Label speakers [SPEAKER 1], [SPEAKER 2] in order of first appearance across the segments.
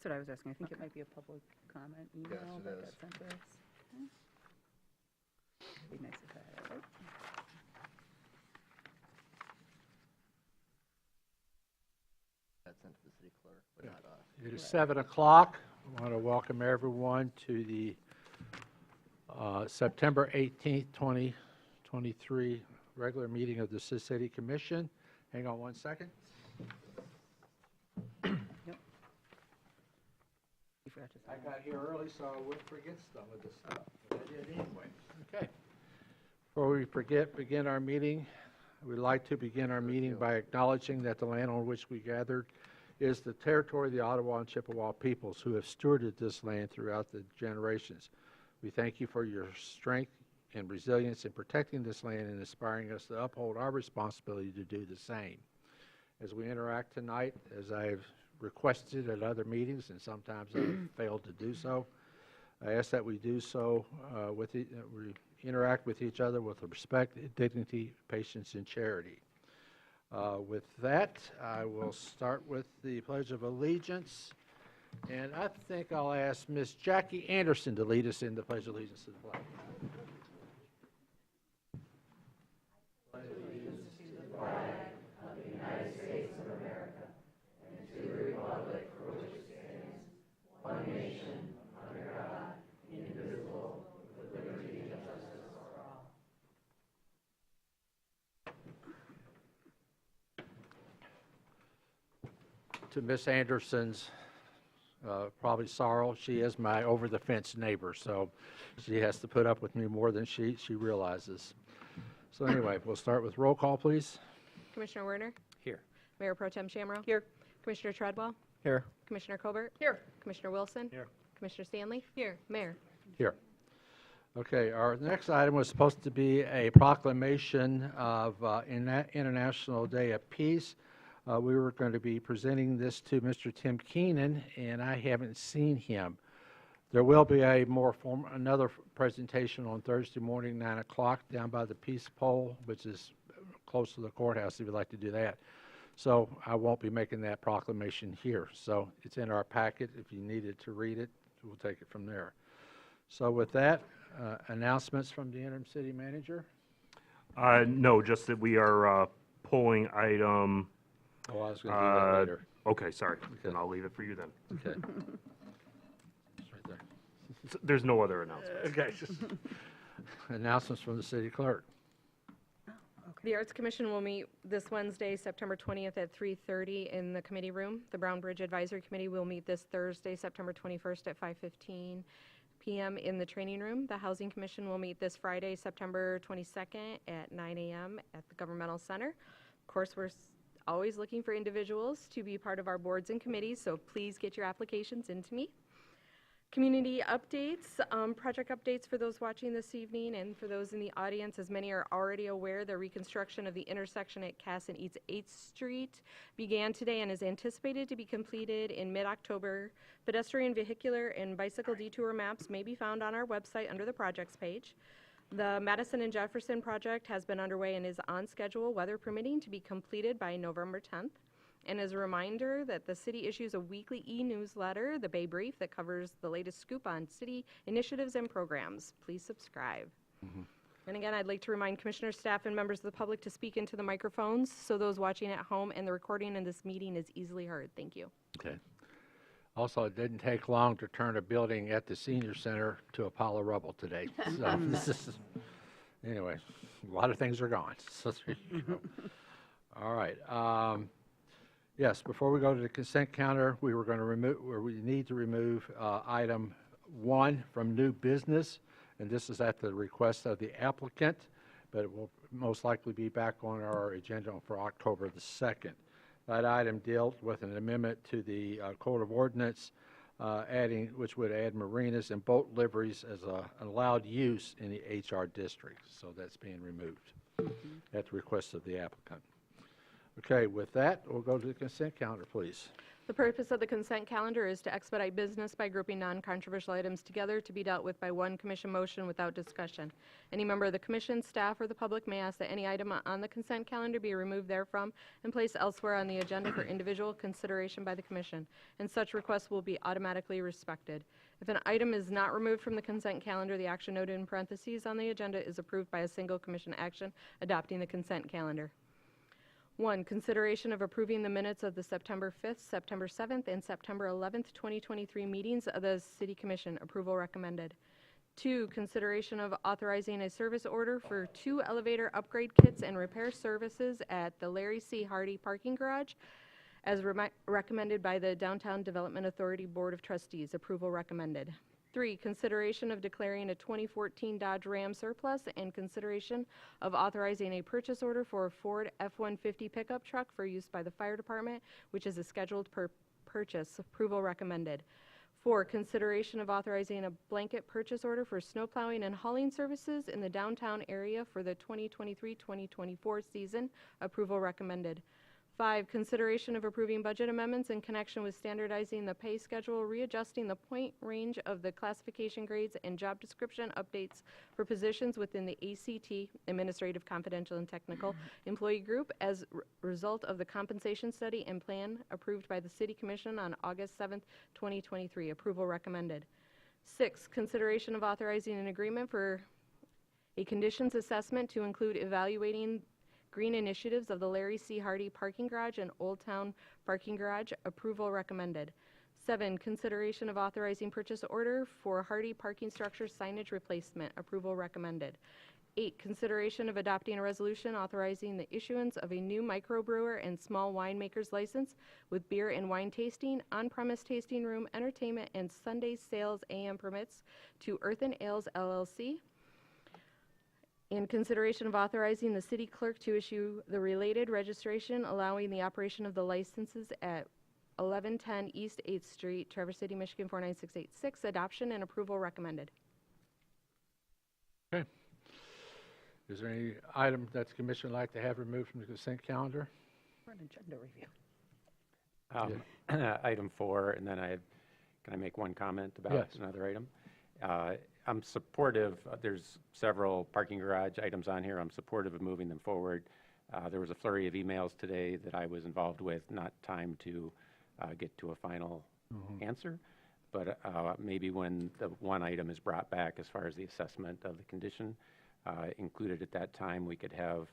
[SPEAKER 1] That's what I was asking. I think it might be a public comment email
[SPEAKER 2] Yes, it
[SPEAKER 1] that
[SPEAKER 2] is.
[SPEAKER 1] got sent to us. Okay. Be nice if I had it right.
[SPEAKER 2] That's sent to the city clerk, but not us.
[SPEAKER 3] It is 7 o'clock. I want to welcome everyone to the September 18th, 2023 regular meeting of the Sioux City Commission. Hang on one second.
[SPEAKER 1] Yep. You forgot to
[SPEAKER 3] I
[SPEAKER 1] sign
[SPEAKER 3] got here early, so I wouldn't forget some of this stuff. But I did anyway. Okay. Before we begin our meeting, we'd like to begin our meeting by acknowledging that the land on which we gathered is the territory of the Ottawa and Chippewa peoples who have stewarded this land throughout the generations. We thank you for your strength and resilience in protecting this land and inspiring us to uphold our responsibility to do the same. As we interact tonight, as I've requested at other meetings, and sometimes I've failed to do so, I ask that we do so we interact with each other with respect, dignity, patience, and charity. With that, I will start with the Pledge of Allegiance, and I think I'll ask Miss Jackie Anderson to lead us in the Pledge of Allegiance to the flag. To Miss Anderson's probably sorrow, she is my over-the-fence neighbor, so she has to put up with me more than she realizes. So anyway, we'll start with roll call, please.
[SPEAKER 4] Commissioner Werner?
[SPEAKER 3] Here.
[SPEAKER 4] Mayor Pro Tem Shamrow?
[SPEAKER 1] Here.
[SPEAKER 4] Commissioner Treadwell?
[SPEAKER 3] Here.
[SPEAKER 4] Commissioner Colbert?
[SPEAKER 1] Here.
[SPEAKER 4] Commissioner Wilson?
[SPEAKER 3] Here.
[SPEAKER 4] Commissioner Stanley? Here. Mayor?
[SPEAKER 3] Here. Okay, our next item was supposed to be a proclamation of International Day of Peace. We were going to be presenting this to Mr. Tim Keenan, and I haven't seen him. There will be another presentation on Thursday morning, 9 o'clock, down by the Peace Pole, which is close to the courthouse if you'd like to do that. So I won't be making that proclamation here. So it's in our packet. If you needed to read it, we'll take it from there. So with that, announcements from the interim city manager?
[SPEAKER 5] No, just that we are pulling item.
[SPEAKER 3] Oh, I was going to do that later.
[SPEAKER 5] Okay, sorry. Then I'll leave it for you then.
[SPEAKER 3] Okay. It's right there.
[SPEAKER 5] There's no other announcement.
[SPEAKER 3] Okay. Announcements from the city clerk.
[SPEAKER 4] The Arts Commission will meet this Wednesday, September 20th at 3:30 in the committee room. The Brown Bridge Advisory Committee will meet this Thursday, September 21st at 5:15 p.m. in the training room. The Housing Commission will meet this Friday, September 22nd at 9 a.m. at the Governmental Center. Of course, we're always looking for individuals to be part of our boards and committees, so please get your applications into me. Community updates, project updates for those watching this evening and for those in the audience. As many are already aware, the reconstruction of the intersection at Cass and East 8th Street began today and is anticipated to be completed in mid-October. Pedestrian, vehicular, and bicycle detour maps may be found on our website under the projects page. The Madison and Jefferson project has been underway and is on schedule, weather permitting, to be completed by November 10th. And as a reminder that the city issues a weekly e-newsletter, the Bay Brief, that covers the latest scoop on city initiatives and programs. Please subscribe. And again, I'd like to remind commissioners, staff, and members of the public to speak into the microphones so those watching at home and the recording in this meeting is easily heard. Thank you.
[SPEAKER 3] Okay. Also, it didn't take long to turn a building at the senior center to a pile of rubble today. So this is, anyway, a lot of things are gone. So there you go. All right. Yes, before we go to the consent counter, we were going to remove, or we need to remove item 1 from new business, and this is at the request of the applicant, but it will most likely be back on our agenda for October the 2nd. That item dealt with an amendment to the Code of Ordinance, which would add marinas and boat liveries as an allowed use in the HR district. So that's being removed at the request of the applicant. Okay, with that, we'll go to the consent calendar, please.
[SPEAKER 4] The purpose of the consent calendar is to expedite business by grouping non-controversial items together to be dealt with by one commission motion without discussion. Any member of the commission, staff, or the public may ask that any item on the consent calendar be removed therefrom and placed elsewhere on the agenda for individual consideration by the commission, and such requests will be automatically respected. If an item is not removed from the consent calendar, the action noted in parentheses on the agenda is approved by a single commission action adopting the consent calendar. 1. Consideration of approving the minutes of the September 5th, September 7th, and September 11th, 2023 meetings of the City Commission. Approval recommended. 2. Consideration of authorizing a service order for 2 elevator upgrade kits and repair services at the Larry C. Hardy Parking Garage as recommended by the Downtown Development Authority Board of Trustees. Approval recommended. 3. Consideration of declaring a 2014 Dodge Ram surplus and consideration of authorizing a purchase order for a Ford F-150 pickup truck for use by the fire department, which is a scheduled purchase. Approval recommended. 4. Consideration of authorizing a blanket purchase order for snow plowing and hauling services in the downtown area for the 2023-2024 season. Approval recommended. 5. Consideration of approving budget amendments in connection with standardizing the pay schedule, readjusting the point range of the classification grades, and job description updates for positions within the ACT, Administrative, Confidential, and Technical Employee Group as result of the compensation study and plan approved by the City Commission on August 7th, 2023. Approval recommended. 6. Consideration of authorizing an agreement for a conditions assessment to include evaluating green initiatives of the Larry C. Hardy Parking Garage and Old Town Parking Garage. Approval recommended. 7. Consideration of authorizing purchase order for Hardy Parking Structure signage replacement. Approval recommended. 8. Consideration of adopting a resolution authorizing the issuance of a new microbrewer and small winemaker's license with beer and wine tasting, on-premise tasting room, entertainment, and Sunday sales AM permits to Earthen Ales LLC. In consideration of authorizing the city clerk to issue the related registration allowing the operation of the licenses at 1110 East 8th Street, Traverse City, Michigan 49686. Adoption and approval recommended.
[SPEAKER 3] Okay. Is there any item that the commission would like to have removed from the consent calendar?
[SPEAKER 1] For an agenda review.
[SPEAKER 6] Item 4, and then can I make one comment about
[SPEAKER 3] Yes.
[SPEAKER 6] another item? I'm supportive, there's several parking garage items on here. I'm supportive of moving them forward. There was a flurry of emails today that I was involved with, not time to get to a final answer. But maybe when the one item is brought back as far as the assessment of the condition, included at that time, we could have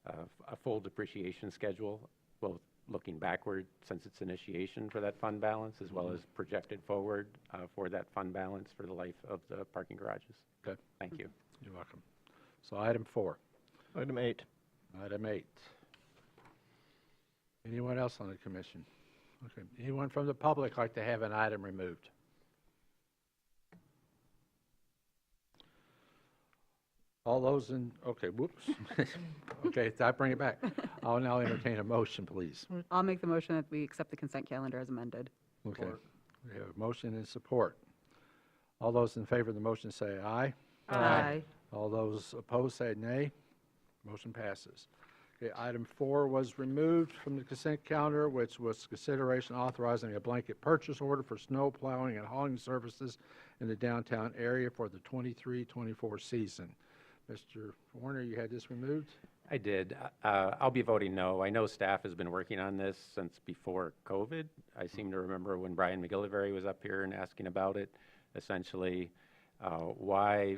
[SPEAKER 6] a full depreciation schedule, both looking backward since it's initiation for that fund balance, as well as projected forward for that fund balance for the life of the parking garages.
[SPEAKER 3] Okay.
[SPEAKER 6] Thank you.
[SPEAKER 3] You're welcome. So item 4.
[SPEAKER 2] Item 8.
[SPEAKER 3] Item 8. Anyone else on the commission? Okay. Anyone from the public like to have an item removed? All those in, okay, whoops. Okay, I bring it back. I'll now entertain a motion, please.
[SPEAKER 1] I'll make the motion that we accept the consent calendar as amended.
[SPEAKER 3] Okay. We have a motion and support. All those in favor of the motion say aye.
[SPEAKER 1] Aye.
[SPEAKER 3] All those opposed say nay. Motion passes. Okay, item 4 was removed from the consent calendar, which was consideration authorizing a blanket purchase order for snow plowing and hauling services in the downtown area for the 23-24 season. Mr. Warner, you had this removed?
[SPEAKER 6] I did. I'll be voting no. I know staff has been working on this since before COVID. I seem to remember when Brian McGillivray was up here and asking about it. Essentially, why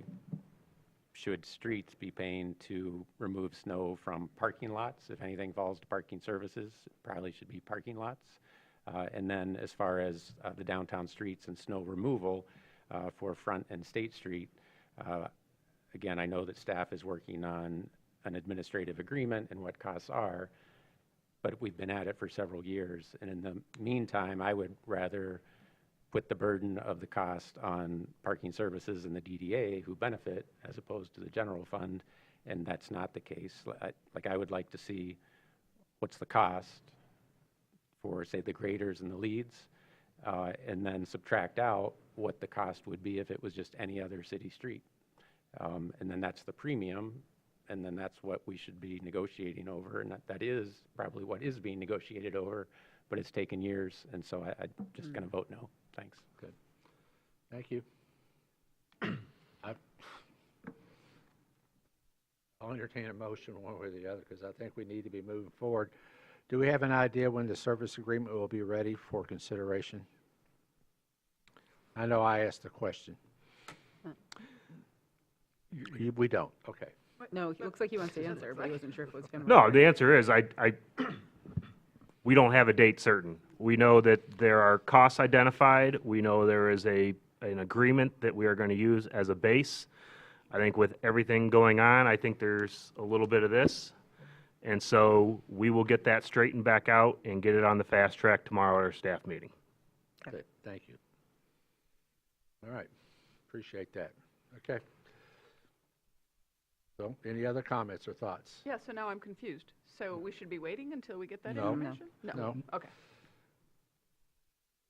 [SPEAKER 6] should streets be paying to remove snow from parking lots? If anything falls to parking services, it probably should be parking lots. And then as far as the downtown streets and snow removal for Front and State Street, again, I know that staff is working on an administrative agreement and what costs are, but we've been at it for several years. And in the meantime, I would rather put the burden of the cost on parking services and the DDA who benefit as opposed to the general fund, and that's not the case. I would like to see what's the cost for, say, the graders and the leads, and then subtract out what the cost would be if it was just any other city street. And then that's the premium, and then that's what we should be negotiating over, and that is probably what is being negotiated over but it's taken years, and so I'm just going to vote no. Thanks.
[SPEAKER 3] Good. Thank you. I'll entertain a motion one way or the other, because I think we need to be moving forward. Do we have an idea when the service agreement will be ready for consideration? I know I asked the question. We don't, okay.
[SPEAKER 1] No, he looks like he wants to answer, but he wasn't sure if it was going to.
[SPEAKER 5] No, the answer is, we don't have a date certain. We know that there are costs identified. We know there is an agreement that we are going to use as a base. I think with everything going on, I think there's a little bit of this. And so we will get that straightened back out and get it on the fast track tomorrow at our staff meeting.
[SPEAKER 3] Good, thank you. All right, appreciate that. Okay. So, any other comments or thoughts?
[SPEAKER 7] Yeah, so now I'm confused. So we should be waiting until we get that
[SPEAKER 3] No.
[SPEAKER 7] information?
[SPEAKER 3] No.
[SPEAKER 7] Okay.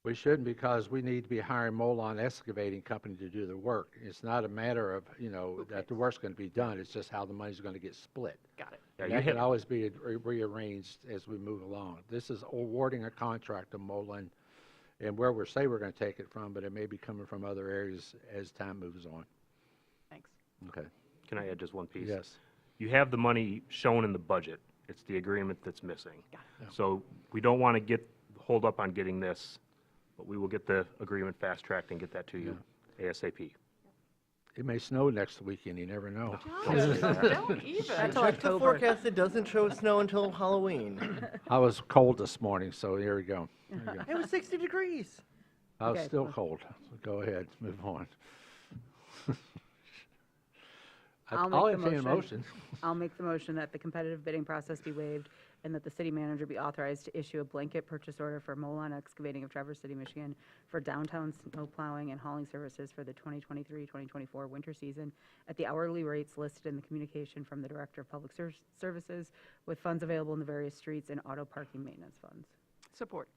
[SPEAKER 3] We shouldn't, because we need to be hiring Molon Excavating Company to do the work. It's not a matter of, that the work's going to be done. It's just how the money's going to get split.
[SPEAKER 7] Got it.
[SPEAKER 5] Yeah,
[SPEAKER 3] And
[SPEAKER 5] you
[SPEAKER 3] that can
[SPEAKER 5] hit-
[SPEAKER 3] always be rearranged as we move along. This is awarding a contract to Molon, and where we're going to take it from, but it may be coming from other areas as time moves on.
[SPEAKER 7] Thanks.
[SPEAKER 3] Okay.
[SPEAKER 5] Can I add just one piece?
[SPEAKER 3] Yes.
[SPEAKER 5] You have the money shown in the budget. It's the agreement that's missing. So we don't want to get hold up on getting this, but we will get the agreement fast-tracked and get that to you ASAP.
[SPEAKER 3] It may snow next weekend, you never know.
[SPEAKER 7] Don't even.
[SPEAKER 1] That's till
[SPEAKER 2] Check the
[SPEAKER 1] October.
[SPEAKER 2] forecast, it doesn't show snow until Halloween.
[SPEAKER 3] I was cold this morning, so here we go. There you go.
[SPEAKER 2] It was 60 degrees.
[SPEAKER 3] I was
[SPEAKER 1] Okay,
[SPEAKER 3] still
[SPEAKER 1] well-
[SPEAKER 3] cold. So go ahead, move on.
[SPEAKER 1] I'll make
[SPEAKER 3] I'll
[SPEAKER 1] the
[SPEAKER 3] entertain a
[SPEAKER 1] motion.
[SPEAKER 3] motion.
[SPEAKER 1] I'll make the motion that the competitive bidding process be waived and that the city manager be authorized to issue a blanket purchase order for Molon Excavating of Traverse City, Michigan for downtown snow plowing and hauling services for the 2023-2024 winter season at the hourly rates listed in the communication from the Director of Public Services, with funds available in the various streets and auto parking maintenance funds.
[SPEAKER 7] Support.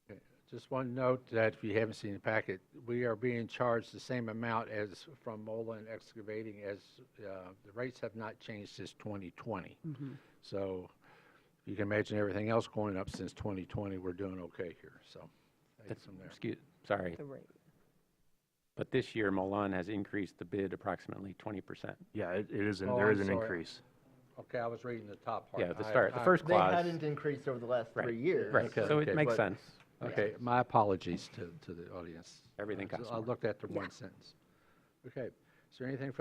[SPEAKER 3] Okay, just one note that if you haven't seen the packet, we are being charged the same amount as from Molon Excavating, as the rates have not changed since 2020. So you can imagine everything else going up since 2020. We're doing okay here. So thanks from there.
[SPEAKER 6] Sorry,
[SPEAKER 1] The rate.
[SPEAKER 6] but this year Milan has increased the bid approximately 20%.
[SPEAKER 5] Yeah, it is,
[SPEAKER 3] Oh,
[SPEAKER 5] there is
[SPEAKER 3] I'm
[SPEAKER 5] an
[SPEAKER 3] sorry.
[SPEAKER 5] increase.
[SPEAKER 3] Okay, I was reading the top part.
[SPEAKER 6] Yeah, the first
[SPEAKER 2] They
[SPEAKER 6] clause.
[SPEAKER 2] hadn't increased over the last
[SPEAKER 6] Right,
[SPEAKER 2] 3 years.
[SPEAKER 6] Right,
[SPEAKER 3] Okay,
[SPEAKER 6] so
[SPEAKER 3] okay,
[SPEAKER 6] it makes
[SPEAKER 2] but-
[SPEAKER 6] sense.
[SPEAKER 3] Okay, my apologies to the audience.
[SPEAKER 6] Everything costs
[SPEAKER 3] I
[SPEAKER 6] more.
[SPEAKER 3] looked at the one sentence. Okay, is there anything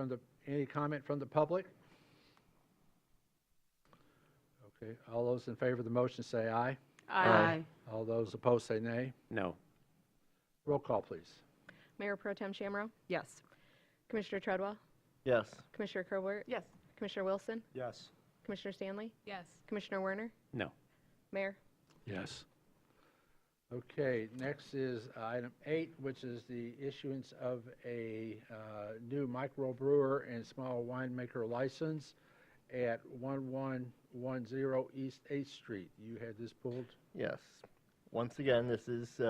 [SPEAKER 3] any comment from the public? Okay, all those in favor of the motion say aye. All those opposed say nay.
[SPEAKER 6] No.
[SPEAKER 3] Roll call, please.
[SPEAKER 4] Mayor Pro Tem Shamro?
[SPEAKER 1] Yes.
[SPEAKER 4] Commissioner Treadwell?
[SPEAKER 2] Yes.
[SPEAKER 4] Commissioner Kerwert?
[SPEAKER 7] Yes.
[SPEAKER 4] Commissioner Wilson?
[SPEAKER 8] Yes.
[SPEAKER 4] Commissioner Stanley?
[SPEAKER 7] Yes.
[SPEAKER 4] Commissioner Werner?
[SPEAKER 6] No.
[SPEAKER 4] Mayor?
[SPEAKER 3] Yes. Okay, next is item 8, which is the issuance of a new microbrewer and small winemaker license at 1110 East 8th Street. You had this pulled?
[SPEAKER 2] Yes. Once again, this is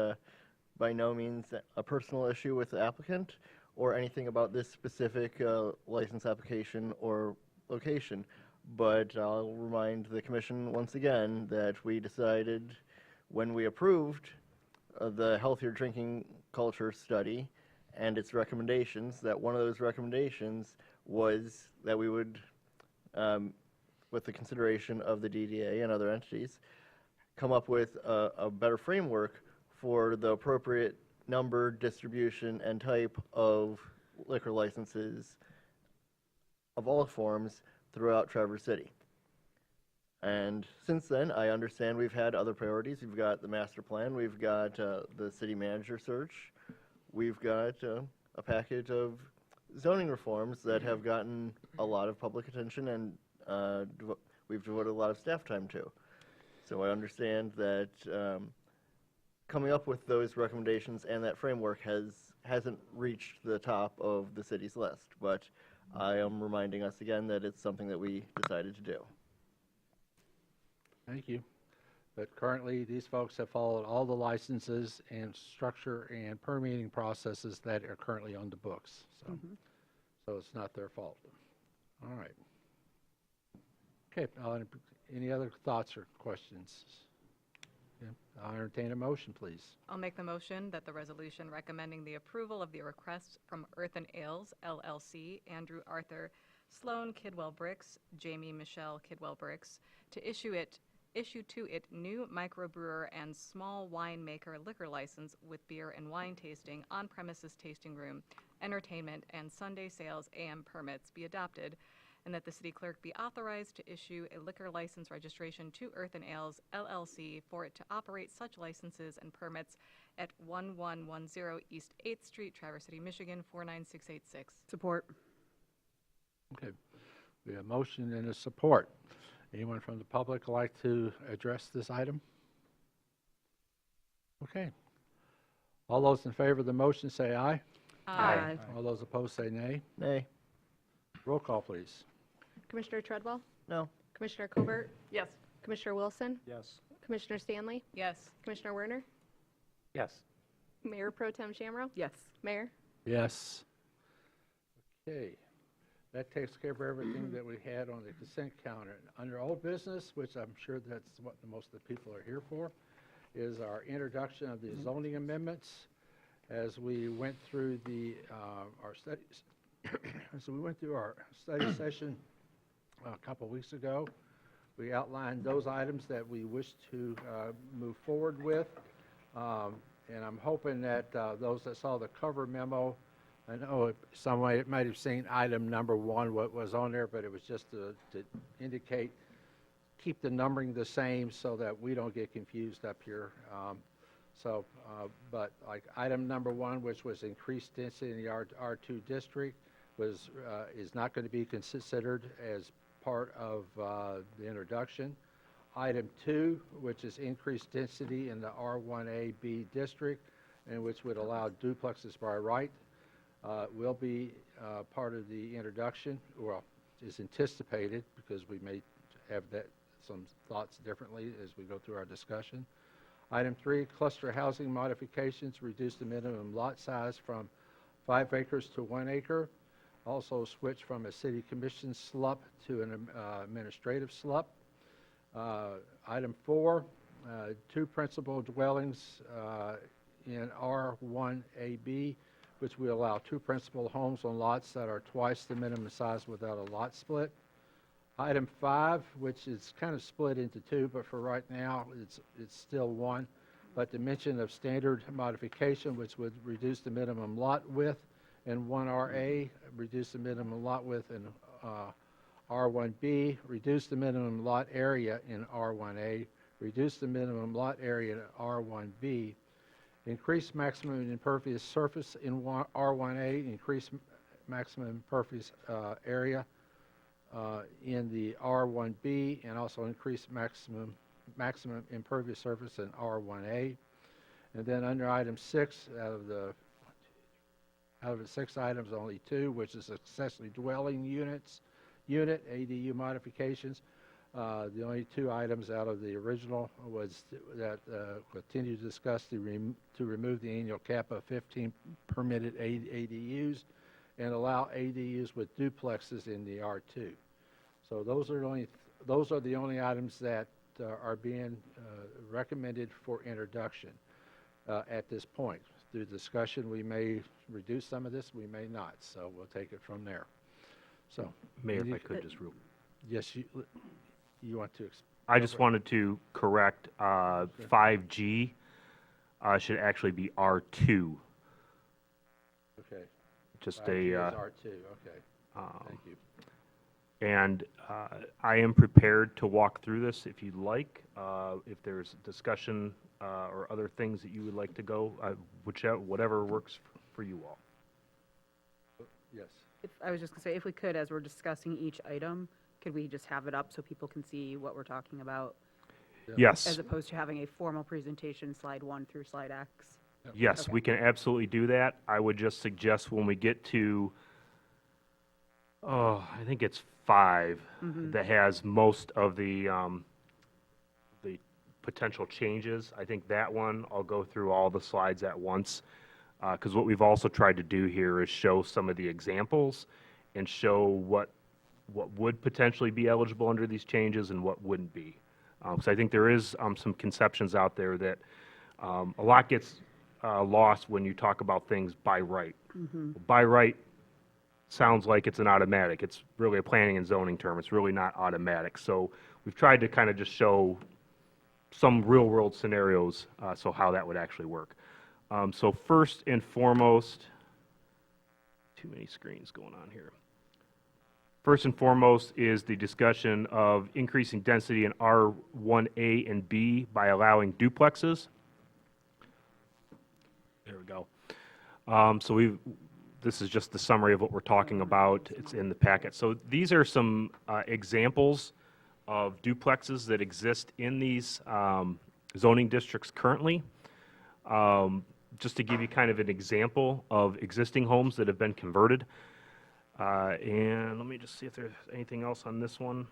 [SPEAKER 2] by no means a personal issue with the applicant or anything about this specific license application or location. But I'll remind the commission once again that we decided when we approved the healthier drinking culture study and its recommendations, that one of those recommendations was that we would, with the consideration of the DDA and other entities, come up with a better framework for the appropriate number, distribution, and type of liquor licenses of all forms throughout Traverse City. And since then, I understand we've had other priorities. We've got the master plan, we've got the city manager search, we've got a package of zoning reforms that have gotten a lot of public attention and we've devoted a lot of staff time to. So I understand that coming up with those recommendations and that framework hasn't reached the top of the city's list, but I am reminding us again that it's something that we decided to do.
[SPEAKER 3] Thank you. But currently, these folks have followed all the licenses and structure and permitting processes that are currently on the books. So it's not their fault. All right. Okay, any other thoughts or questions? Okay. I'll entertain a motion, please.
[SPEAKER 7] I'll make the motion that the resolution recommending the approval of the request from Earth and Ales LLC, Andrew Arthur Sloan Kidwell Bricks, Jamie Michelle Kidwell Bricks, to issue to it new microbrewer and small winemaker liquor license with beer and wine tasting, on-premises tasting room, entertainment, and Sunday sales AM permits be adopted, and that the city clerk be authorized to issue a liquor license registration to Earth and Ales LLC for it to operate such licenses and permits at 1110 East 8th Street, Traverse City, Michigan, 49686.
[SPEAKER 1] Support.
[SPEAKER 3] Okay. We have a motion and a support. Anyone from the public like to address this item? Okay. All those in favor of the motion say aye.
[SPEAKER 1] Aye.
[SPEAKER 3] All those opposed say nay.
[SPEAKER 2] Nay.
[SPEAKER 3] Roll call, please.
[SPEAKER 4] Commissioner Treadwell?
[SPEAKER 2] No.
[SPEAKER 4] Commissioner Colbert?
[SPEAKER 7] Yes.
[SPEAKER 4] Commissioner Wilson?
[SPEAKER 3] Yes.
[SPEAKER 4] Commissioner Stanley?
[SPEAKER 7] Yes.
[SPEAKER 4] Commissioner Werner?
[SPEAKER 6] Yes.
[SPEAKER 4] Mayor Pro Tem Shamro?
[SPEAKER 1] Yes.
[SPEAKER 4] Mayor?
[SPEAKER 3] Yes. Okay. That takes care of everything that we had on the consent calendar. Under old business, which I'm sure that's what most of the people are here for, is our introduction of the zoning amendments. As we went through our studies, as we went through our study session a couple weeks ago, we outlined those items that we wish to move forward with. And I'm hoping that those that saw the cover memo, I know somebody might have seen item number 1, what was on there, but it was just to indicate, keep the numbering the same so that we don't get confused up here. But like item number 1, which was increased density in the R2 district, is not going to be considered as part of the introduction. Item 2, which is increased density in the R1A-B district, and which would allow duplexes by right, will be part of the introduction, well, is anticipated, because we may have some thoughts differently as we go through our discussion. Item 3, cluster housing modifications, reduce the minimum lot size from 5 acres to 1 acre. Also switch from a city commission SLUP to an administrative SLUP. Item 4, 2 principal dwellings in R1AB, which will allow 2 principal homes on lots that are twice the minimum size without a lot split. Item 5, which is kind of split into 2, but for right now, it's still 1. But the mention of standard modification, which would reduce the minimum lot width in 1RA, reduce the minimum lot width in R1B, reduce the minimum lot area in R1A, reduce the minimum lot area in R1B, increase maximum impervious surface in R1A, increase maximum impervious area in the R1B, and also increase maximum impervious surface in R1A. And then under item 6, out of the 6 items, only 2, which is accessory dwelling unit ADU modifications. The only 2 items out of the original was that continue to discuss to remove the annual cap of 15 permitted ADUs and allow ADUs with duplexes in the R2. So those are the only items that are being recommended for introduction at this point. Through discussion, we may reduce some of this, we may not. So we'll take it from there. So,
[SPEAKER 5] Mayor, if I could just real.
[SPEAKER 3] yes, you want to?
[SPEAKER 5] I just wanted to correct 5G should actually be R2.
[SPEAKER 3] Okay.
[SPEAKER 5] Just
[SPEAKER 3] R2
[SPEAKER 5] a.
[SPEAKER 3] is R2, okay. Thank you.
[SPEAKER 5] And I am prepared to walk through this if you'd like. If there's discussion or other things that you would like to go, whatever works for you all.
[SPEAKER 3] Yes.
[SPEAKER 1] I was just going to say, if we could, as we're discussing each item, could we just have it up so people can see what we're talking about,
[SPEAKER 5] Yes.
[SPEAKER 1] as opposed to having a formal presentation, slide 1 through slide X?
[SPEAKER 5] Yes,
[SPEAKER 1] Okay.
[SPEAKER 5] we can absolutely do that. I would just suggest when we get to, I think it's 5, that has most of the potential changes. I think that one, I'll go through all the slides at once, because what we've also tried to do here is show some of the examples and show what would potentially be eligible under these changes and what wouldn't be. Because I think there is some conceptions out there that a lot gets lost when you talk about things by right. By right sounds like it's an automatic. It's really a planning and zoning term. It's really not automatic. So we've tried to kind of just show some real-world scenarios, so how that would actually work. So first and foremost, too many screens going on here. First and foremost is the discussion of increasing density in R1A and B by allowing duplexes. There we go. This is just the summary of what we're talking about. It's in the packet. So these are some examples of duplexes that exist in these zoning districts currently. Just to give you kind of an example of existing homes that have been converted. And let me just see if there's anything else on this one.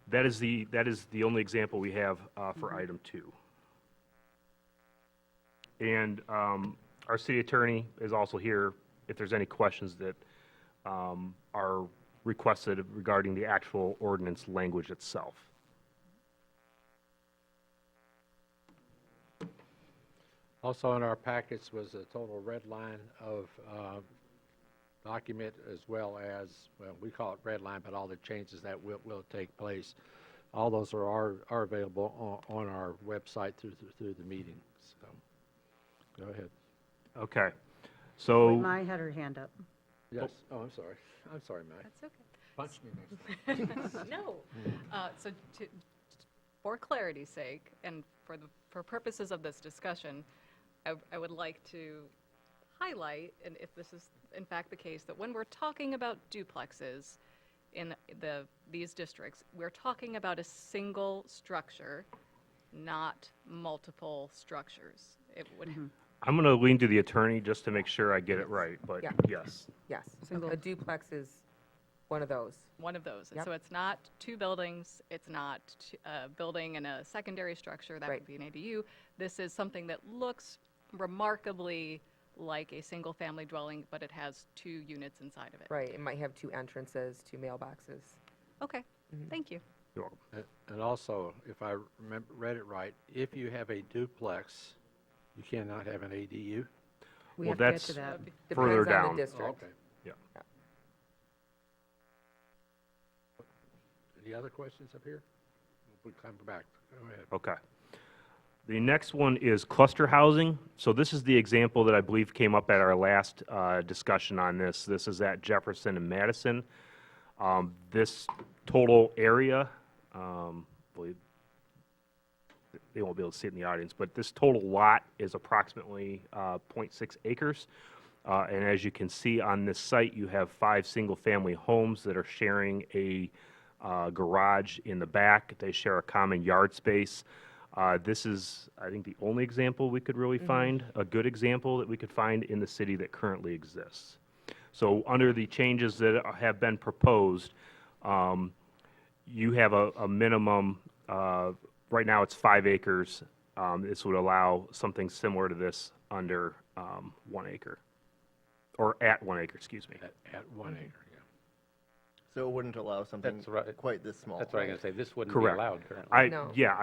[SPEAKER 5] That is the only example we have for item 2. And our city attorney is also here if there's any questions that are requested regarding the actual ordinance language itself.
[SPEAKER 3] Also in our packets was a total red line of document, as well as, well, we call it red line, but all the changes that will take place. All those are available on our website through the meeting. So, go ahead.
[SPEAKER 5] Okay. So.
[SPEAKER 1] Mai had her hand up.
[SPEAKER 3] Yes. Oh, I'm sorry. I'm sorry, Matt.
[SPEAKER 7] That's
[SPEAKER 3] Punch me next time.
[SPEAKER 7] okay. No. So for clarity's sake, and for purposes of this discussion, I would like to highlight, and if this is in fact the case, that when we're talking about duplexes in these districts, we're talking about a single structure, not multiple structures. It would.
[SPEAKER 5] I'm going to lean to the attorney just to make sure I get it right, but
[SPEAKER 8] Yeah.
[SPEAKER 5] yes.
[SPEAKER 8] Yes,
[SPEAKER 1] Single-
[SPEAKER 8] a duplex is one of those.
[SPEAKER 7] One of those.
[SPEAKER 8] Yep.
[SPEAKER 7] So it's not 2 buildings, it's not a building and a secondary structure, that
[SPEAKER 8] Right.
[SPEAKER 7] would be an ADU. This is something that looks remarkably like a single-family dwelling, but it has 2 units inside of it.
[SPEAKER 8] Right, it might have 2 entrances, 2 mailboxes.
[SPEAKER 7] Okay, thank you.
[SPEAKER 5] You're welcome.
[SPEAKER 3] And also, if I read it right, if you have a duplex, you cannot have an ADU?
[SPEAKER 1] We
[SPEAKER 5] Well,
[SPEAKER 1] have to get
[SPEAKER 5] that's-
[SPEAKER 1] to that.
[SPEAKER 5] Further
[SPEAKER 8] Depends
[SPEAKER 5] down.
[SPEAKER 8] on the district.
[SPEAKER 3] Okay.
[SPEAKER 5] Yeah.
[SPEAKER 3] Any other questions up here? We'll come back. Go ahead.
[SPEAKER 5] Okay. The next one is cluster housing. So this is the example that I believe came up at our last discussion on this. This is at Jefferson and Madison. This total area, I believe they won't be able to see it in the audience, but this total lot is approximately 0.6 acres. And as you can see on this site, you have 5 single-family homes that are sharing a garage in the back. They share a common yard space. This is, I think, the only example we could really find, a good example that we could find in the city that currently exists. So under the changes that have been proposed, you have a minimum, right now it's 5 acres. This would allow something similar to this under 1 acre, or at 1 acre, excuse me.
[SPEAKER 3] At 1 acre, yeah.
[SPEAKER 2] So it wouldn't allow something
[SPEAKER 6] That's right.
[SPEAKER 2] quite this small.
[SPEAKER 6] That's what I'm going to say, this wouldn't be
[SPEAKER 5] Correct.
[SPEAKER 6] allowed currently.
[SPEAKER 8] No.
[SPEAKER 5] Yeah,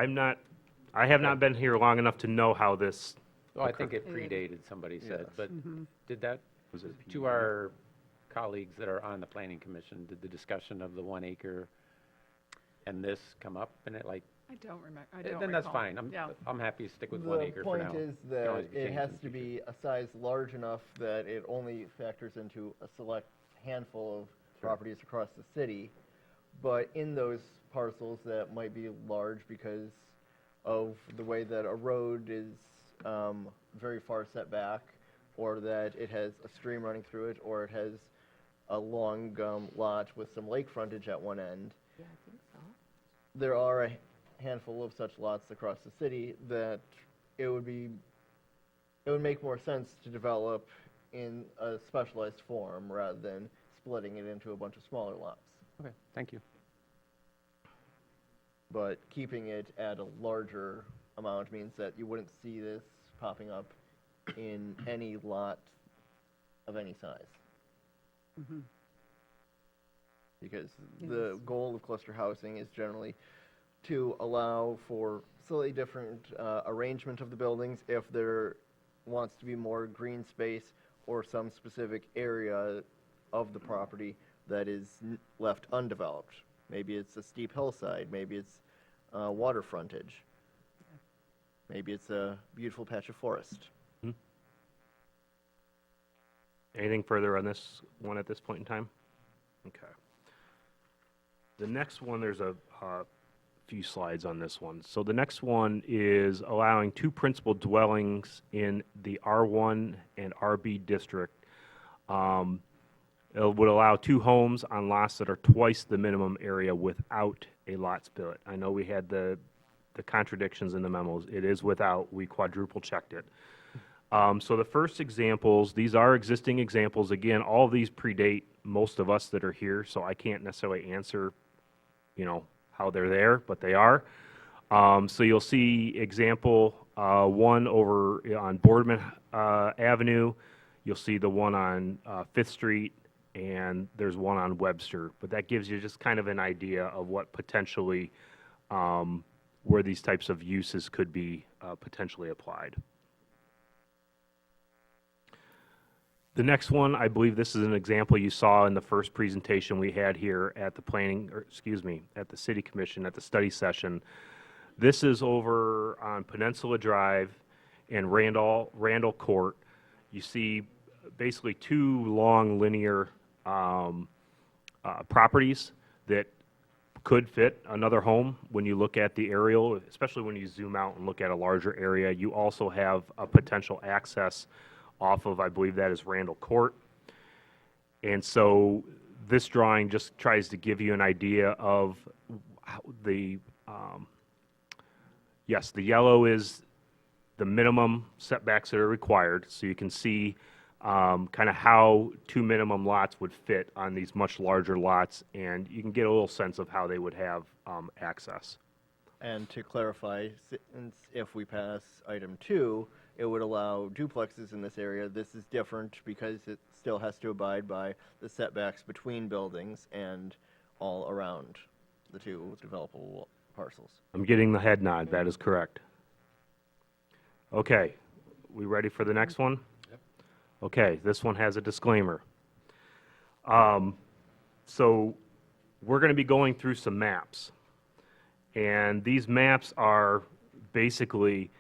[SPEAKER 5] I have not been here long enough to know how this,
[SPEAKER 6] Oh, I think it predated, somebody said,
[SPEAKER 2] Yes.
[SPEAKER 6] but did that, to our colleagues that are on the planning commission, did the discussion of the 1 acre and this come up in it, like,
[SPEAKER 7] I don't remember,
[SPEAKER 6] then that's fine, I'm happy to stick with 1 acre for now.
[SPEAKER 2] The point is
[SPEAKER 6] Can
[SPEAKER 2] that
[SPEAKER 6] always be
[SPEAKER 2] it
[SPEAKER 6] changed
[SPEAKER 2] has
[SPEAKER 6] in the
[SPEAKER 2] to
[SPEAKER 6] future.
[SPEAKER 2] be a size large enough that it only factors into a select handful of properties across the city. But in those parcels that might be large because of the way that a road is very far set back, or that it has a stream running through it, or it has a long lot with some lake frontage at one end,
[SPEAKER 8] Yeah, I think so.
[SPEAKER 2] there are a handful of such lots across the city that it would make more sense to develop in a specialized form rather than splitting it into a bunch of smaller lots.
[SPEAKER 6] Okay, thank you.
[SPEAKER 2] But keeping it at a larger amount means that you wouldn't see this popping up in any lot of any size. Because the goal of cluster housing is generally to allow for slightly different arrangement of the buildings if there wants to be more green space or some specific area of the property that is left undeveloped. Maybe it's a steep hillside, maybe it's water frontage, maybe it's a beautiful patch of forest.
[SPEAKER 5] Anything further on this one at this point in time? Okay. The next one, there's a few slides on this one. So the next one is allowing 2 principal dwellings in the R1 and RB district. It would allow 2 homes on lots that are twice the minimum area without a lot split. I know we had the contradictions in the memos. It is without. We quadruple checked it. So the first examples, these are existing examples. Again, all of these predate most of us that are here, so I can't necessarily answer, how they're there, but they are. So you'll see example 1 over on Boardman Avenue. You'll see the one on 5th Street, and there's one on Webster. But that gives you just kind of an idea of what potentially, where these types of uses could be potentially applied. The next one, I believe this is an example you saw in the first presentation we had here at the at the City Commission, at the study session. This is over on Peninsula Drive and Randall Court. You see basically 2 long linear properties that could fit another home when you look at the aerial, especially when you zoom out and look at a larger area. You also have a potential access off of, I believe that is Randall Court. And so this drawing just tries to give you an idea of how the yellow is the minimum setbacks that are required. So you can see kind of how 2 minimum lots would fit on these much larger lots, and you can get a little sense of how they would have access.
[SPEAKER 2] And to clarify, since if we pass item 2, it would allow duplexes in this area. This is different because it still has to abide by the setbacks between buildings and all around the 2 developable parcels.
[SPEAKER 5] I'm getting the head nod. That is correct. Okay, we ready for the next one?
[SPEAKER 6] Yep.
[SPEAKER 5] Okay, this one has a disclaimer. So we're going to be going through some maps. And these maps are basically,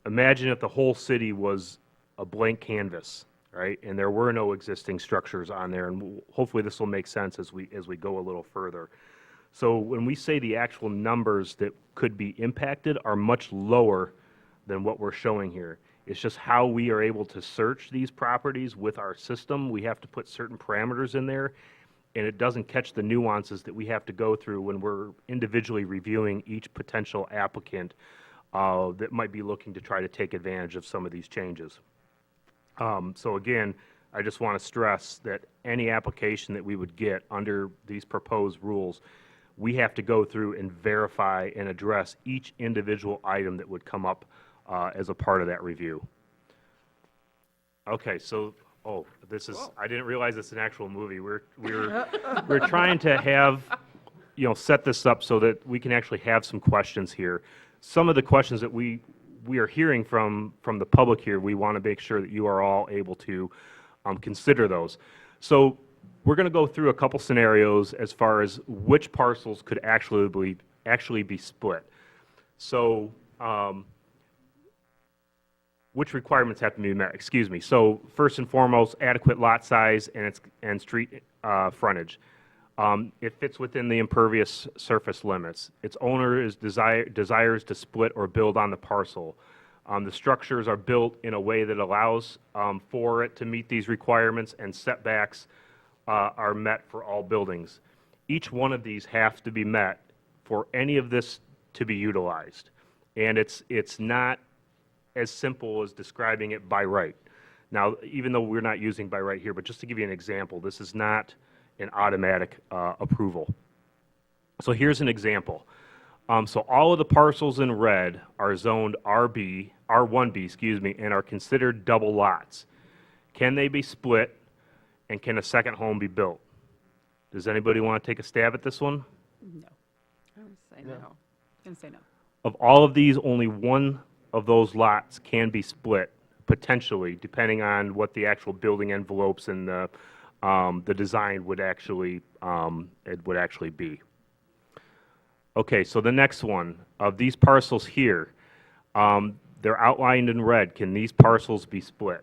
[SPEAKER 5] imagine if the whole city was a blank canvas, right? And there were no existing structures on there, and hopefully this will make sense as we go a little further. So when we say the actual numbers that could be impacted are much lower than what we're showing here. It's just how we are able to search these properties with our system. We have to put certain parameters in there, and it doesn't catch the nuances that we have to go through when we're individually reviewing each potential applicant that might be looking to try to take advantage of some of these changes. So again, I just want to stress that any application that we would get under these proposed rules, we have to go through and verify and address each individual item that would come up as a part of that review. Okay, so, this is, I didn't realize it's an actual movie. We're trying to have, set this up so that we can actually have some questions here. Some of the questions that we are hearing from the public here, we want to make sure that you are all able to consider those. So we're going to go through a couple scenarios as far as which parcels could actually be split. So which requirements have to be met? Excuse me. So first and foremost, adequate lot size and street frontage. It fits within the impervious surface limits. Its owner desires to split or build on the parcel. The structures are built in a way that allows for it to meet these requirements, and setbacks are met for all buildings. Each one of these has to be met for any of this to be utilized. And it's not as simple as describing it by right. Now, even though we're not using by right here, but just to give you an example, this is not an automatic approval. So here's an example. So all of the parcels in red are zoned R1B, and are considered double lots. Can they be split, and can a second home be built? Does anybody want to take a stab at this one?
[SPEAKER 1] No. I would say no. Gonna say no.
[SPEAKER 5] Of all of these, only one of those lots can be split, potentially, depending on what the actual building envelopes and the design would actually, it would actually be. Okay, so the next one, of these parcels here, they're outlined in red. Can these parcels be split?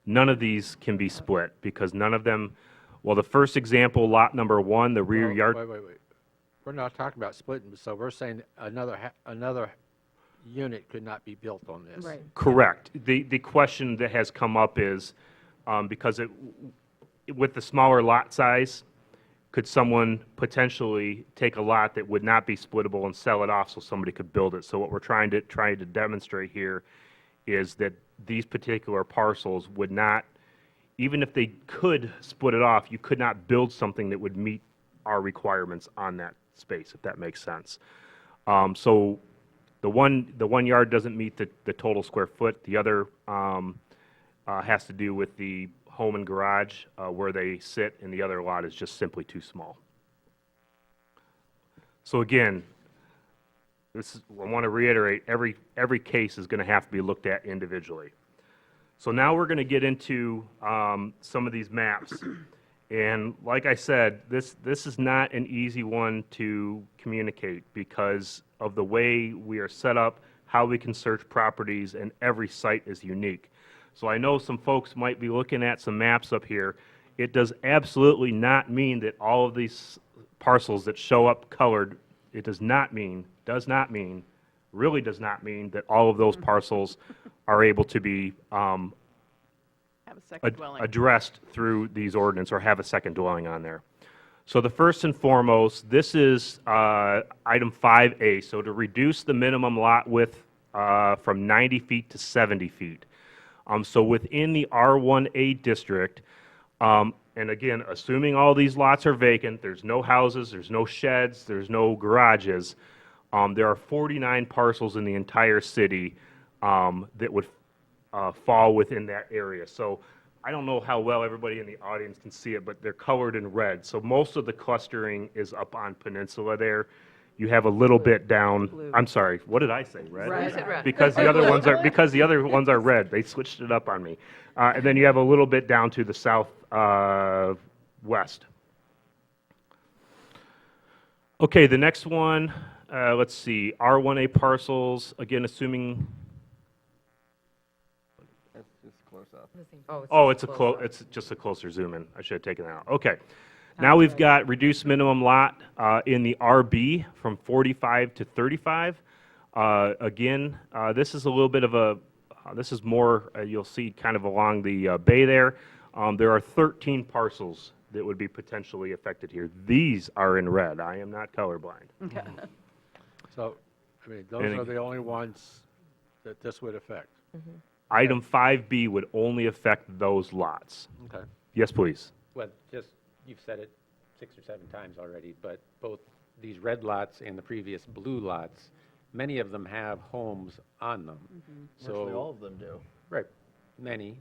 [SPEAKER 5] None of these can be split because none of them, well, the first example, lot number 1, the rear
[SPEAKER 3] Well,
[SPEAKER 5] yard.
[SPEAKER 3] Wait. We're not talking about splitting, so we're saying another unit could not be built on this.
[SPEAKER 1] Right.
[SPEAKER 5] Correct. The question that has come up is, because with the smaller lot size, could someone potentially take a lot that would not be splittable and sell it off so somebody could build it? So what we're trying to demonstrate here is that these particular parcels would not, even if they could split it off, you could not build something that would meet our requirements on that space, if that makes sense. So the one yard doesn't meet the total square foot. The other has to do with the home and garage where they sit, and the other lot is just simply too small. So again, I want to reiterate, every case is going to have to be looked at individually. So now we're going to get into some of these maps. And like I said, this is not an easy one to communicate because of the way we are set up, how we can search properties, and every site is unique. So I know some folks might be looking at some maps up here. It does absolutely not mean that all of these parcels that show up colored, it does not mean, really does not mean that all of those parcels are able to be
[SPEAKER 1] Have a second dwelling.
[SPEAKER 5] addressed through these ordinance or have a second dwelling on there. So the first and foremost, this is item 5A, so to reduce the minimum lot width from 90 feet to 70 feet. So within the R1A district, and again, assuming all these lots are vacant, there's no houses, there's no sheds, there's no garages, there are 49 parcels in the entire city that would fall within that area. So I don't know how well everybody in the audience can see it, but they're colored in red. So most of the clustering is up on Peninsula there. You have a little bit down,
[SPEAKER 1] Blue.
[SPEAKER 5] I'm sorry, what did I say, red?
[SPEAKER 1] Red.
[SPEAKER 8] You said red.
[SPEAKER 5] Because the other ones are, because the other ones are red, they switched it up on me. And then you have a little bit down to the south west. Okay, the next one, let's see, R1A parcels, again, assuming,
[SPEAKER 2] That's just close up.
[SPEAKER 5] oh,
[SPEAKER 8] just
[SPEAKER 5] it's just a closer zoom in. I should have taken that out. Okay. Now we've got reduced minimum lot in the RB from 45 to 35. Again, this is a little bit of a, this is more, you'll see kind of along the bay there. There are 13 parcels that would be potentially affected here. These are in red. I am not colorblind.
[SPEAKER 3] So, I mean, those
[SPEAKER 5] And
[SPEAKER 3] are the only ones that this would affect.
[SPEAKER 5] Item 5B would only affect those lots.
[SPEAKER 3] Okay.
[SPEAKER 5] Yes, please.
[SPEAKER 6] Well, just, you've said it 6 or 7 times already, but both these red lots and the previous blue lots, many of them have homes on them.
[SPEAKER 2] Virtually all
[SPEAKER 6] So,
[SPEAKER 2] of them do.
[SPEAKER 6] right, many,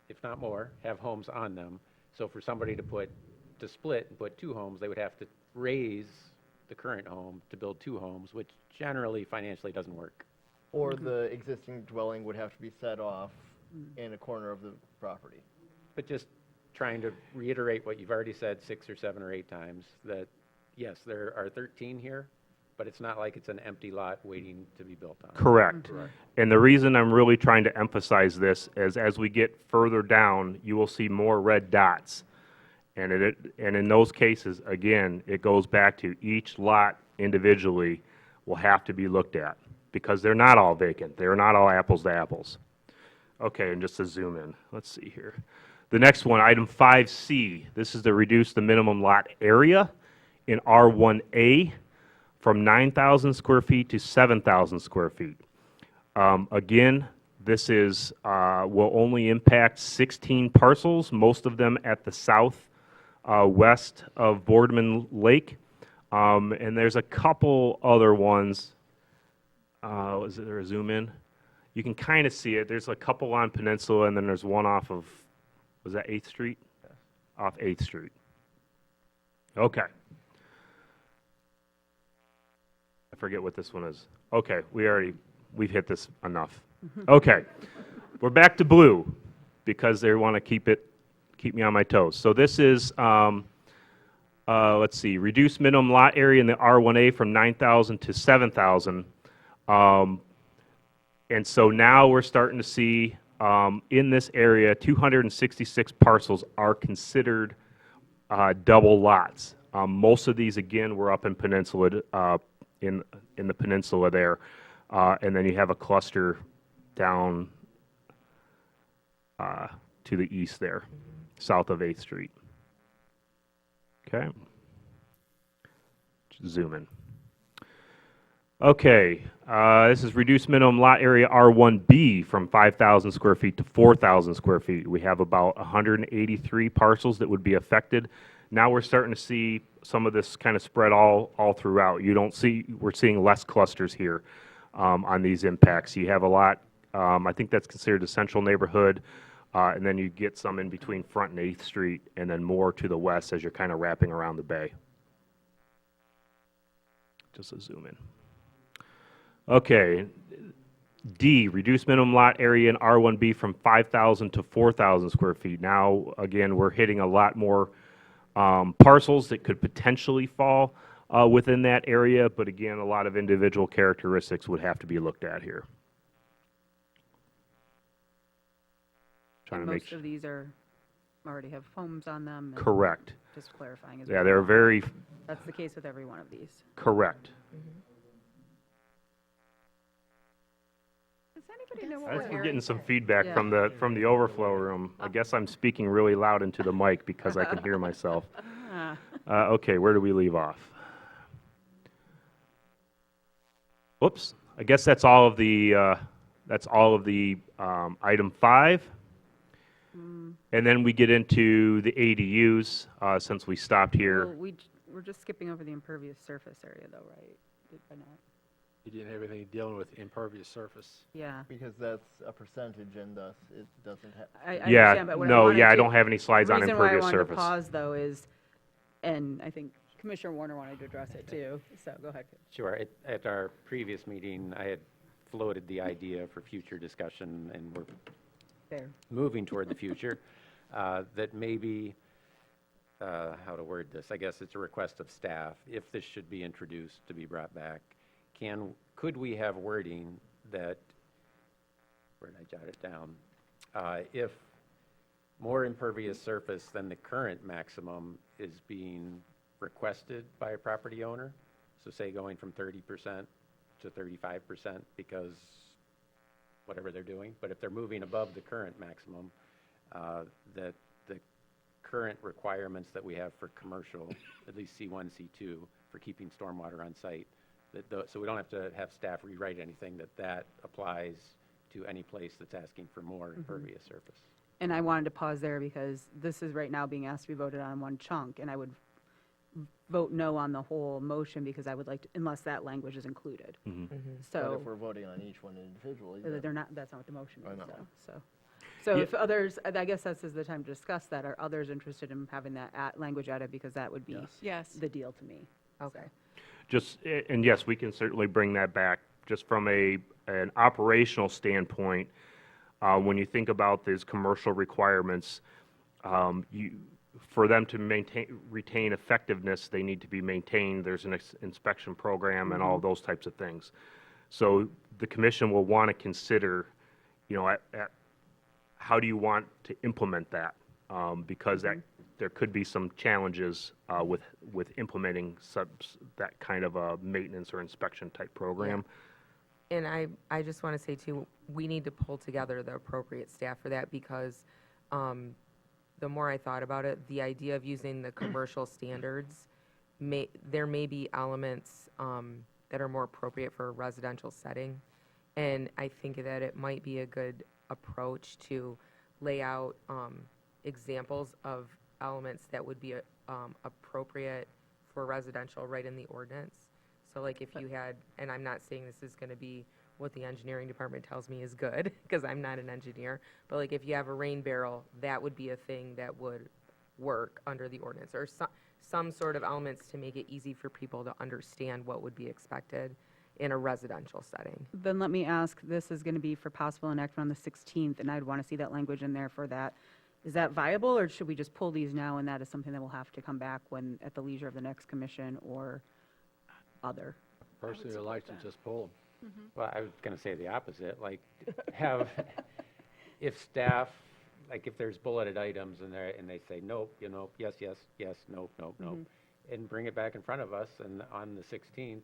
[SPEAKER 6] if not more, have homes on them. So for somebody to split and put 2 homes, they would have to raise the current home to build 2 homes, which generally financially doesn't work.
[SPEAKER 2] Or the existing dwelling would have to be set off in a corner of the property.
[SPEAKER 6] But just trying to reiterate what you've already said 6 or 7 or 8 times, that yes, there are 13 here, but it's not like it's an empty lot waiting to be built on.
[SPEAKER 5] Correct. And the reason I'm really trying to emphasize this is as we get further down, you will see more red dots. And and in those cases, again, it goes back to each lot individually will have to be looked at because they're not all vacant. They're not all apples to apples. Okay, and just to zoom in, let's see here. The next one, item 5C, this is to reduce the minimum lot area in R1A from 9,000 square feet to 7,000 square feet. Again, this is, will only impact 16 parcels, most of them at the south west of Boardman Lake. And there's a couple other ones. Is there a zoom in? You can kind of see it. There's a couple on Peninsula, and then there's one off of, was that 8th Street? Off 8th Street. Okay. I forget what this one is. Okay, we've hit this enough. Okay. We're back to blue because they want to keep me on my toes. So this is, let's see, reduce minimum lot area in the R1A from 9,000 to 7,000. And so now we're starting to see, in this area, 266 parcels are considered double lots. Most of these, again, were up in peninsula, in the peninsula there. And then you have a cluster down to the east there, south of 8th Street. Okay. Just zoom in. Okay, this is reduced minimum lot area R1B from 5,000 square feet to 4,000 square feet. We have about 183 parcels that would be affected. Now we're starting to see some of this kind of spread all throughout. We're seeing less clusters here on these impacts. You have a lot, I think that's considered a central neighborhood, and then you get some in between Front and 8th Street, and then more to the west as you're kind of wrapping around the bay. Just a zoom in. Okay, D, reduce minimum lot area in R1B from 5,000 to 4,000 square feet. Now, again, we're hitting a lot more parcels that could potentially fall within that area, but again, a lot of individual characteristics would have to be looked at here. Trying to make
[SPEAKER 1] Most of these already have foams on them. and
[SPEAKER 5] correct.
[SPEAKER 1] Just clarifying as
[SPEAKER 5] Yeah,
[SPEAKER 1] well.
[SPEAKER 5] they're very
[SPEAKER 1] That's the case with every one of these.
[SPEAKER 5] correct.
[SPEAKER 1] Does anybody know
[SPEAKER 5] I
[SPEAKER 1] what
[SPEAKER 5] think
[SPEAKER 1] we're
[SPEAKER 5] we're
[SPEAKER 1] hearing?
[SPEAKER 5] getting some feedback
[SPEAKER 1] Yeah.
[SPEAKER 5] from the overflow room. I guess I'm speaking really loud into the mic because I can hear myself.
[SPEAKER 1] Ah.
[SPEAKER 5] Okay, where do we leave off? Whoops. I guess that's all of the item 5. And then we get into the ADUs since we stopped here.
[SPEAKER 1] Well, we're just skipping over the impervious surface area though, right? Did I not?
[SPEAKER 3] You didn't have anything dealing with impervious surface.
[SPEAKER 1] Yeah.
[SPEAKER 2] Because that's a percentage and thus it doesn't have.
[SPEAKER 1] I
[SPEAKER 5] Yeah,
[SPEAKER 1] understand, but what I
[SPEAKER 5] no,
[SPEAKER 1] wanted
[SPEAKER 5] yeah, I
[SPEAKER 1] to-
[SPEAKER 5] don't have any slides on
[SPEAKER 1] The
[SPEAKER 5] impervious
[SPEAKER 1] reason why I wanted to
[SPEAKER 5] surface.
[SPEAKER 1] pause though is, and I think Commissioner Warner wanted to address it too, so go ahead.
[SPEAKER 6] Sure. At our previous meeting, I had floated the idea for future discussion, and we're
[SPEAKER 1] There.
[SPEAKER 6] moving toward the future, that maybe, how to word this, I guess it's a request of staff, if this should be introduced to be brought back, could we have wording that, where did I jot it down? If more impervious surface than the current maximum is being requested by a property owner, so say going from 30% to 35% because whatever they're doing, but if they're moving above the current maximum, that the current requirements that we have for commercial, at least C1, C2, for keeping stormwater on site, so we don't have to have staff rewrite anything, that applies to any place that's asking for more impervious surface.
[SPEAKER 1] And I wanted to pause there because this is right now being asked to be voted on in one chunk, and I would vote no on the whole motion because I would like to, unless that language is included.
[SPEAKER 2] But
[SPEAKER 1] So,
[SPEAKER 2] if we're voting on each one individually, then-
[SPEAKER 1] they're not, that's not what the motion
[SPEAKER 2] I
[SPEAKER 1] is,
[SPEAKER 2] know.
[SPEAKER 1] though, so.
[SPEAKER 5] Yeah.
[SPEAKER 1] If others, I guess this is the time to discuss that. Are others interested in having that language added? Because that would be
[SPEAKER 7] Yes.
[SPEAKER 1] the deal to me.
[SPEAKER 8] Okay.
[SPEAKER 5] And yes, we can certainly bring that back. Just from an operational standpoint, when you think about these commercial requirements, for them to retain effectiveness, they need to be maintained. There's an inspection program and all of those types of things. So the commission will want to consider, how do you want to implement that? Because there could be some challenges with implementing that kind of a maintenance or inspection type program.
[SPEAKER 8] And I just want to say too, we need to pull together the appropriate staff for that because the more I thought about it, the idea of using the commercial standards, there may be elements that are more appropriate for a residential setting. And I think that it might be a good approach to lay out examples of elements that would be appropriate for residential right in the ordinance. So like if you had, and I'm not saying this is going to be what the engineering department tells me is good, because I'm not an engineer, but like if you have a rain barrel, that would be a thing that would work under the ordinance, or some sort of elements to make it easy for people to understand what would be expected in a residential setting.
[SPEAKER 1] Then let me ask, this is going to be for possible enactment on the 16th, and I'd want to see that language in there for that. Is that viable, or should we just pull these now, and that is something that will have to come back when, at the leisure of the next commission or other?
[SPEAKER 3] Personally, I'd like to just pull them.
[SPEAKER 6] Well, I was going to say the opposite, like have, if staff, like if there's bulleted items and they say, nope, yes, yes, yes, nope, nope, nope, and bring it back in front of us, and on the 16th,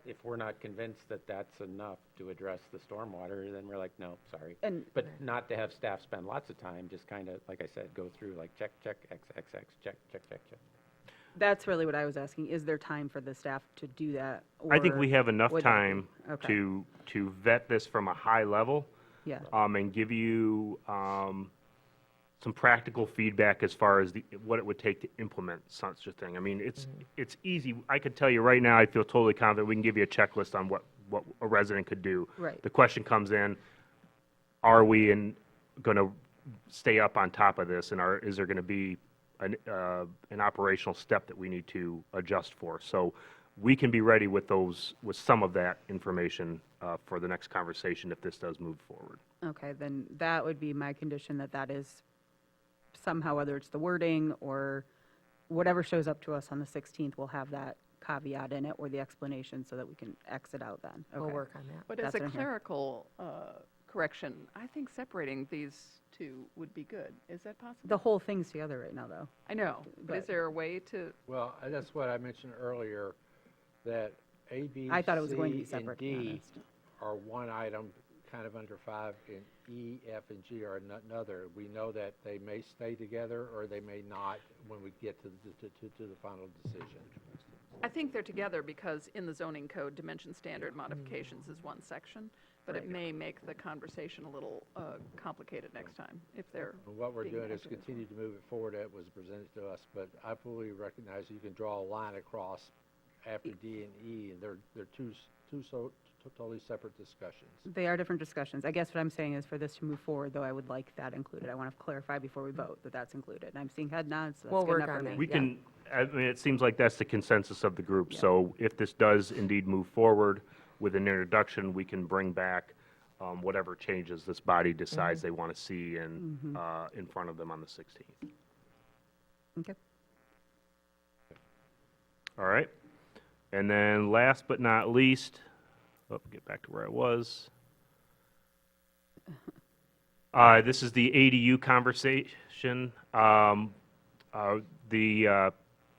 [SPEAKER 6] if we're not convinced that that's enough to address the stormwater, then we're like, no, sorry. But not to have staff spend lots of time, just kind of, like I said, go through like check, check, X, X, X, check, check, check, check.
[SPEAKER 1] That's really what I was asking. Is there time for the staff to do that?
[SPEAKER 5] I think
[SPEAKER 1] or
[SPEAKER 5] we have enough
[SPEAKER 1] would that be-
[SPEAKER 5] time
[SPEAKER 1] Okay.
[SPEAKER 5] to vet this from a high level.
[SPEAKER 1] Yeah.
[SPEAKER 5] And give you some practical feedback as far as what it would take to implement such a thing. I mean, it's easy. I could tell you right now, I feel totally confident we can give you a checklist on what a resident could do.
[SPEAKER 1] Right.
[SPEAKER 5] The question comes in, are we going to stay up on top of this, and is there going to be an operational step that we need to adjust for? So we can be ready with some of that information for the next conversation if this does move forward.
[SPEAKER 1] Okay, then that would be my condition, that is somehow, whether it's the wording or whatever shows up to us on the 16th, we'll have that caveat in it or the explanation so that we can exit out then.
[SPEAKER 8] We'll
[SPEAKER 1] Okay.
[SPEAKER 8] work on that.
[SPEAKER 9] But as
[SPEAKER 1] That's
[SPEAKER 9] a
[SPEAKER 1] in here.
[SPEAKER 9] clerical correction, I think separating these two would be good. Is that possible?
[SPEAKER 1] The whole thing's together right now, though.
[SPEAKER 9] I know, but is
[SPEAKER 1] but-
[SPEAKER 9] there a way to,
[SPEAKER 3] Well, that's what I mentioned earlier, that A, B,
[SPEAKER 1] I thought it was going to be
[SPEAKER 3] C, and
[SPEAKER 1] separate, to be
[SPEAKER 3] D
[SPEAKER 1] honest.
[SPEAKER 3] are one item, kind of under 5, and E, F, and G are another. We know that they may stay together, or they may not when we get to the final decision.
[SPEAKER 9] I think they're together because in the zoning code, dimension standard modifications is one section, but it may make the conversation a little complicated next time if they're.
[SPEAKER 3] And what we're
[SPEAKER 9] being
[SPEAKER 3] doing is
[SPEAKER 9] acted upon.
[SPEAKER 3] continue to move it forward that was presented to us, but I fully recognize you can draw a line across after D and E, and they're two totally separate discussions.
[SPEAKER 1] They are different discussions. I guess what I'm saying is for this to move forward, though, I would like that included. I want to clarify before we vote that that's included. And I'm seeing head nods, so
[SPEAKER 8] We'll
[SPEAKER 1] that's good
[SPEAKER 8] work
[SPEAKER 1] enough for
[SPEAKER 8] on
[SPEAKER 1] me.
[SPEAKER 8] that.
[SPEAKER 5] We
[SPEAKER 8] Yeah.
[SPEAKER 5] can, I mean, it seems like that's the consensus of the group.
[SPEAKER 1] Yeah.
[SPEAKER 5] So if this does indeed move forward with an introduction, we can bring back whatever changes this body decides they want to see in front of them on the 16th.
[SPEAKER 1] Okay.
[SPEAKER 5] All right. And then last but not least, get back to where I was. This is the ADU conversation.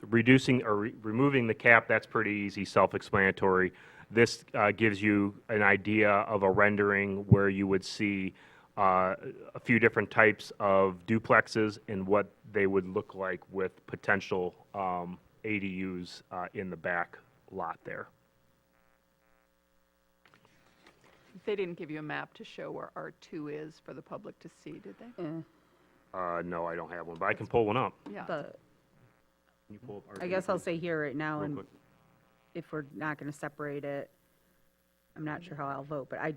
[SPEAKER 5] Reducing or removing the cap, that's pretty easy, self-explanatory. This gives you an idea of a rendering where you would see a few different types of duplexes and what they would look like with potential ADUs in the back lot there.
[SPEAKER 9] They didn't give you a map to show where R2 is for the public to see, did they?
[SPEAKER 5] No, I don't have one, but I can pull one up.
[SPEAKER 9] Yeah.
[SPEAKER 1] The-
[SPEAKER 5] Can you pull up
[SPEAKER 1] I guess I'll say here right now,
[SPEAKER 5] real
[SPEAKER 1] and
[SPEAKER 5] quick?
[SPEAKER 1] if we're not going to separate it, I'm not sure how I'll vote, but I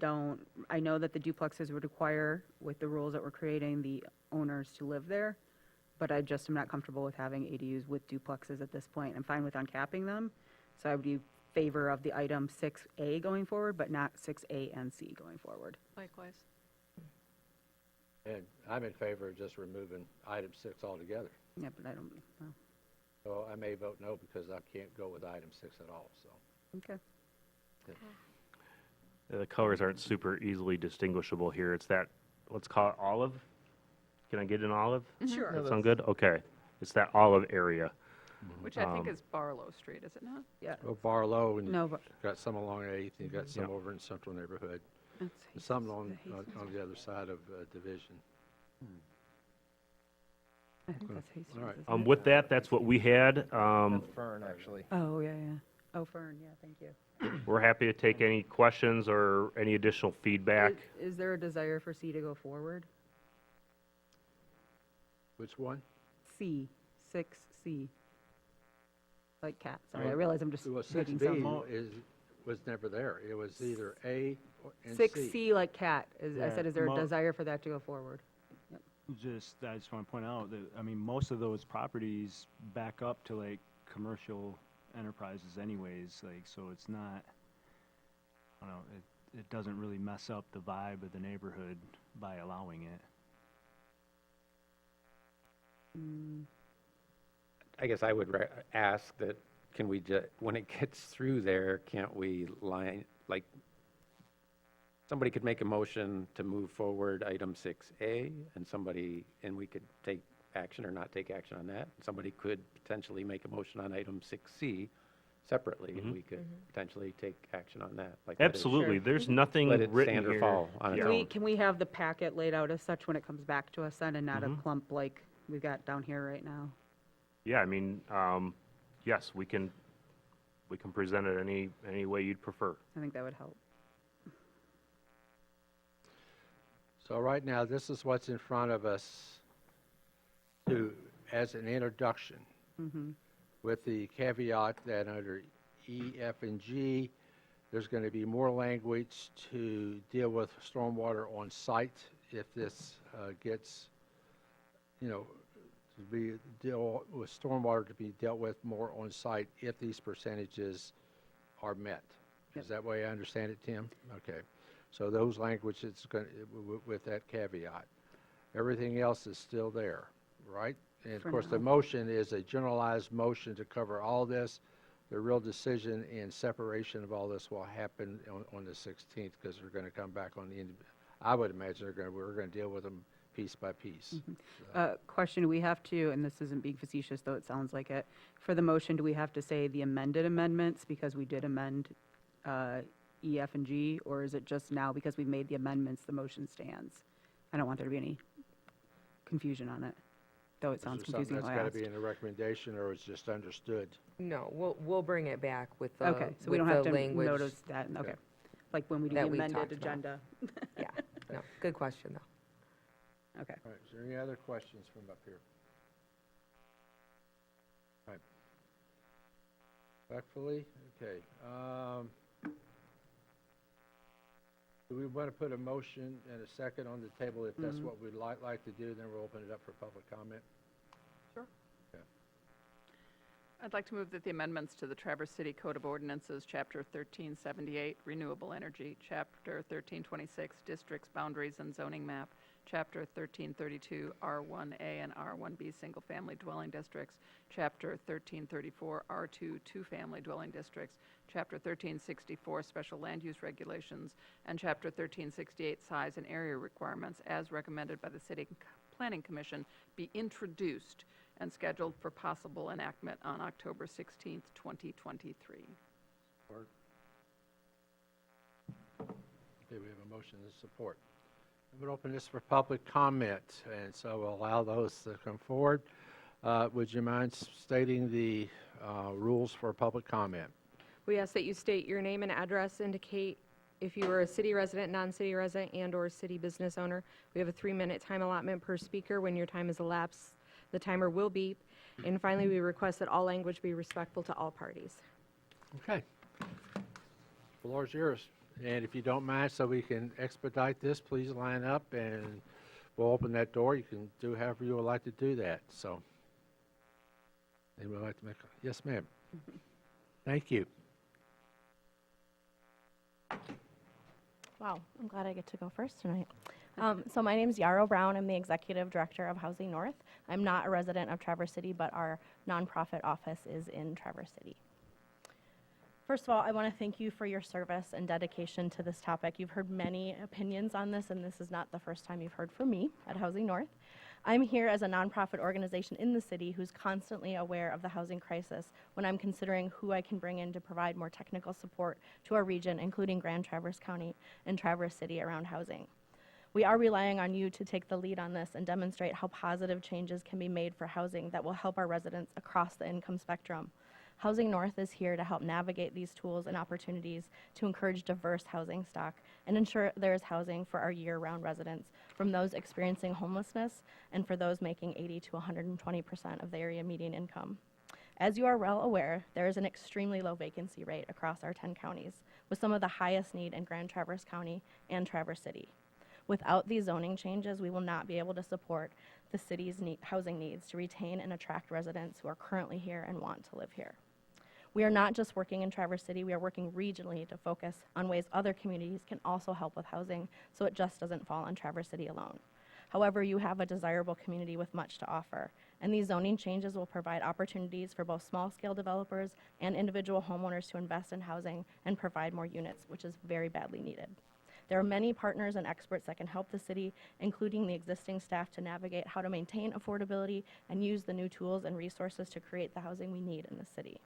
[SPEAKER 1] know that the duplexes would require, with the rules that we're creating, the owners to live there, but I just am not comfortable with having ADUs with duplexes at this point. I'm fine with uncapping them, so I would be favor of the item 6A going forward, but not 6A and C going forward.
[SPEAKER 7] Likewise.
[SPEAKER 3] And I'm in favor of just removing item 6 altogether.
[SPEAKER 1] Yeah, but I don't, well,
[SPEAKER 3] So I may vote no because I can't go with item 6 at all, so.
[SPEAKER 1] okay.
[SPEAKER 5] The colors aren't super easily distinguishable here. It's that, let's call it olive. Can I get an olive?
[SPEAKER 1] Sure.
[SPEAKER 5] That sound good? Okay. It's that olive area.
[SPEAKER 9] Which I think is Barlow Street, is it not?
[SPEAKER 1] Yeah,
[SPEAKER 3] Well, Barlow, and
[SPEAKER 1] no, but,
[SPEAKER 3] you've got some along 8th, and you've got some
[SPEAKER 5] Yep.
[SPEAKER 3] over in Central Neighborhood,
[SPEAKER 1] let's
[SPEAKER 3] and
[SPEAKER 1] see.
[SPEAKER 3] some on the other side of Division.
[SPEAKER 1] I think that's Hastings,
[SPEAKER 3] All right.
[SPEAKER 1] isn't it?
[SPEAKER 5] With that, that's what we had.
[SPEAKER 2] That's Fern, actually.
[SPEAKER 1] Oh, yeah, yeah. Oh, Fern, yeah, thank you.
[SPEAKER 5] We're happy to take any questions or any additional feedback.
[SPEAKER 1] Is there a desire for C to go forward?
[SPEAKER 3] Which one?
[SPEAKER 1] C, 6C. Like cat, sorry, I realize I'm just
[SPEAKER 3] Well,
[SPEAKER 1] making
[SPEAKER 3] 6B
[SPEAKER 1] some.
[SPEAKER 3] was never there. It was either A and C.
[SPEAKER 1] 6C like cat, I said, is there a
[SPEAKER 10] mo-
[SPEAKER 1] desire for that to go forward?
[SPEAKER 10] I just want to point out that, I mean, most of those properties back up to like commercial enterprises anyways, like, so it's not, I don't know, it doesn't really mess up the vibe of the neighborhood by allowing it.
[SPEAKER 6] I guess I would ask that, can we when it gets through there, can't we somebody could make a motion to move forward item 6A, and we could take action or not take action on that. Somebody could potentially make a motion on item 6C separately, and we could potentially take action on that. Like that is-
[SPEAKER 5] Absolutely, there's nothing
[SPEAKER 6] Let it
[SPEAKER 5] written
[SPEAKER 6] stand or
[SPEAKER 5] here.
[SPEAKER 6] fall on its
[SPEAKER 5] Yeah.
[SPEAKER 6] own.
[SPEAKER 1] Can we have the packet laid out as such when it comes back to us then, and not a clump like we've got down here right now?
[SPEAKER 5] Yeah, I mean, yes, we can present it any way you'd prefer.
[SPEAKER 1] I think that would help.
[SPEAKER 3] So right now, this is what's in front of us as an introduction, with the caveat that under E, F, and G, there's going to be more language to deal with stormwater on site if this gets, to deal with stormwater to be dealt with more on site if these percentages are met.
[SPEAKER 1] Yep.
[SPEAKER 3] Is that way I understand it, Tim? Okay. So those languages with that caveat. Everything else is still there, right? And of
[SPEAKER 1] For
[SPEAKER 3] course, the
[SPEAKER 1] now.
[SPEAKER 3] motion is a generalized motion to cover all this. The real decision and separation of all this will happen on the 16th, because they're going to come back on the end. I would imagine we're going to deal with them piece by piece.
[SPEAKER 1] Question, do we have to, and this isn't being facetious, though it sounds like it, for the motion, do we have to say the amended amendments because we did amend E, F, and G, or is it just now because we've made the amendments, the motion stands? I don't want there to be any confusion on it, though it sounds
[SPEAKER 3] Is there
[SPEAKER 1] confusing
[SPEAKER 3] something
[SPEAKER 1] how I
[SPEAKER 3] that's got to
[SPEAKER 1] asked.
[SPEAKER 3] be in the recommendation, or it's just understood?
[SPEAKER 8] No, we'll bring it back with the,
[SPEAKER 1] Okay, so we
[SPEAKER 8] with
[SPEAKER 1] don't
[SPEAKER 8] the
[SPEAKER 1] have to
[SPEAKER 8] language.
[SPEAKER 1] notice that, okay. Like when we do the
[SPEAKER 8] that we
[SPEAKER 1] amended
[SPEAKER 8] talked about.
[SPEAKER 1] agenda.
[SPEAKER 8] Yeah, no, good question, though.
[SPEAKER 1] Okay.
[SPEAKER 3] All right, is there any other questions from up here? All right. Respectfully, okay. Do we want to put a motion and a second on the table? If that's what we'd like to do, then we'll open it up for public comment.
[SPEAKER 9] I'd like to move that the amendments to the Traverse City Code of Ordinances, Chapter 1378, Renewable Energy, Chapter 1326, Districts, Boundaries, and Zoning Map, Chapter 1332, R1A and R1B Single Family Dwelling Districts, Chapter 1334, R2 Two Family Dwelling Districts, Chapter 1364, Special Land Use Regulations, and Chapter 1368, Size and Area Requirements, as recommended by the City Planning Commission, be introduced and scheduled for possible enactment on October 16th, 2023.
[SPEAKER 3] Okay, we have a motion and support. I'm going to open this for public comment, and so we'll allow those to come forward. Would you mind stating the rules for public comment?
[SPEAKER 4] We ask that you state your name and address, indicate if you are a city resident, non-city resident, and/or city business owner. We have a 3-minute time allotment per speaker. When your time is elapsed, the timer will beep. And finally, we request that all language be respectful to all parties.
[SPEAKER 3] Okay. Floor is yours. And if you don't mind, so we can expedite this, please line up and we'll open that door. You can do however you would like to do that, so. Anyone like to make, yes, ma'am. Thank you.
[SPEAKER 11] Wow, I'm glad I get to go first tonight. So my name is Yarrow Brown. I'm the Executive Director of Housing North. I'm not a resident of Traverse City, but our nonprofit office is in Traverse City. First of all, I want to thank you for your service and dedication to this topic. You've heard many opinions on this, and this is not the first time you've heard from me at Housing North. I'm here as a nonprofit organization in the city who's constantly aware of the housing crisis when I'm considering who I can bring in to provide more technical support to our region, including Grand Traverse County and Traverse City around housing. We are relying on you to take the lead on this and demonstrate how positive changes can be made for housing that will help our residents across the income spectrum. Housing North is here to help navigate these tools and opportunities to encourage diverse housing stock and ensure there is housing for our year-round residents, from those experiencing homelessness and for those making 80 to 120% of the area median income. As you are well aware, there is an extremely low vacancy rate across our 10 counties, with some of the highest need in Grand Traverse County and Traverse City. Without these zoning changes, we will not be able to support the city's housing needs to retain and attract residents who are currently here and want to live here. We are not just working in Traverse City, we are working regionally to focus on ways other communities can also help with housing, so it just doesn't fall on Traverse City alone. However, you have a desirable community with much to offer, and these zoning changes will provide opportunities for both small-scale developers and individual homeowners to invest in housing and provide more units, which is very badly needed. There are many partners and experts that can help the city, including the existing staff, to navigate how to maintain affordability and use the new tools and resources to create the housing we need in the city.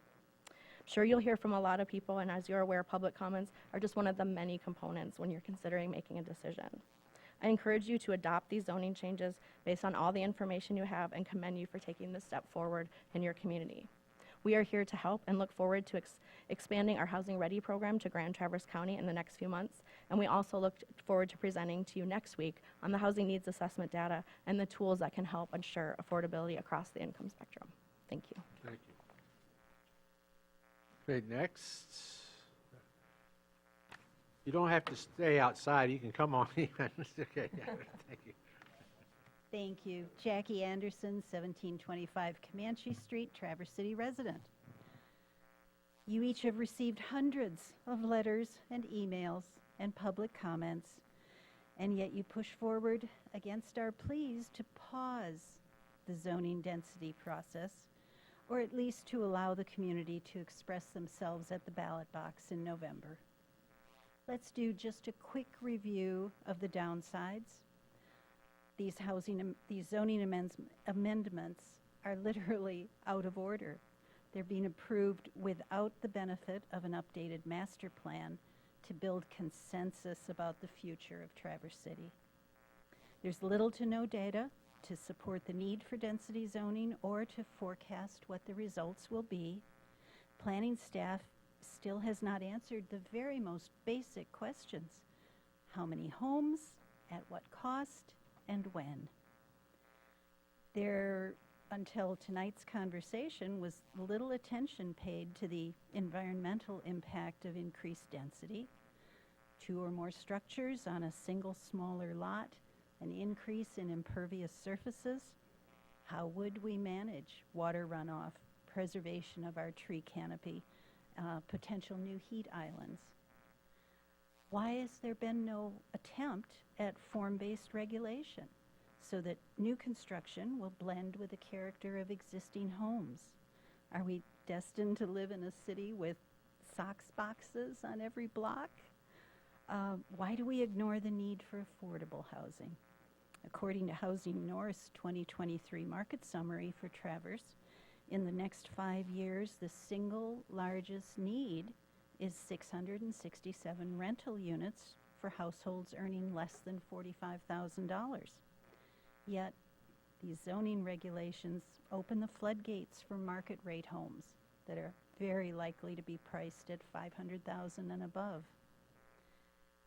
[SPEAKER 11] Sure, you'll hear from a lot of people, and as you're aware, public comments are just one of the many components when you're considering making a decision. I encourage you to adopt these zoning changes based on all the information you have and commend you for taking this step forward in your community. We are here to help and look forward to expanding our Housing Ready program to Grand Traverse County in the next few months, and we also look forward to presenting to you next week on the housing needs assessment data and the tools that can help ensure affordability across the income spectrum. Thank you.
[SPEAKER 3] Thank you. Okay, next. You don't have to stay outside. You can come on in. Okay, yeah, thank you.
[SPEAKER 12] Thank you. Jackie Anderson, 1725 Comanche Street, Traverse City resident. You each have received hundreds of letters and emails and public comments, and yet you push forward against our pleas to pause the zoning density process, or at least to allow the community to express themselves at the ballot box in November. Let's do just a quick review of the downsides. These zoning amendments are literally out of order. They're being approved without the benefit of an updated master plan to build consensus about the future of Traverse City. There's little to no data to support the need for density zoning or to forecast what the results will be. Planning staff still has not answered the very most basic questions. How many homes, at what cost, and when? There, until tonight's conversation, was little attention paid to the environmental impact of increased density. 2 or more structures on a single smaller lot, an increase in impervious surfaces. How would we manage water runoff, preservation of our tree canopy, potential new heat islands? Why has there been no attempt at form-based regulation so that new construction will blend with the character of existing homes? Are we destined to live in a city with SOX boxes on every block? Why do we ignore the need for affordable housing? According to Housing North's 2023 market summary for Traverse, in the next 5 years, the single largest need is 667 rental units for households earning less than $45,000. Yet, these zoning regulations open the floodgates for market rate homes that are very likely to be priced at $500,000 and above.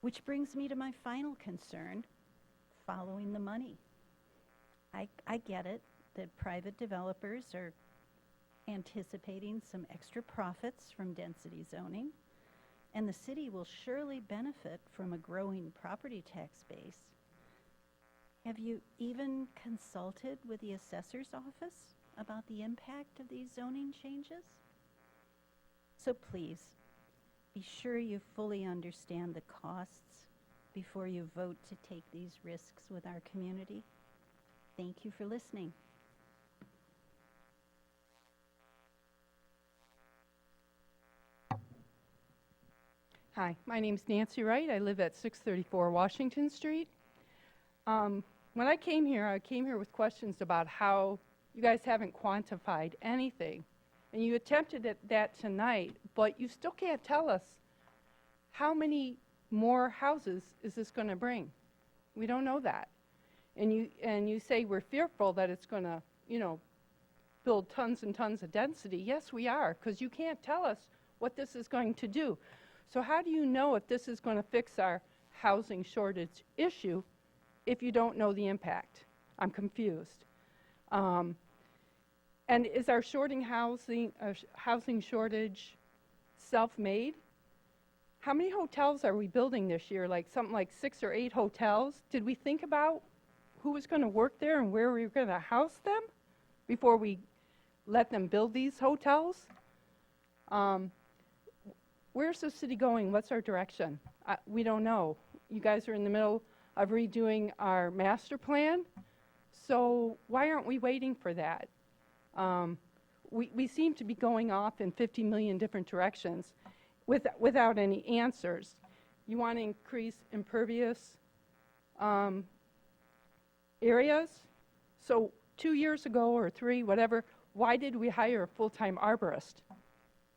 [SPEAKER 12] Which brings me to my final concern, following the money. I get it that private developers are anticipating some extra profits from density zoning, and the city will surely benefit from a growing property tax base. Have you even consulted with the assessor's office about the impact of these zoning changes? So please, be sure you fully understand the costs before you vote to take these risks with our community. Thank you for listening.
[SPEAKER 9] Hi, my name's Nancy Wright. I live at 634 Washington Street. When I came here with questions about how you guys haven't quantified anything. And you attempted that tonight, but you still can't tell us how many more houses is this going to bring. We don't know that. And you say we're fearful that it's going to, build tons and tons of density. Yes, we are, because you can't tell us what this is going to do. So how do you know if this is going to fix our housing shortage issue if you don't know the impact? I'm confused. And is our housing shortage self-made? How many hotels are we building this year? Like something like 6 or 8 hotels? Did we think about who was going to work there and where we were going to house them before we let them build these hotels. Where's the city going? What's our direction? We don't know. You guys are in the middle of redoing our master plan, so why aren't we waiting for that? We seem to be going off in 50 million different directions without any answers. You want to increase impervious areas? So 2 years ago or 3, whatever, why did we hire a full-time arborist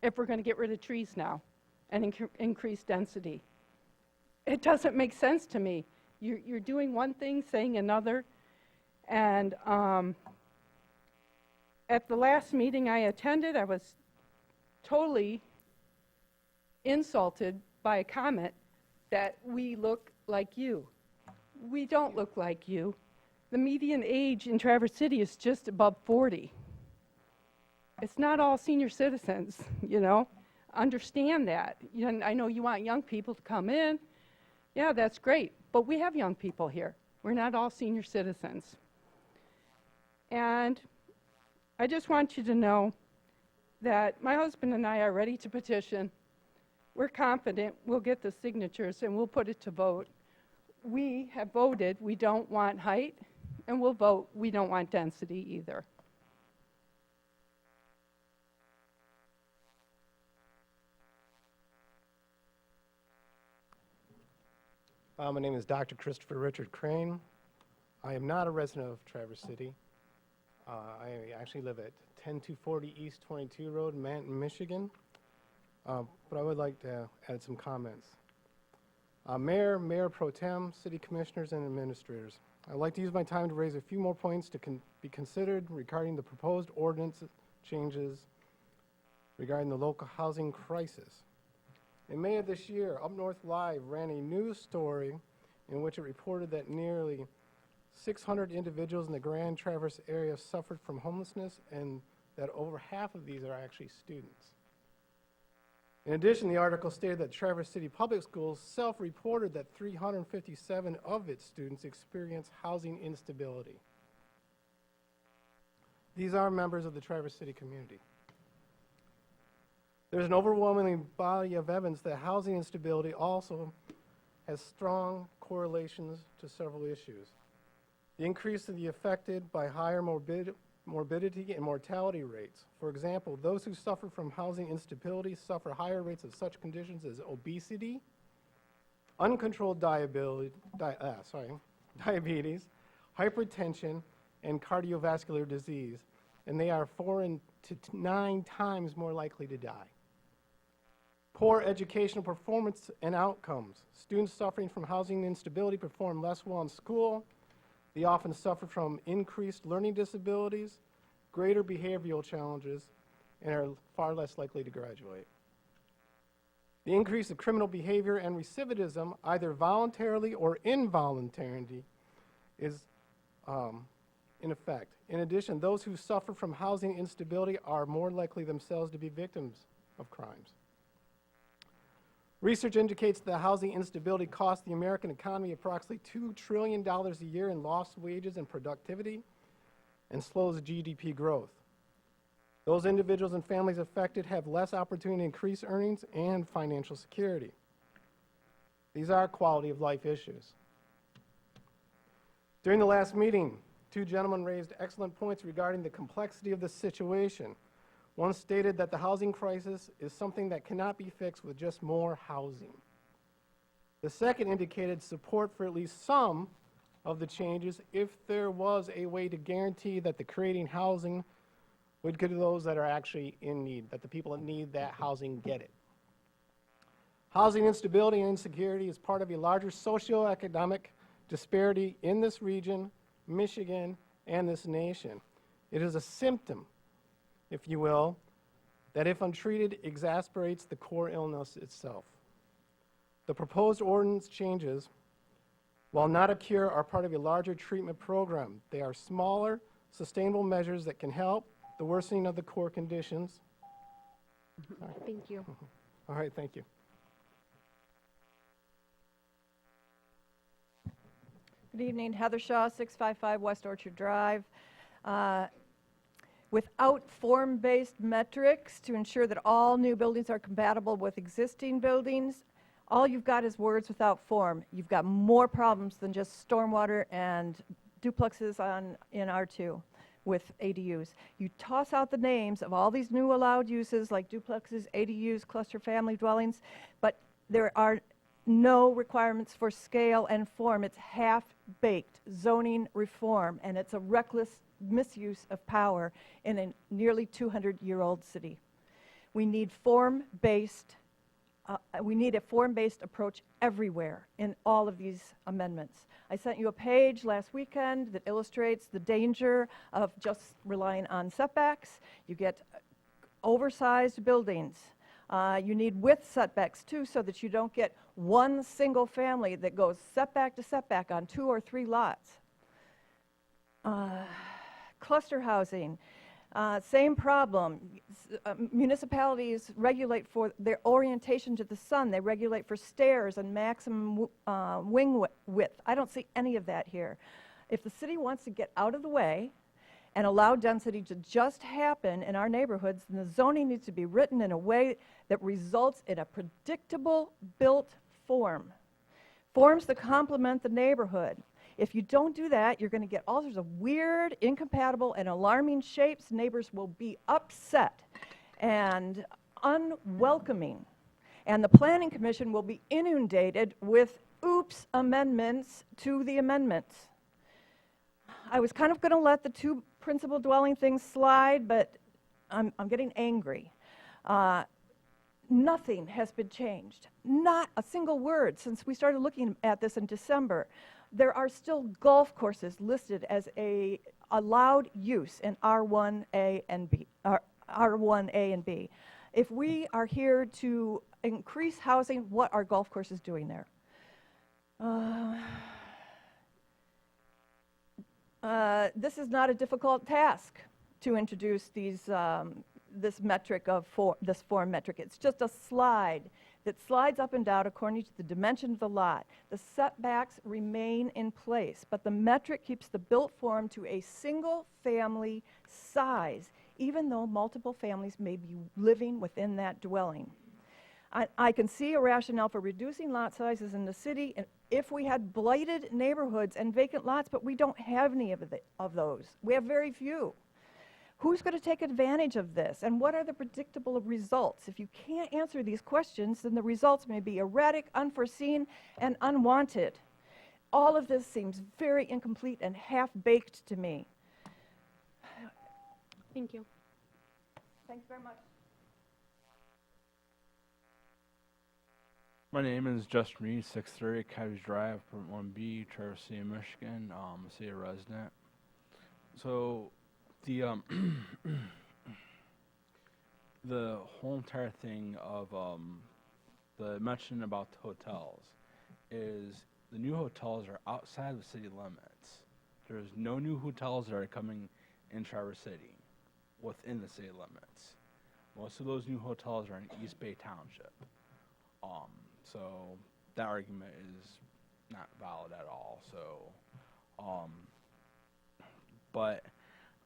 [SPEAKER 9] if we're going to get rid of trees now and increase density? It doesn't make sense to me. You're doing one thing, saying another, and at the last meeting I attended, I was totally insulted by a comment that we look like you. We don't look like you. The median age in Traverse City is just above 40. It's not all senior citizens, you know. Understand that. I know you want young people to come in. Yeah, that's great. But we have young people here. We're not all senior citizens. And I just want you to know that my husband and I are ready to petition. We're confident we'll get the signatures and we'll put it to vote. We have voted we don't want height, and we'll vote we don't want density either.
[SPEAKER 13] My name is Dr. Christopher Richard Crane. I am not a resident of Traverse City. I actually live at 10240 East 22 Road, Manton, Michigan. But I would like to add some comments. Mayor, Mayor Pro Tem, City Commissioners, and Administrators, I'd like to use my time to raise a few more points to be considered regarding the proposed ordinance changes regarding the local housing crisis. In May of this year, Up North Live ran a news story in which it reported that nearly 600 individuals in the Grand Traverse area suffered from homelessness, and that over half of these are actually students. In addition, the article stated that Traverse City Public Schools self-reported that 357 of its students experienced housing instability. These are members of the Traverse City community. There's an overwhelming body of evidence that housing instability also has strong correlations to several issues. The increase of the affected by higher morbidity and mortality rates. For example, those who suffer from housing instability suffer higher rates of such conditions as obesity, uncontrolled diabetes, hypertension, and cardiovascular disease, and they are 4 to 9 times more likely to die. Poor educational performance and outcomes. Students suffering from housing instability perform less well in school. They often suffer from increased learning disabilities, greater behavioral challenges, and are far less likely to graduate. The increase of criminal behavior and recidivism, either voluntarily or involuntarily, is in effect. In addition, those who suffer from housing instability are more likely themselves to be victims of crimes. Research indicates that housing instability costs the American economy approximately $2 trillion a year in lost wages and productivity, and slows GDP growth. Those individuals and families affected have less opportunity to increase earnings and financial security. These are quality of life issues. During the last meeting, 2 gentlemen raised excellent points regarding the complexity of the situation. One stated that the housing crisis is something that cannot be fixed with just more housing. The second indicated support for at least some of the changes if there was a way to guarantee that the creating housing would go to those that are actually in need, that the people that need that housing get it. Housing instability and insecurity is part of a larger socioeconomic disparity in this region, Michigan, and this nation. It is a symptom, if you will, that if untreated, exasperates the core illness itself. The proposed ordinance changes, while not a cure, are part of a larger treatment program. They are smaller, sustainable measures that can help the worsening of the core conditions.
[SPEAKER 4] Thank you.
[SPEAKER 13] All right, thank you.
[SPEAKER 14] Good evening, Heather Shaw, 655 West Orchard Drive. Without form-based metrics to ensure that all new buildings are compatible with existing buildings, all you've got is words without form. You've got more problems than just stormwater and duplexes in R2 with ADUs. You toss out the names of all these new allowed uses like duplexes, ADUs, cluster family dwellings, but there are no requirements for scale and form. It's half-baked zoning reform, and it's a reckless misuse of power in a nearly 200-year-old city. We need we need a form-based approach everywhere in all of these amendments. I sent you a page last weekend that illustrates the danger of just relying on setbacks. You get oversized buildings. You need width setbacks too, so that you don't get one single family that goes setback to setback on 2 or 3 lots. Cluster housing, same problem. Municipalities regulate for their orientation to the sun. They regulate for stairs and maximum wing width. I don't see any of that here. If the city wants to get out of the way and allow density to just happen in our neighborhoods, then the zoning needs to be written in a way that results in a predictable built form. Forms that complement the neighborhood. If you don't do that, you're going to get all sorts of weird, incompatible, and alarming shapes. Neighbors will be upset and unwelcoming. And the Planning Commission will be inundated with oops amendments to the amendments. I was kind of going to let the 2 principal dwelling things slide, but I'm getting angry. Nothing has been changed. Not a single word since we started looking at this in December. There are still golf courses listed as a allowed use in R1A and B. R1A and B. If we are here to increase housing, what are golf courses doing there? This is not a difficult task to introduce this metric of this form metric. It's just a slide that slides up and down according to the dimension of the lot. The setbacks remain in place, but the metric keeps the built form to a single family size, even though multiple families may be living within that dwelling. I can see a rationale for reducing lot sizes in the city if we had blighted neighborhoods and vacant lots, but we don't have any of those. We have very few. Who's going to take advantage of this? And what are the predictable results? If you can't answer these questions, then the results may be erratic, unforeseen, and unwanted. All of this seems very incomplete and half-baked to me.
[SPEAKER 4] Thank you.
[SPEAKER 14] Thanks very much.
[SPEAKER 15] My name is Justin Reed, 630 Cottage Drive, Apartment 1B, Traverse City, Michigan. I'm a city resident. So the whole entire thing of the mention about the hotels is the new hotels are outside of city limits. There's no new hotels that are coming in Traverse City within the city limits. Most of those new hotels are in East Bay Township. So that argument is not valid at all. So, but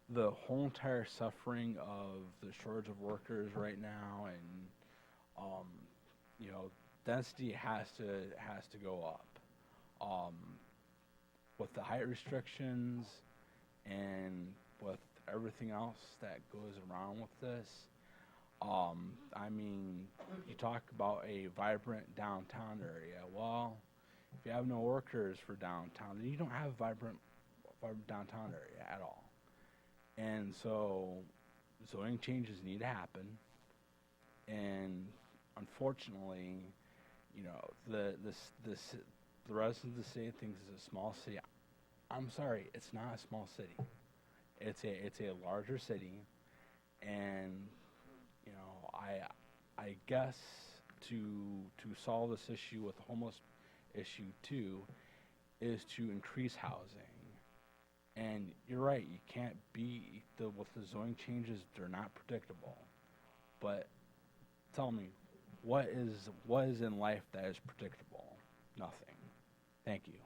[SPEAKER 15] the whole entire suffering of the shortage of workers right now, and density has to go up. With the height restrictions and with everything else that goes around with this, I mean, you talk about a vibrant downtown area. Well, if you have no workers for downtown, then you don't have a vibrant downtown area at all. And so zoning changes need to happen. And unfortunately, the residents of the city thinks it's a small city. I'm sorry, it's not a small city. It's a larger city, and I guess to solve this issue with the homeless issue too is to increase housing. And you're right, you can't with the zoning changes, they're not predictable. But tell me, what is in life that is predictable? Nothing. Thank you.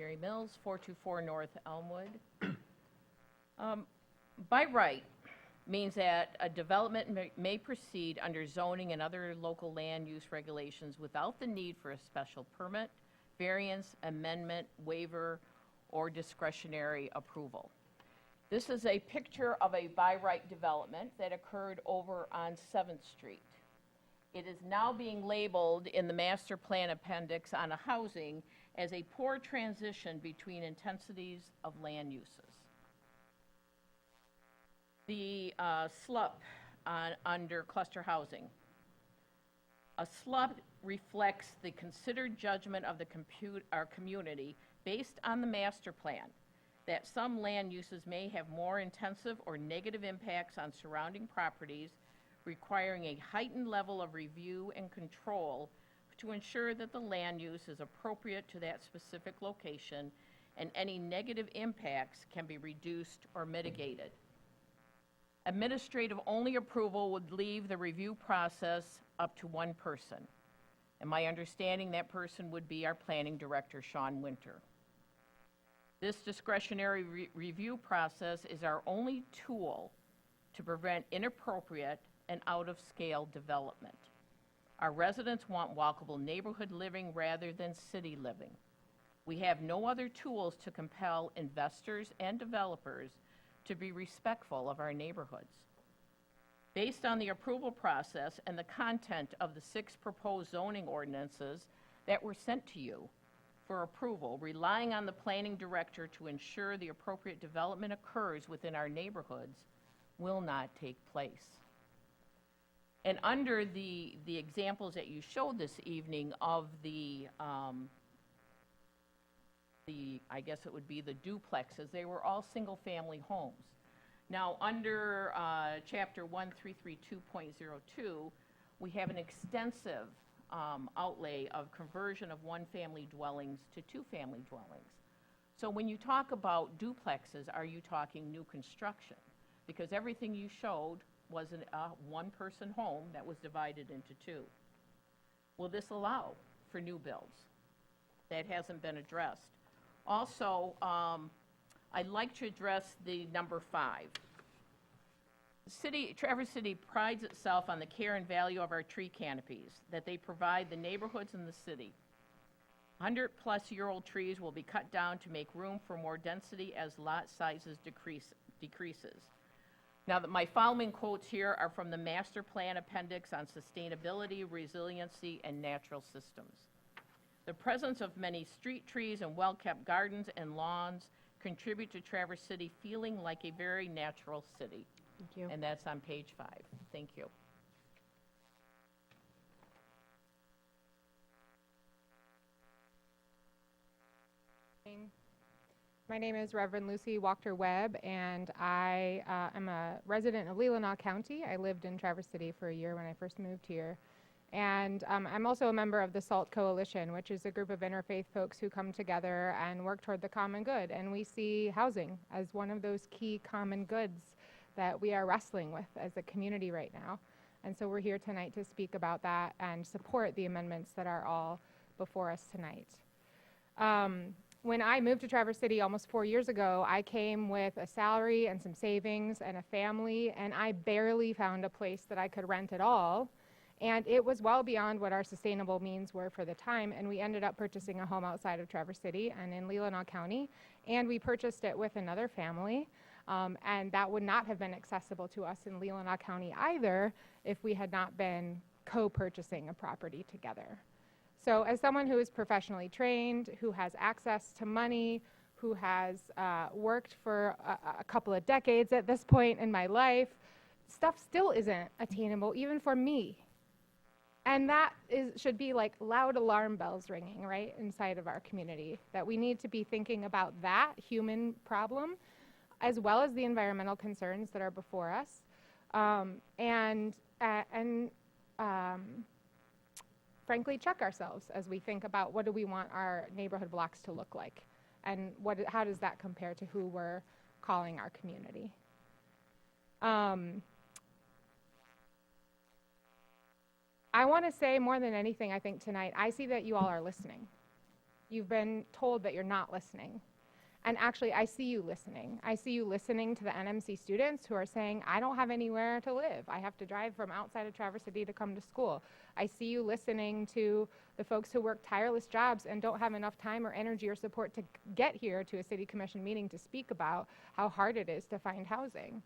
[SPEAKER 16] Mary Mills, 424 North Elmwood. By right means that a development may proceed under zoning and other local land use regulations without the need for a special permit, variance, amendment, waiver, or discretionary approval. This is a picture of a by right development that occurred over on 7th Street. It is now being labeled in the master plan appendix on a housing as a poor transition between intensities of land uses. The SLUP under cluster housing. A SLUP reflects the considered judgment of the our community based on the master plan that some land uses may have more intensive or negative impacts on surrounding properties, requiring a heightened level of review and control to ensure that the land use is appropriate to that specific location and any negative impacts can be reduced or mitigated. Administrative-only approval would leave the review process up to one person. And my understanding, that person would be our planning director, Sean Winter. This discretionary review process is our only tool to prevent inappropriate and out-of-scale development. Our residents want walkable neighborhood living rather than city living. We have no other tools to compel investors and developers to be respectful of our neighborhoods. Based on the approval process and the content of the 6 proposed zoning ordinances that were sent to you for approval, relying on the planning director to ensure the appropriate development occurs within our neighborhoods will not take place. And under the examples that you showed this evening of the I guess it would be the duplexes, they were all single-family homes. Now, under Chapter 1332.02, we have an extensive outlay of conversion of one-family dwellings to two-family dwellings. So when you talk about duplexes, are you talking new construction? Because everything you showed was a one-person home that was divided into 2. Will this allow for new builds? That hasn't been addressed. Also, I'd like to address the number 5. Traverse City prides itself on the care and value of our tree canopies that they provide the neighborhoods in the city. 100-plus-year-old trees will be cut down to make room for more density as lot sizes decreases. Now, my following quotes here are from the master plan appendix on sustainability, resiliency, and natural systems. The presence of many street trees and well-kept gardens and lawns contribute to Traverse City feeling like a very natural city.
[SPEAKER 4] Thank you.
[SPEAKER 16] And that's on page 5. Thank you.
[SPEAKER 17] My name is Reverend Lucy Wachter-Webb, and I am a resident of Leelanau County. I lived in Traverse City for a year when I first moved here. And I'm also a member of the SALT Coalition, which is a group of interfaith folks who come together and work toward the common good. And we see housing as one of those key common goods that we are wrestling with as a community right now. And so we're here tonight to speak about that and support the amendments that are all before us tonight. When I moved to Traverse City almost 4 years ago, I came with a salary and some savings and a family, and I barely found a place that I could rent at all. And it was well beyond what our sustainable means were for the time, and we ended up purchasing a home outside of Traverse City and in Leelanau County, and we purchased it with another family, and that would not have been accessible to us in Leelanau County either if we had not been co-purchasing a property together. So as someone who is professionally trained, who has access to money, who has worked for a couple of decades at this point in my life, stuff still isn't attainable, even for me. And that should be like loud alarm bells ringing, right, inside of our community, that we need to be thinking about that human problem as well as the environmental concerns that are before us, frankly check ourselves as we think about what do we want our neighborhood blocks to look like, and how does that compare to who we're calling our community. I want to say more than anything, I think tonight, I see that you all are listening. You've been told that you're not listening. And actually, I see you listening. I see you listening to the NMC students who are saying, I don't have anywhere to live. I have to drive from outside of Traverse City to come to school. I see you listening to the folks who work tireless jobs and don't have enough time or energy or support to get here to a city commission meeting to speak about how hard it is to find housing.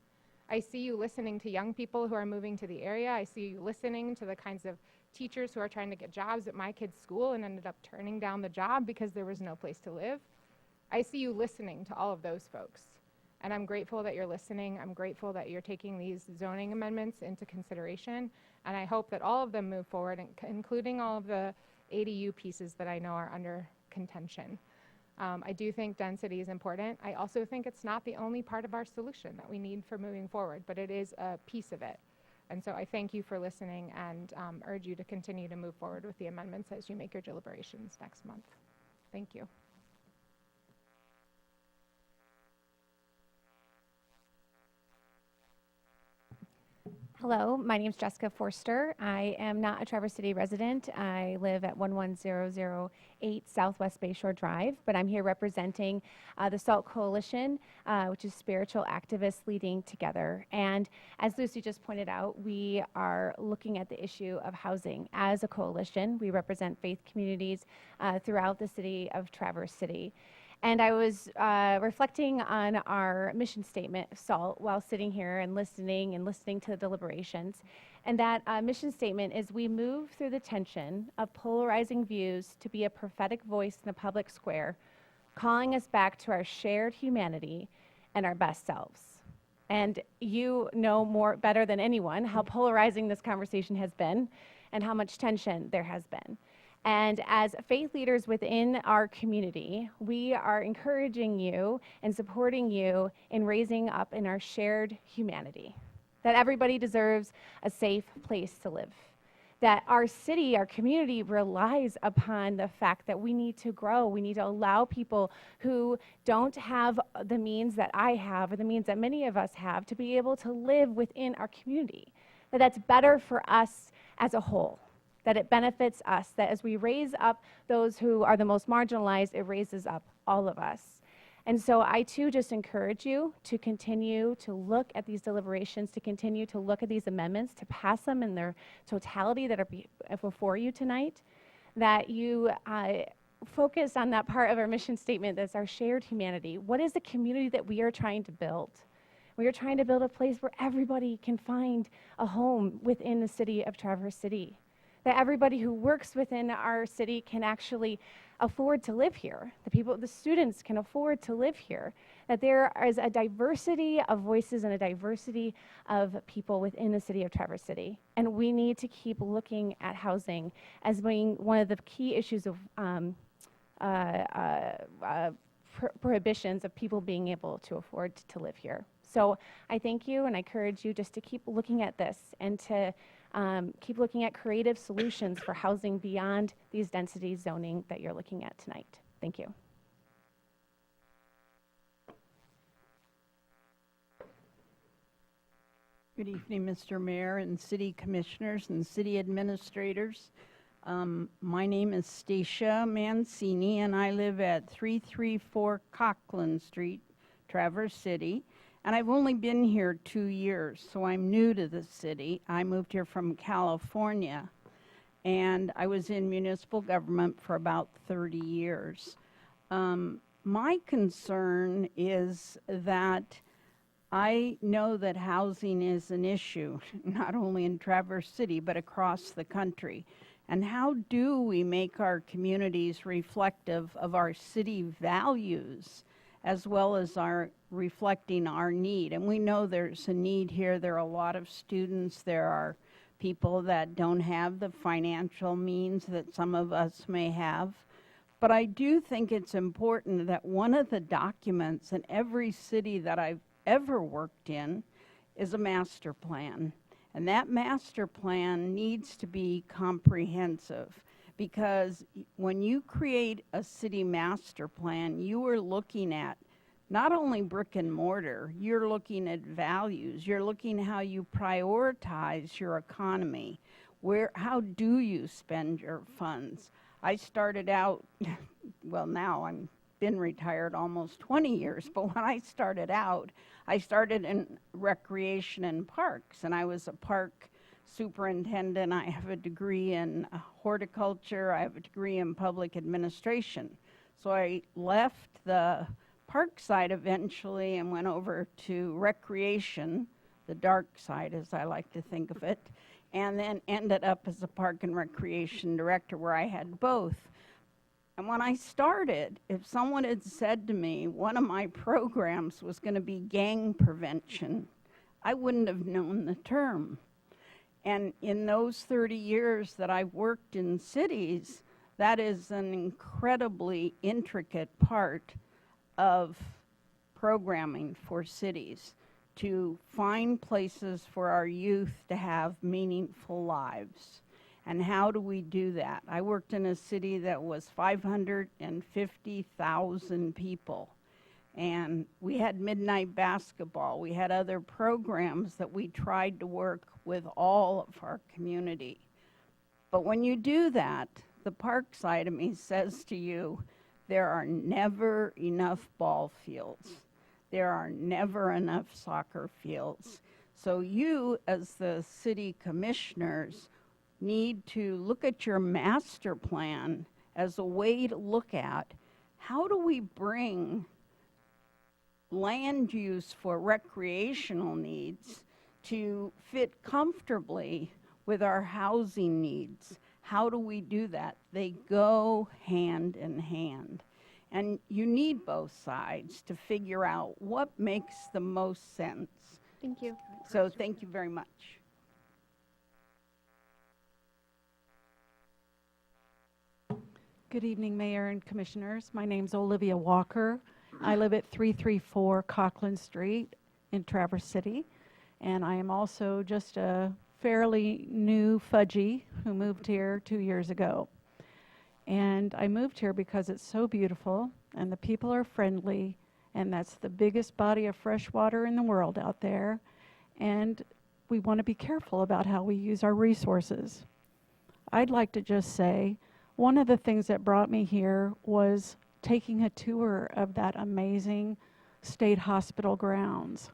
[SPEAKER 17] I see you listening to young people who are moving to the area. I see you listening to the kinds of teachers who are trying to get jobs at my kid's school and ended up turning down the job because there was no place to live. I see you listening to all of those folks. And I'm grateful that you're listening. I'm grateful that you're taking these zoning amendments into consideration. And I hope that all of them move forward, including all of the ADU pieces that I know are under contention. I do think density is important. I also think it's not the only part of our solution that we need for moving forward, but it is a piece of it. And so I thank you for listening and urge you to continue to move forward with the amendments as you make your deliberations next month. Thank you.
[SPEAKER 18] Hello, my name is Jessica Forster. I am not a Traverse City resident. I live at 11008 Southwest Bayshore Drive, but I'm here representing the SALT Coalition, which is Spiritual Activists Leading Together. And as Lucy just pointed out, we are looking at the issue of housing as a coalition. We represent faith communities throughout the city of Traverse City. And I was reflecting on our mission statement of SALT while sitting here and listening to the deliberations. And that mission statement is, we move through the tension of polarizing views to be a prophetic voice in the public square, calling us back to our shared humanity and our best selves. And you know better than anyone how polarizing this conversation has been and how much tension there has been. And as faith leaders within our community, we are encouraging you and supporting you in raising up in our shared humanity, that everybody deserves a safe place to live, that our city, our community relies upon the fact that we need to grow. We need to allow people who don't have the means that I have or the means that many of us have to be able to live within our community, that that's better for us as a whole, that it benefits us, that as we raise up those who are the most marginalized, it raises up all of us. And so I too just encourage you to continue to look at these deliberations, to continue to look at these amendments, to pass them in their totality that are before you tonight, that you focus on that part of our mission statement that's our shared humanity. What is the community that we are trying to build? We are trying to build a place where everybody can find a home within the city of Traverse City, that everybody who works within our city can actually afford to live here. The students can afford to live here. That there is a diversity of voices and a diversity of people within the city of Traverse City. And we need to keep looking at housing as being one of the key issues of prohibitions of people being able to afford to live here. So I thank you, and I encourage you just to keep looking at this and to keep looking at creative solutions for housing beyond these density zoning that you're looking at tonight. Thank you.
[SPEAKER 19] Good evening, Mr. Mayor and city commissioners and city administrators. My name is Stacia Mancini, and I live at 334 Cockland Street, Traverse City. And I've only been here 2 years, so I'm new to the city. I moved here from California, and I was in municipal government for about 30 years. My concern is that I know that housing is an issue, not only in Traverse City, but across the country. And how do we make our communities reflective of our city values, as well as our reflecting our need? And we know there's a need here. There are a lot of students. There are people that don't have the financial means that some of us may have. But I do think it's important that one of the documents in every city that I've ever worked in is a master plan. And that master plan needs to be comprehensive, because when you create a city master plan, you are looking at not only brick and mortar, you're looking at values, you're looking how you prioritize your economy, how do you spend your funds? I started out, well, now I'm been retired almost 20 years, but when I started out, I started in recreation and parks, and I was a park superintendent. I have a degree in horticulture. I have a degree in public administration. So I left the park side eventually and went over to recreation, the dark side as I like to think of it, and then ended up as a park and recreation director where I had both. And when I started, if someone had said to me one of my programs was going to be gang prevention, I wouldn't have known the term. And in those 30 years that I've worked in cities, that is an incredibly intricate part of programming for cities, to find places for our youth to have meaningful lives. And how do we do that? I worked in a city that was 550,000 people. And we had midnight basketball. We had other programs that we tried to work with all of our community. But when you do that, the park side of me says to you, there are never enough ball fields. There are never enough soccer fields. So you, as the city commissioners, need to look at your master plan as a way to look at how do we bring land use for recreational needs to fit comfortably with our housing needs. How do we do that? They go hand in hand. And you need both sides to figure out what makes the most sense.
[SPEAKER 18] Thank you.
[SPEAKER 19] So thank you very much.
[SPEAKER 20] Good evening, Mayor and Commissioners. My name's Olivia Walker. I live at 334 Cockland Street in Traverse City, and I am also just a fairly new fudgy who moved here 2 years ago. And I moved here because it's so beautiful, and the people are friendly, and that's the biggest body of fresh water in the world out there, and we want to be careful about how we use our resources. I'd like to just say, one of the things that brought me here was taking a tour of that amazing state hospital grounds.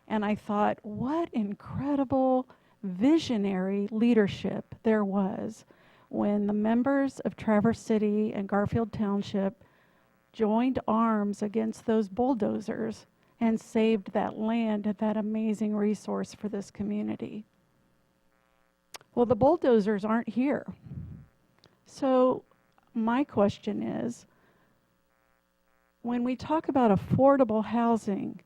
[SPEAKER 20] And I thought, what incredible visionary leadership there was when the members of Traverse City and Garfield Township joined arms against those bulldozers and saved that land and that amazing resource for this community. Well, the bulldozers aren't here. So my question is, when we talk about affordable housing,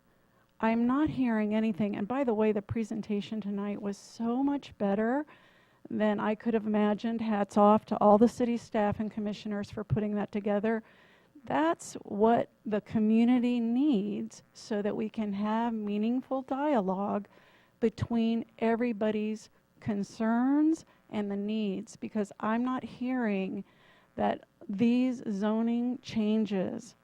[SPEAKER 20] I'm not hearing anything. And by the way, the presentation tonight was so much better than I could have imagined. Hats off to all the city staff and commissioners for putting that together. That's what the community needs so that we can have meaningful dialogue between everybody's concerns and the needs, because I'm not hearing that these zoning changes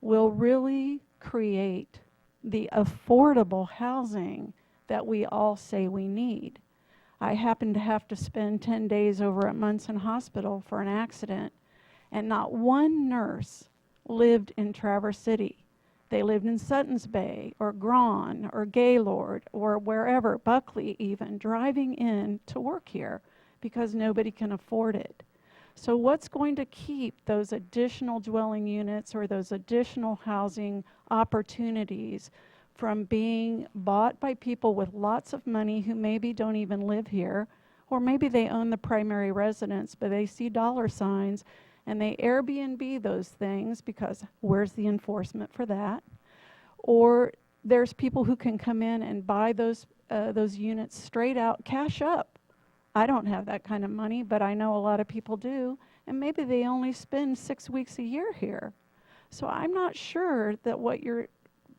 [SPEAKER 20] will really create the affordable housing that we all say we need. I happened to have to spend 10 days over at Munson Hospital for an accident, and not one nurse lived in Traverse City. They lived in Suttons Bay or Grand or Gaylord or wherever, Buckley even, driving in to work here because nobody can afford it. So what's going to keep those additional dwelling units or those additional housing opportunities from being bought by people with lots of money who maybe don't even live here, or maybe they own the primary residence, but they see dollar signs and they Airbnb those things because where's the enforcement for that? Or there's people who can come in and buy those units straight out, cash up. I don't have that kind of money, but I know a lot of people do, and maybe they only spend 6 weeks a year here. So I'm not sure that what you're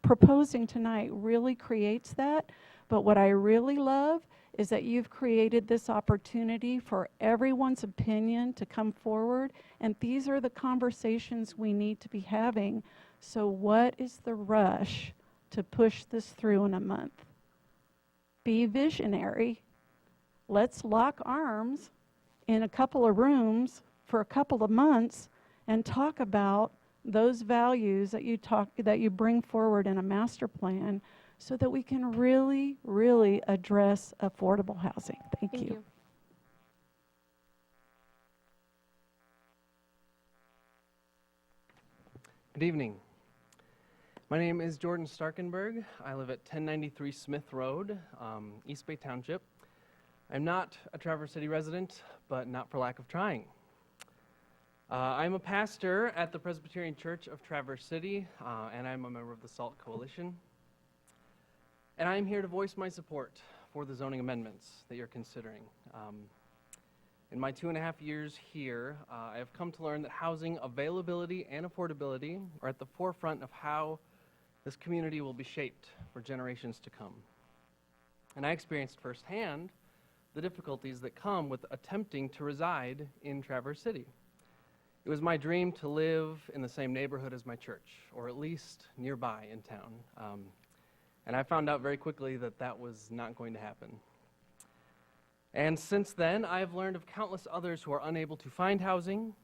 [SPEAKER 20] proposing tonight really creates that, but what I really love is that you've created this opportunity for everyone's opinion to come forward, and these are the conversations we need to be having. So what is the rush to push this through in a month? Be visionary. Let's lock arms in a couple of rooms for a couple of months and talk about those values that you bring forward in a master plan so that we can really, really address affordable housing. Thank you.
[SPEAKER 21] Good evening. My name is Jordan Starkenberg. I live at 1093 Smith Road, East Bay Township. I'm not a Traverse City resident, but not for lack of trying. I'm a pastor at the Presbyterian Church of Traverse City, and I'm a member of the SALT Coalition. And I'm here to voice my support for the zoning amendments that you're considering. In my 2.5 years here, I have come to learn that housing availability and affordability are at the forefront of how this community will be shaped for generations to come. And I experienced firsthand the difficulties that come with attempting to reside in Traverse City. It was my dream to live in the same neighborhood as my church, or at least nearby in town. And I found out very quickly that that was not going to happen. And since then, I have learned of countless others who are unable to find housing,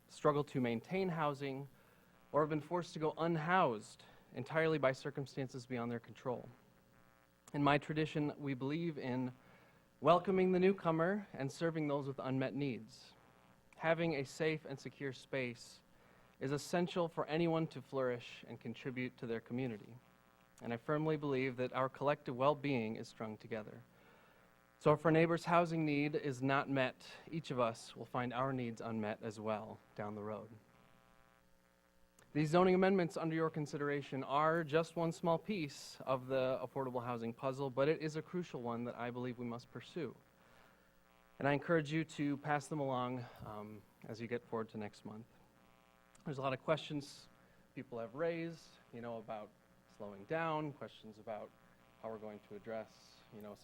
[SPEAKER 21] struggle to maintain housing, or have been forced to go unhoused entirely by circumstances beyond their control. In my tradition, we believe in welcoming the newcomer and serving those with unmet needs. Having a safe and secure space is essential for anyone to flourish and contribute to their community. And I firmly believe that our collective well-being is strung together. So if our neighbor's housing need is not met, each of us will find our needs unmet as well down the road. These zoning amendments under your consideration are just one small piece of the affordable housing puzzle, but it is a crucial one that I believe we must pursue. And I encourage you to pass them along as you get forward to next month. There's a lot of questions people have raised, about slowing down, questions about how we're going to address,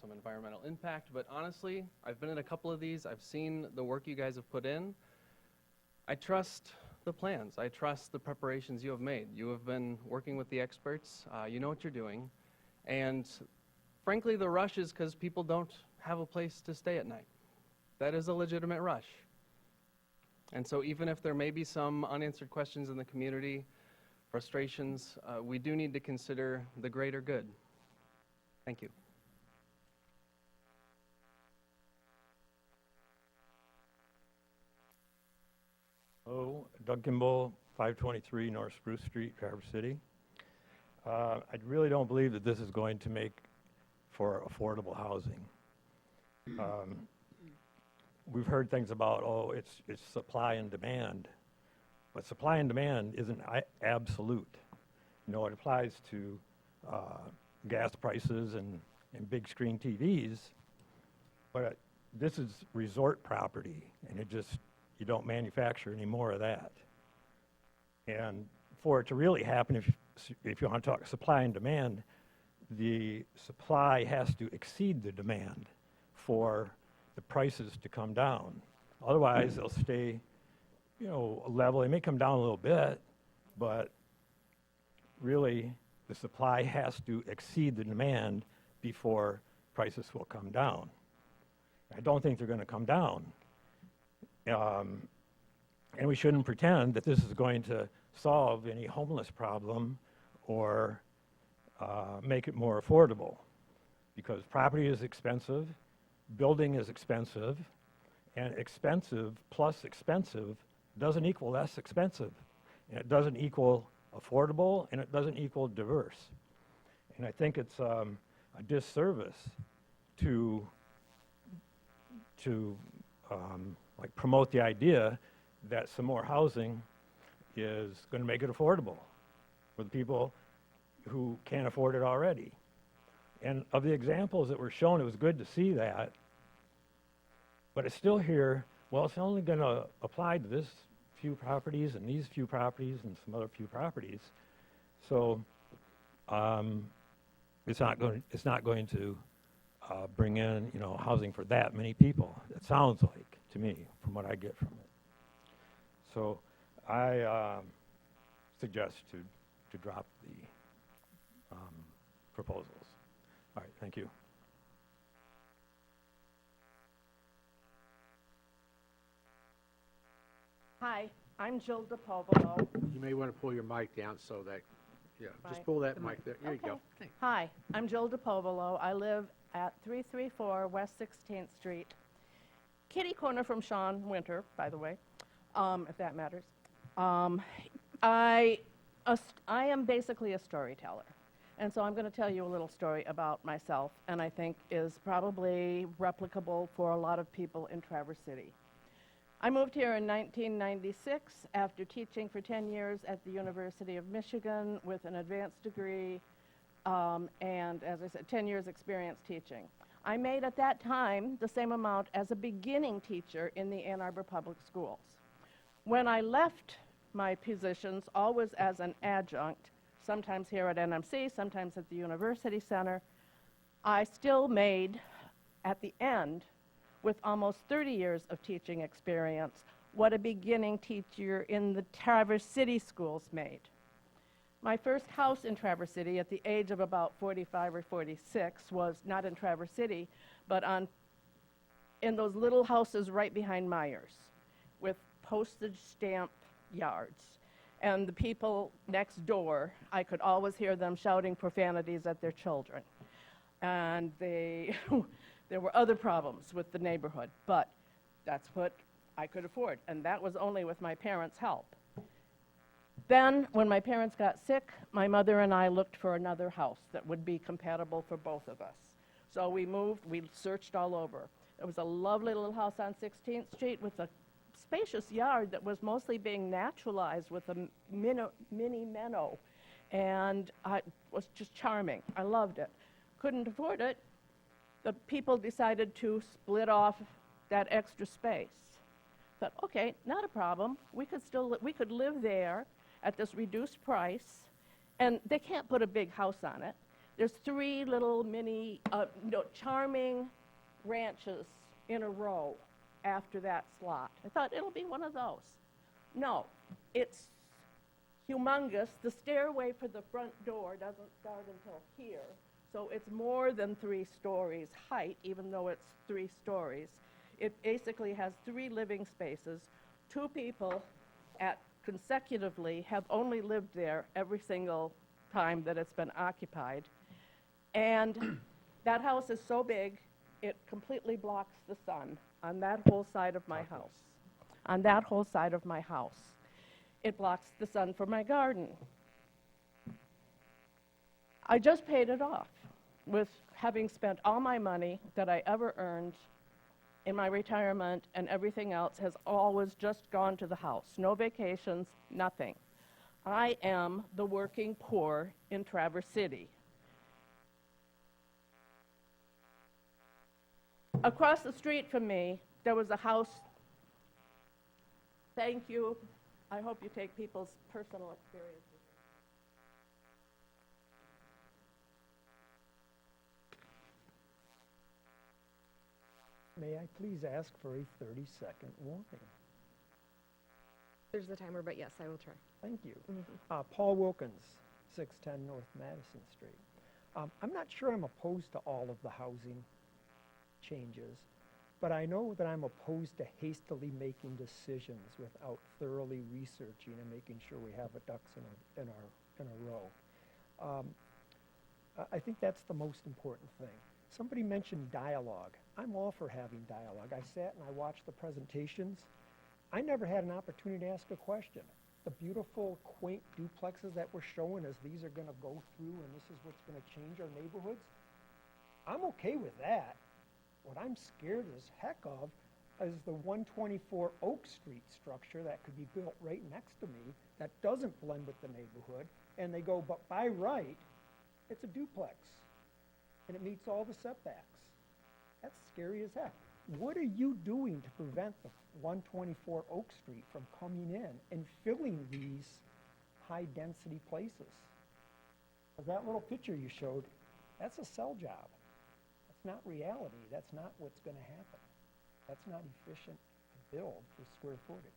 [SPEAKER 21] some environmental impact. But honestly, I've been in a couple of these. I've seen the work you guys have put in. I trust the plans. I trust the preparations you have made. You have been working with the experts. You know what you're doing. And frankly, the rush is because people don't have a place to stay at night. That is a legitimate rush. And so even if there may be some unanswered questions in the community, frustrations, we do need to consider the greater good. Thank you.
[SPEAKER 22] Hello, Doug Kimball, 523 North Spruce Street, Traverse City. I really don't believe that this is going to make for affordable housing. We've heard things about, it's supply and demand, but supply and demand isn't absolute. It applies to gas prices and big screen TVs, but this is resort property, and you don't manufacture any more of that. And for it to really happen, if you want to talk supply and demand, the supply has to exceed the demand for the prices to come down. Otherwise, they'll stay, level. They may come down a little bit, but really the supply has to exceed the demand before prices will come down. I don't think they're going to come down. And we shouldn't pretend that this is going to solve any homeless problem or make it more affordable, because property is expensive, building is expensive, and expensive plus expensive doesn't equal less expensive, and it doesn't equal affordable, and it doesn't equal diverse. And I think it's a disservice to promote the idea that some more housing is going to make it affordable for the people who can't afford it already. And of the examples that were shown, it was good to see that. But it's still here, well, it's only going to apply to this few properties and these few properties and some other few properties. So it's not going to bring in, housing for that many people. It sounds like to me, from what I get from it. So I suggest to drop the proposals. All right, thank you.
[SPEAKER 2] Hi, I'm Jill DiPovolo.
[SPEAKER 3] You may want to pull your mic down so that, yeah, just
[SPEAKER 2] Right.
[SPEAKER 3] pull that mic there. There you go.
[SPEAKER 2] Hi, I'm Jill DiPovolo. I live at 334 West 16th Street. Kitty corner from Sean Winter, by the way, if that matters. I am basically a storyteller. And so I'm going to tell you a little story about myself, and I think is probably replicable for a lot of people in Traverse City. I moved here in 1996 after teaching for 10 years at the University of Michigan with an advanced degree and, as I said, 10 years experience teaching. I made at that time the same amount as a beginning teacher in the Ann Arbor Public Schools. When I left my positions, always as an adjunct, sometimes here at NMC, sometimes at the University Center, I still made, at the end, with almost 30 years of teaching experience, what a beginning teacher in the Traverse City schools made. My first house in Traverse City at the age of about 45 or 46 was not in Traverse City, but in those little houses right behind Myers with postage stamp yards. And the people next door, I could always hear them shouting profanities at their children. And there were other problems with the neighborhood, but that's what I could afford. And that was only with my parents' help. Then, when my parents got sick, my mother and I looked for another house that would be compatible for both of us. So we moved, we searched all over. It was a lovely little house on 16th Street with a spacious yard that was mostly being naturalized with a mini meadow. And it was just charming. I loved it. Couldn't afford it. The people decided to split off that extra space. Thought, okay, not a problem. We could live there at this reduced price, and they can't put a big house on it. There's 3 little mini, charming ranches in a row after that slot. I thought it'll be one of those. No, it's humongous. The stairway for the front door doesn't start until here, so it's more than 3 stories height, even though it's 3 stories. It basically has 3 living spaces. 2 people consecutively have only lived there every single time that it's been occupied. And that house is so big, it completely blocks the sun on that whole side of my house. On that whole side of my house. It blocks the sun from my garden. I just paid it off with having spent all my money that I ever earned in my retirement, and everything else has always just gone to the house. No vacations, nothing. I am the working poor in Traverse City. Across the street from me, there was a house. Thank you. I hope you take people's personal experiences.
[SPEAKER 7] May I please ask for a 30-second warning?
[SPEAKER 4] There's the timer, but yes, I will try.
[SPEAKER 7] Thank you. Paul Wilkins, 610 North Madison Street. I'm not sure I'm opposed to all of the housing changes, but I know that I'm opposed to hastily making decisions without thoroughly researching and making sure we have a ducks in a row. I think that's the most important thing. Somebody mentioned dialogue. I'm all for having dialogue. I sat and I watched the presentations. I never had an opportunity to ask a question. The beautiful, quaint duplexes that were showing as these are going to go through and this is what's going to change our neighborhoods, I'm okay with that. What I'm scared as heck of is the 124 Oak Street structure that could be built right next to me that doesn't blend with the neighborhood, and they go, but by right, it's a duplex, and it meets all the setbacks. That's scary as heck. What are you doing to prevent the 124 Oak Street from coming in and filling these high-density places? 'Cause that little picture you showed, that's a sell job. That's not reality. That's not what's going to happen. That's not efficient to build for square footage.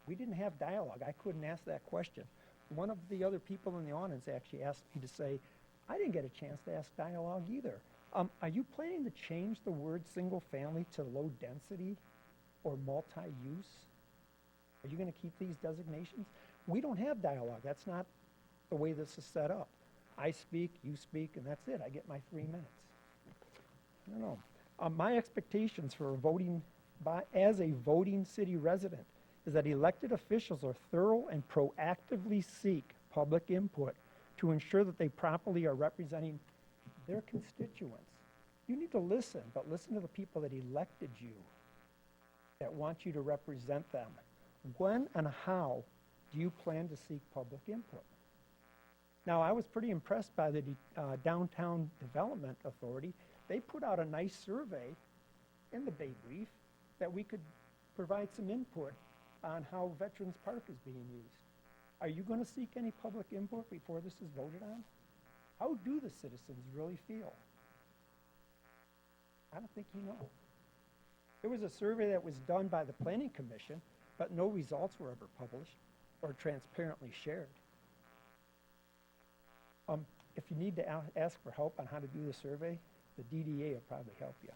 [SPEAKER 7] We didn't have dialogue. I couldn't ask that question. One of the other people in the audience actually asked me to say, I didn't get a chance to ask dialogue either. Are you planning to change the word single family to low density or multi-use? Are you going to keep these designations? We don't have dialogue. That's not the way this is set up. I speak, you speak, and that's it. I get my 3 minutes. I don't know. My expectations for voting as a voting city resident is that elected officials are thorough and proactively seek public input to ensure that they properly are representing their constituents. You need to listen, but listen to the people that elected you, that want you to represent them. When and how do you plan to seek public input? Now, I was pretty impressed by the Downtown Development Authority. They put out a nice survey in the Bay Brief that we could provide some input on how Veterans Park is being used. Are you going to seek any public input before this is voted on? How do the citizens really feel? I don't think you know. There was a survey that was done by the Planning Commission, but no results were ever published or transparently shared. If you need to ask for help on how to do the survey, the DDA will probably help you.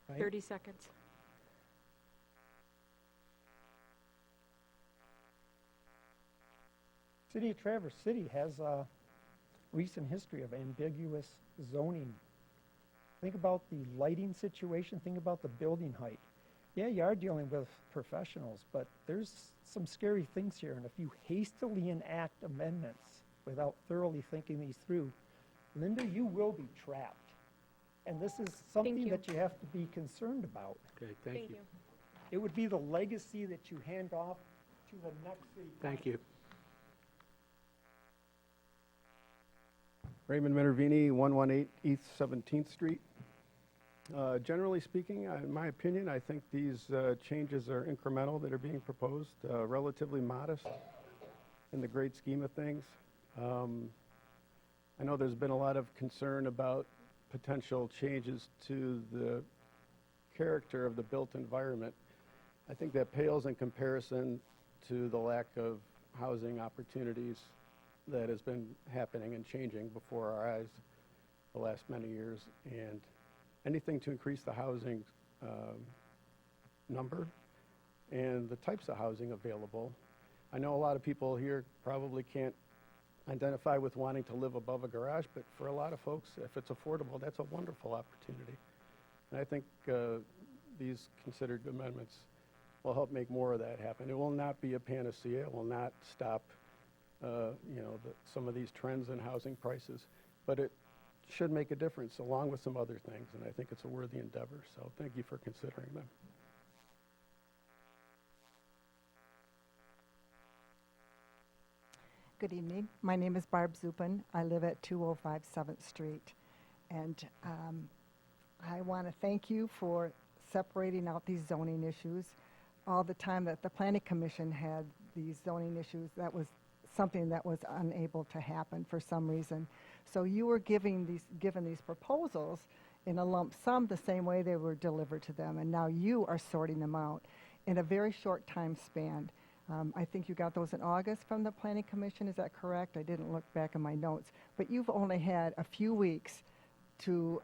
[SPEAKER 7] Right?
[SPEAKER 4] 30 seconds.
[SPEAKER 7] City of Traverse City has a recent history of ambiguous zoning. Think about the lighting situation, think about the building height. Yeah, you are dealing with professionals, but there's some scary things here, and if you hastily enact amendments without thoroughly thinking these through, Linda, you will be trapped. And this is something that you have to be concerned about.
[SPEAKER 3] Okay, thank you.
[SPEAKER 7] It would be the legacy that you hand off to the next city.
[SPEAKER 3] Thank you.
[SPEAKER 6] Raymond Minervini, 118 East 17th Street. Generally speaking, in my opinion, I think these changes are incremental that are being proposed, relatively modest in the great scheme of things. I know there's been a lot of concern about potential changes to the character of the built environment. I think that pales in comparison to the lack of housing opportunities that has been happening and changing before our eyes the last many years. And anything to increase the housing number and the types of housing available. I know a lot of people here probably can't identify with wanting to live above a garage, but for a lot of folks, if it's affordable, that's a wonderful opportunity. And I think these considered amendments will help make more of that happen. It will not be a panacea. It will not stop some of these trends in housing prices, but it should make a difference along with some other things, and I think it's a worthy endeavor, so thank you for considering them.
[SPEAKER 10] Good evening. My name is Barb Zupan. I live at 205 7th Street, and I want to thank you for separating out these zoning issues. All the time that the Planning Commission had these zoning issues, that was something that was unable to happen for some reason. So you were given these proposals in a lump sum the same way they were delivered to them, and now you are sorting them out in a very short time span. I think you got those in August from the Planning Commission, is that correct? I didn't look back in my notes, but you've only had a few weeks to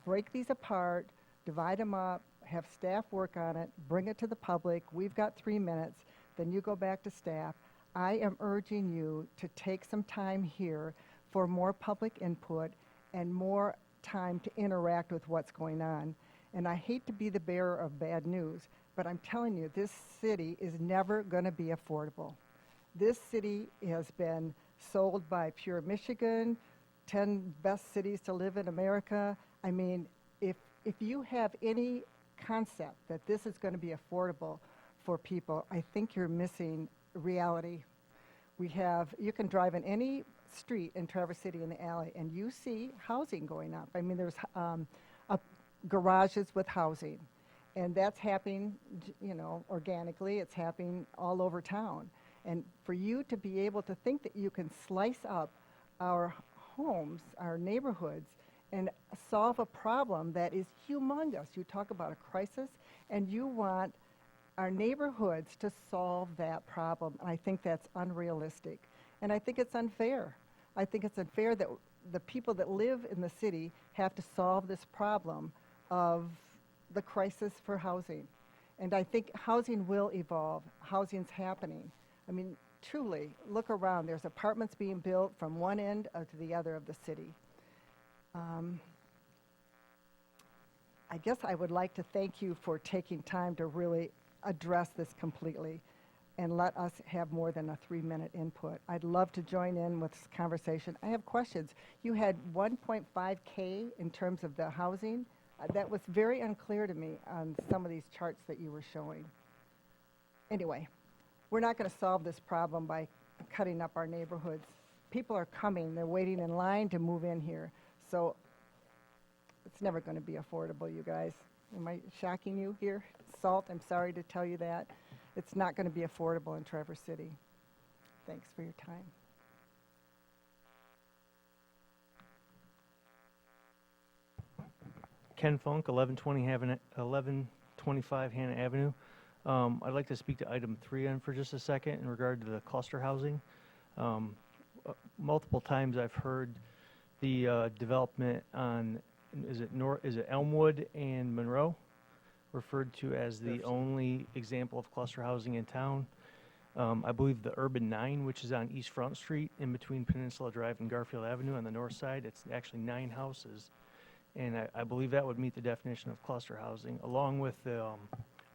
[SPEAKER 10] break these apart, divide them up, have staff work on it, bring it to the public. We've got 3 minutes, then you go back to staff. I am urging you to take some time here for more public input and more time to interact with what's going on. And I hate to be the bearer of bad news, but I'm telling you, this city is never going to be affordable. This city has been sold by Pure Michigan, 10 best cities to live in America. I mean, if you have any concept that this is going to be affordable for people, I think you're missing reality. You can drive in any street in Traverse City in the alley and you see housing going up. I mean, there's garages with housing, and that's happening, organically. It's happening all over town. And for you to be able to think that you can slice up our homes, our neighborhoods, and solve a problem that is humongous. You talk about a crisis, and you want our neighborhoods to solve that problem. And I think that's unrealistic. And I think it's unfair. I think it's unfair that the people that live in the city have to solve this problem of the crisis for housing. And I think housing will evolve. Housing's happening. I mean, truly, look around. There's apartments being built from one end to the other of the city. I guess I would like to thank you for taking time to really address this completely and let us have more than a 3-minute input. I'd love to join in with this conversation. I have questions. You had 1.5K in terms of the housing. That was very unclear to me on some of these charts that you were showing. Anyway, we're not going to solve this problem by cutting up our neighborhoods. People are coming. They're waiting in line to move in here. So it's never going to be affordable, you guys. Am I shocking you here? Salt, I'm sorry to tell you that. It's not going to be affordable in Traverse City. Thanks for your time.
[SPEAKER 5] Ken Funk, 1125 Hannah Avenue. I'd like to speak to item 3 on for just a second in regard to the cluster housing. Multiple times I've heard the development on, is it Elmwood and Monroe, referred to as the only example of cluster housing in town. I believe the Urban 9, which is on East Front Street in between Peninsula Drive and Garfield Avenue on the north side, it's actually 9 houses. And I believe that would meet the definition of cluster housing, along with the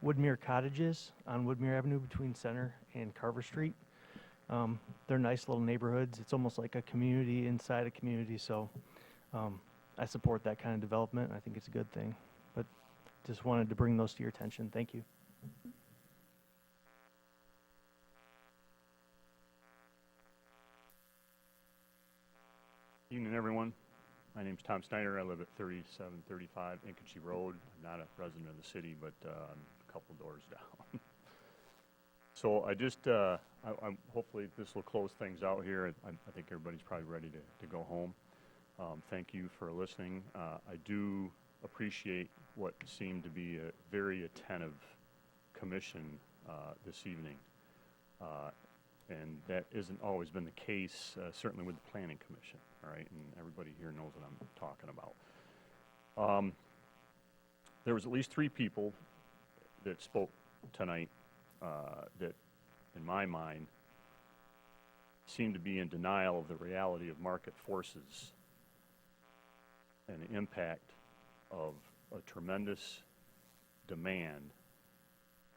[SPEAKER 5] Woodmere Cottages on Woodmere Avenue between Center and Carver Street. They're nice little neighborhoods. It's almost like a community inside a community, so I support that kind of development. I think it's a good thing. But just wanted to bring those to your attention. Thank you.
[SPEAKER 8] Evening, everyone. My name's Tom Snyder. I live at 3735 Inkinchie Road. I'm not a resident of the city, but I'm a couple doors down. So I just, I'm hopefully this will close things out here. I think everybody's probably ready to go home. Thank you for listening. I do appreciate what seemed to be a very attentive commission this evening. And that isn't always been the case, certainly with the Planning Commission, all right? And everybody here knows what I'm talking about. There was at least 3 people that spoke tonight that, in my mind, seem to be in denial of the reality of market forces and the impact of a tremendous demand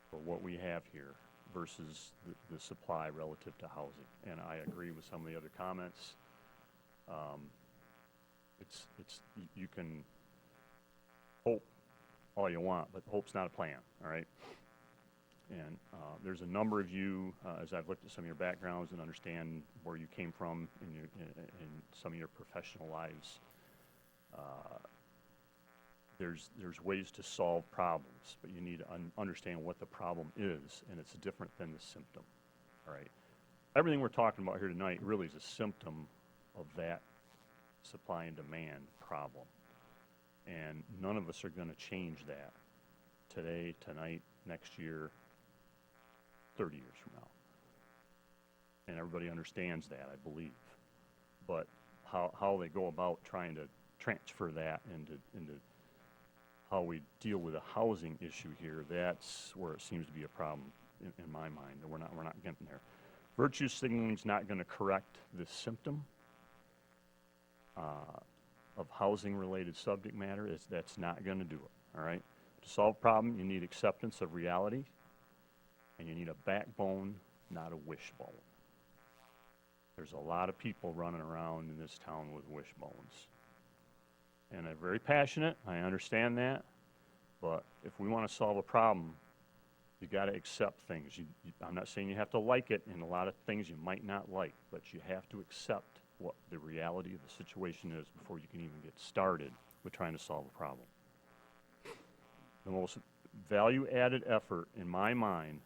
[SPEAKER 8] for what we have here versus the supply relative to housing. And I agree with some of the other comments. You can hope all you want, but hope's not a plan, all right? And there's a number of you, as I've looked at some of your backgrounds and understand where you came from in some of your professional lives, there's ways to solve problems, but you need to understand what the problem is, and it's different than the symptom, all right? Everything we're talking about here tonight really is a symptom of that supply and demand problem, and none of us are going to change that today, tonight, next year, 30 years from now. And everybody understands that, I believe. But how they go about trying to transfer that into how we deal with a housing issue here, that's where it seems to be a problem in my mind, and we're not getting there. Virtue signaling is not going to correct this symptom of housing-related subject matter. That's not going to do it, all right? To solve a problem, you need acceptance of reality, and you need a backbone, not a wishbone. There's a lot of people running around in this town with wishbones. And they're very passionate, I understand that, but if we want to solve a problem, you got to accept things. I'm not saying you have to like it, and a lot of things you might not like, but you have to accept what the reality of the situation is before you can even get started with trying to solve a problem. The most value-added effort, in my mind,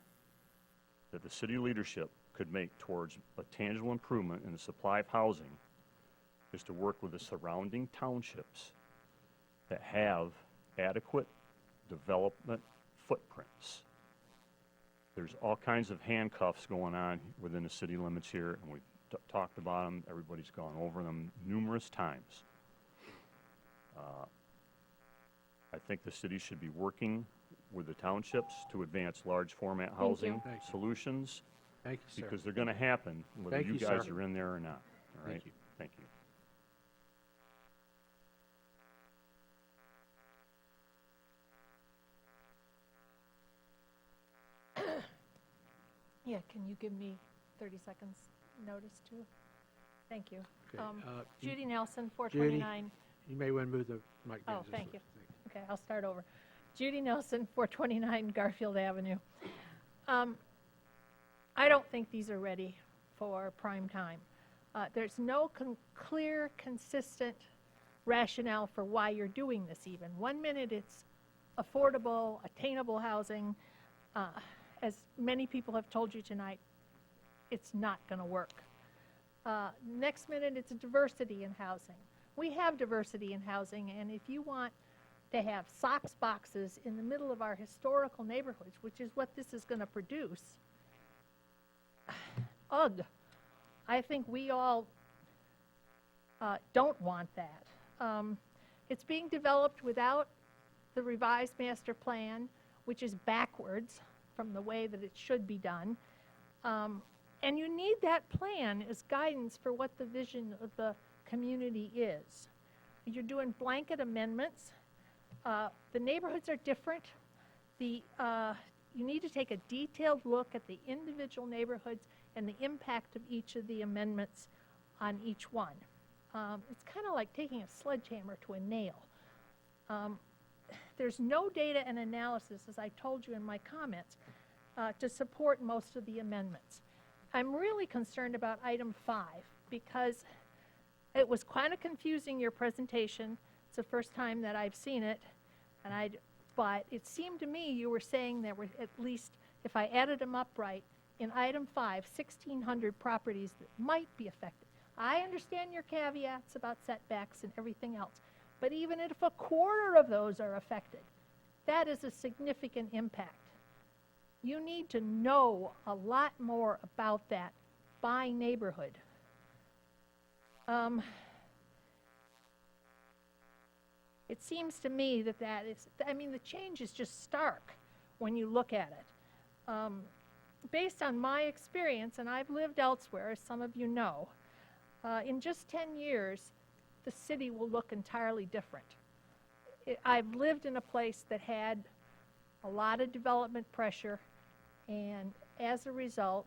[SPEAKER 8] that the city leadership could make towards a tangible improvement in the supply of housing is to work with the surrounding townships that have adequate development footprints. There's all kinds of handcuffs going on within the city limits here, and we've talked about them. Everybody's gone over them numerous times. I think the city should be working with the townships to advance large format
[SPEAKER 4] you.
[SPEAKER 8] housing
[SPEAKER 3] Thank you.
[SPEAKER 8] solutions.
[SPEAKER 3] Thank you, sir.
[SPEAKER 8] Because they're gonna happen, whether
[SPEAKER 3] Thank
[SPEAKER 8] you
[SPEAKER 3] you,
[SPEAKER 8] guys
[SPEAKER 3] sir.
[SPEAKER 8] are in there or not, all right?
[SPEAKER 3] Thank you.
[SPEAKER 8] Thank you.
[SPEAKER 1] Yeah, can you give me 30 seconds notice too? Thank you.
[SPEAKER 3] Okay,
[SPEAKER 1] Judy Nelson,
[SPEAKER 3] Judy,
[SPEAKER 1] 429.
[SPEAKER 3] you may want to move the mic down.
[SPEAKER 1] Oh,
[SPEAKER 3] just a
[SPEAKER 1] thank you.
[SPEAKER 3] little.
[SPEAKER 1] Okay, I'll start over. Judy Nelson, 429 Garfield Avenue. I don't think these are ready for prime time. There's no clear, consistent rationale for why you're doing this even. 1 minute it's affordable, attainable housing. As many people have told you tonight, it's not going to work. Next minute it's diversity in housing. We have diversity in housing, and if you want to have SOX boxes in the middle of our historical neighborhoods, which is what this is going to produce, ugh, I think we all don't want that. It's being developed without the revised master plan, which is backwards from the way that it should be done. And you need that plan as guidance for what the vision of the community is. You're doing blanket amendments. The neighborhoods are different. You need to take a detailed look at the individual neighborhoods and the impact of each of the amendments on each one. It's kind of like taking a sledgehammer to a nail. There's no data and analysis, as I told you in my comments, to support most of the amendments. I'm really concerned about item 5 because it was kind of confusing, your presentation. It's the first time that I've seen it, but it seemed to me you were saying there were at least, if I added them up right, in item 5, 1,600 properties that might be affected. I understand your caveats about setbacks and everything else, but even if a quarter of those are affected, that is a significant impact. You need to know a lot more about that by neighborhood. It seems to me that the change is just stark when you look at it. Based on my experience, and I've lived elsewhere, as some of you know, in just 10 years, the city will look entirely different. I've lived in a place that had a lot of development pressure, and as a result,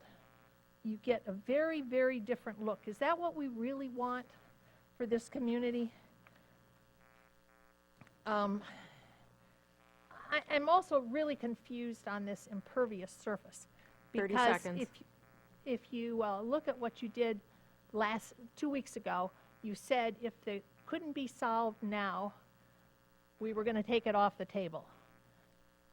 [SPEAKER 1] you get a very, very different look. Is that what we really want for this community? I'm also really confused on this impervious surface.
[SPEAKER 4] 30
[SPEAKER 1] Because
[SPEAKER 4] seconds.
[SPEAKER 1] if you look at what you did 2 weeks ago, you said if they couldn't be solved now, we were going to take it off the table.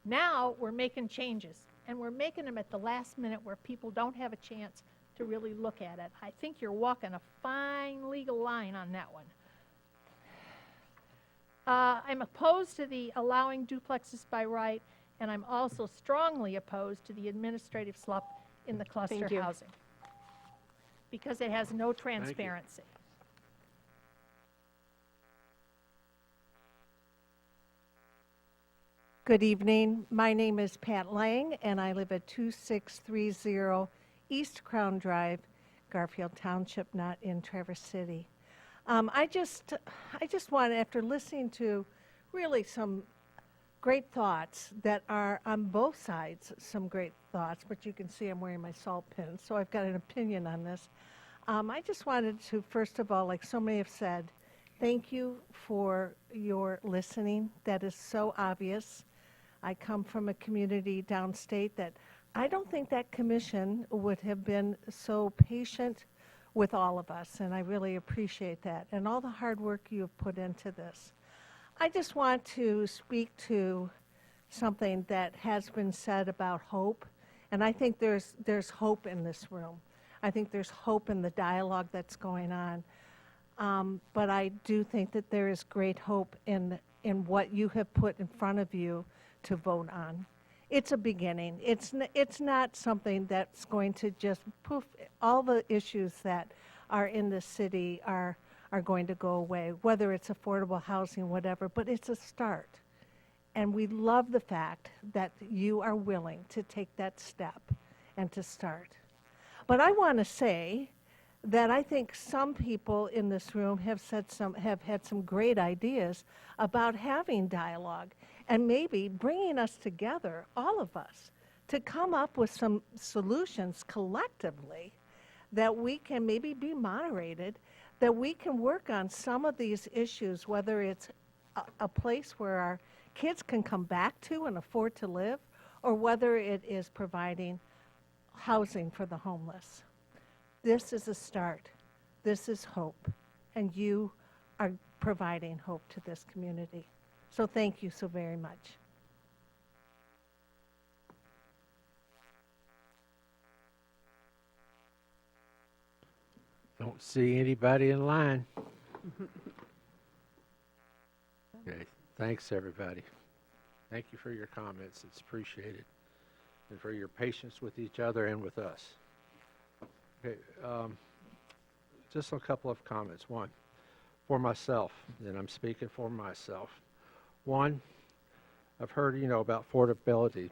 [SPEAKER 1] Now we're making changes, and we're making them at the last minute where people don't have a chance to really look at it. I think you're walking a fine legal line on that one. I'm opposed to the allowing duplexes by right, and I'm also strongly opposed to the administrative slop in the cluster
[SPEAKER 4] Thank you.
[SPEAKER 1] housing because it has no transparency.
[SPEAKER 11] Good evening. My name is Pat Lang, and I live at 2630 East Crown Drive, Garfield Township, not in Traverse City. I just want, after listening to really some great thoughts that are on both sides, some great thoughts, but you can see I'm wearing my salt pin, so I've got an opinion on this. I just wanted to, first of all, like so many have said, thank you for your listening. That is so obvious. I come from a community downstate that I don't think that commission would have been so patient with all of us, and I really appreciate that and all the hard work you have put into this. I just want to speak to something that has been said about hope, and I think there's hope in this room. I think there's hope in the dialogue that's going on, but I do think that there is great hope in what you have put in front of you to vote on. It's a beginning. It's not something that's going to just poof. All the issues that are in the city are going to go away, whether it's affordable housing, whatever, but it's a start. And we love the fact that you are willing to take that step and to start. But I want to say that I think some people in this room have had some great ideas about having dialogue and maybe bringing us together, all of us, to come up with some solutions collectively that we can maybe be moderated, that we can work on some of these issues, whether it's a place where our kids can come back to and afford to live, or whether it is providing housing for the homeless. This is a start. This is hope. And you are providing hope to this community. So thank you so very much.
[SPEAKER 3] Don't see anybody in line. Okay, thanks, everybody. Thank you for your comments. It's appreciated. And for your patience with each other and with us. Okay, just a couple of comments. One, for myself, and I'm speaking for myself. One, I've heard, about affordability.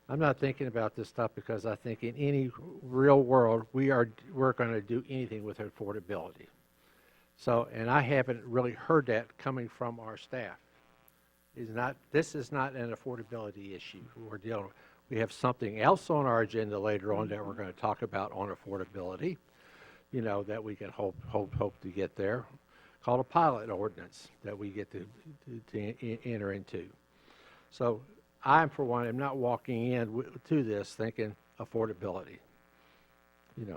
[SPEAKER 3] I'm not thinking about this stuff because I think in any real world, we're going to do anything with affordability. So, and I haven't really heard that coming from our staff. This is not an affordability issue we're dealing with. We have something else on our agenda later on that we're going to talk about on affordability, that we can hope to get there, called a pilot ordinance that we get to enter into. So I, for one, am not walking in to this thinking affordability.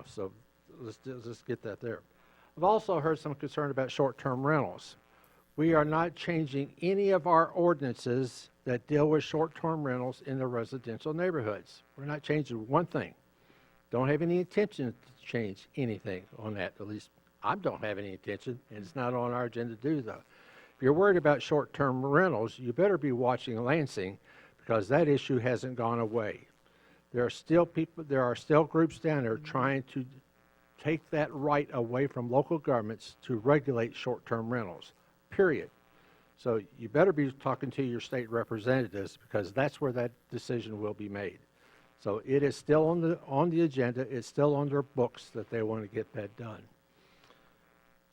[SPEAKER 3] So let's get that there. I've also heard some concern about short-term rentals. We are not changing any of our ordinances that deal with short-term rentals in the residential neighborhoods. We're not changing one thing. Don't have any intention to change anything on that. At least I don't have any intention, and it's not on our agenda to do that. If you're worried about short-term rentals, you better be watching Lansing, because that issue hasn't gone away. There are still groups down there trying to take that right away from local governments to regulate short-term rentals, period. So you better be talking to your state representatives, because that's where that decision will be made. So it is still on the agenda. It's still on their books that they want to get that done.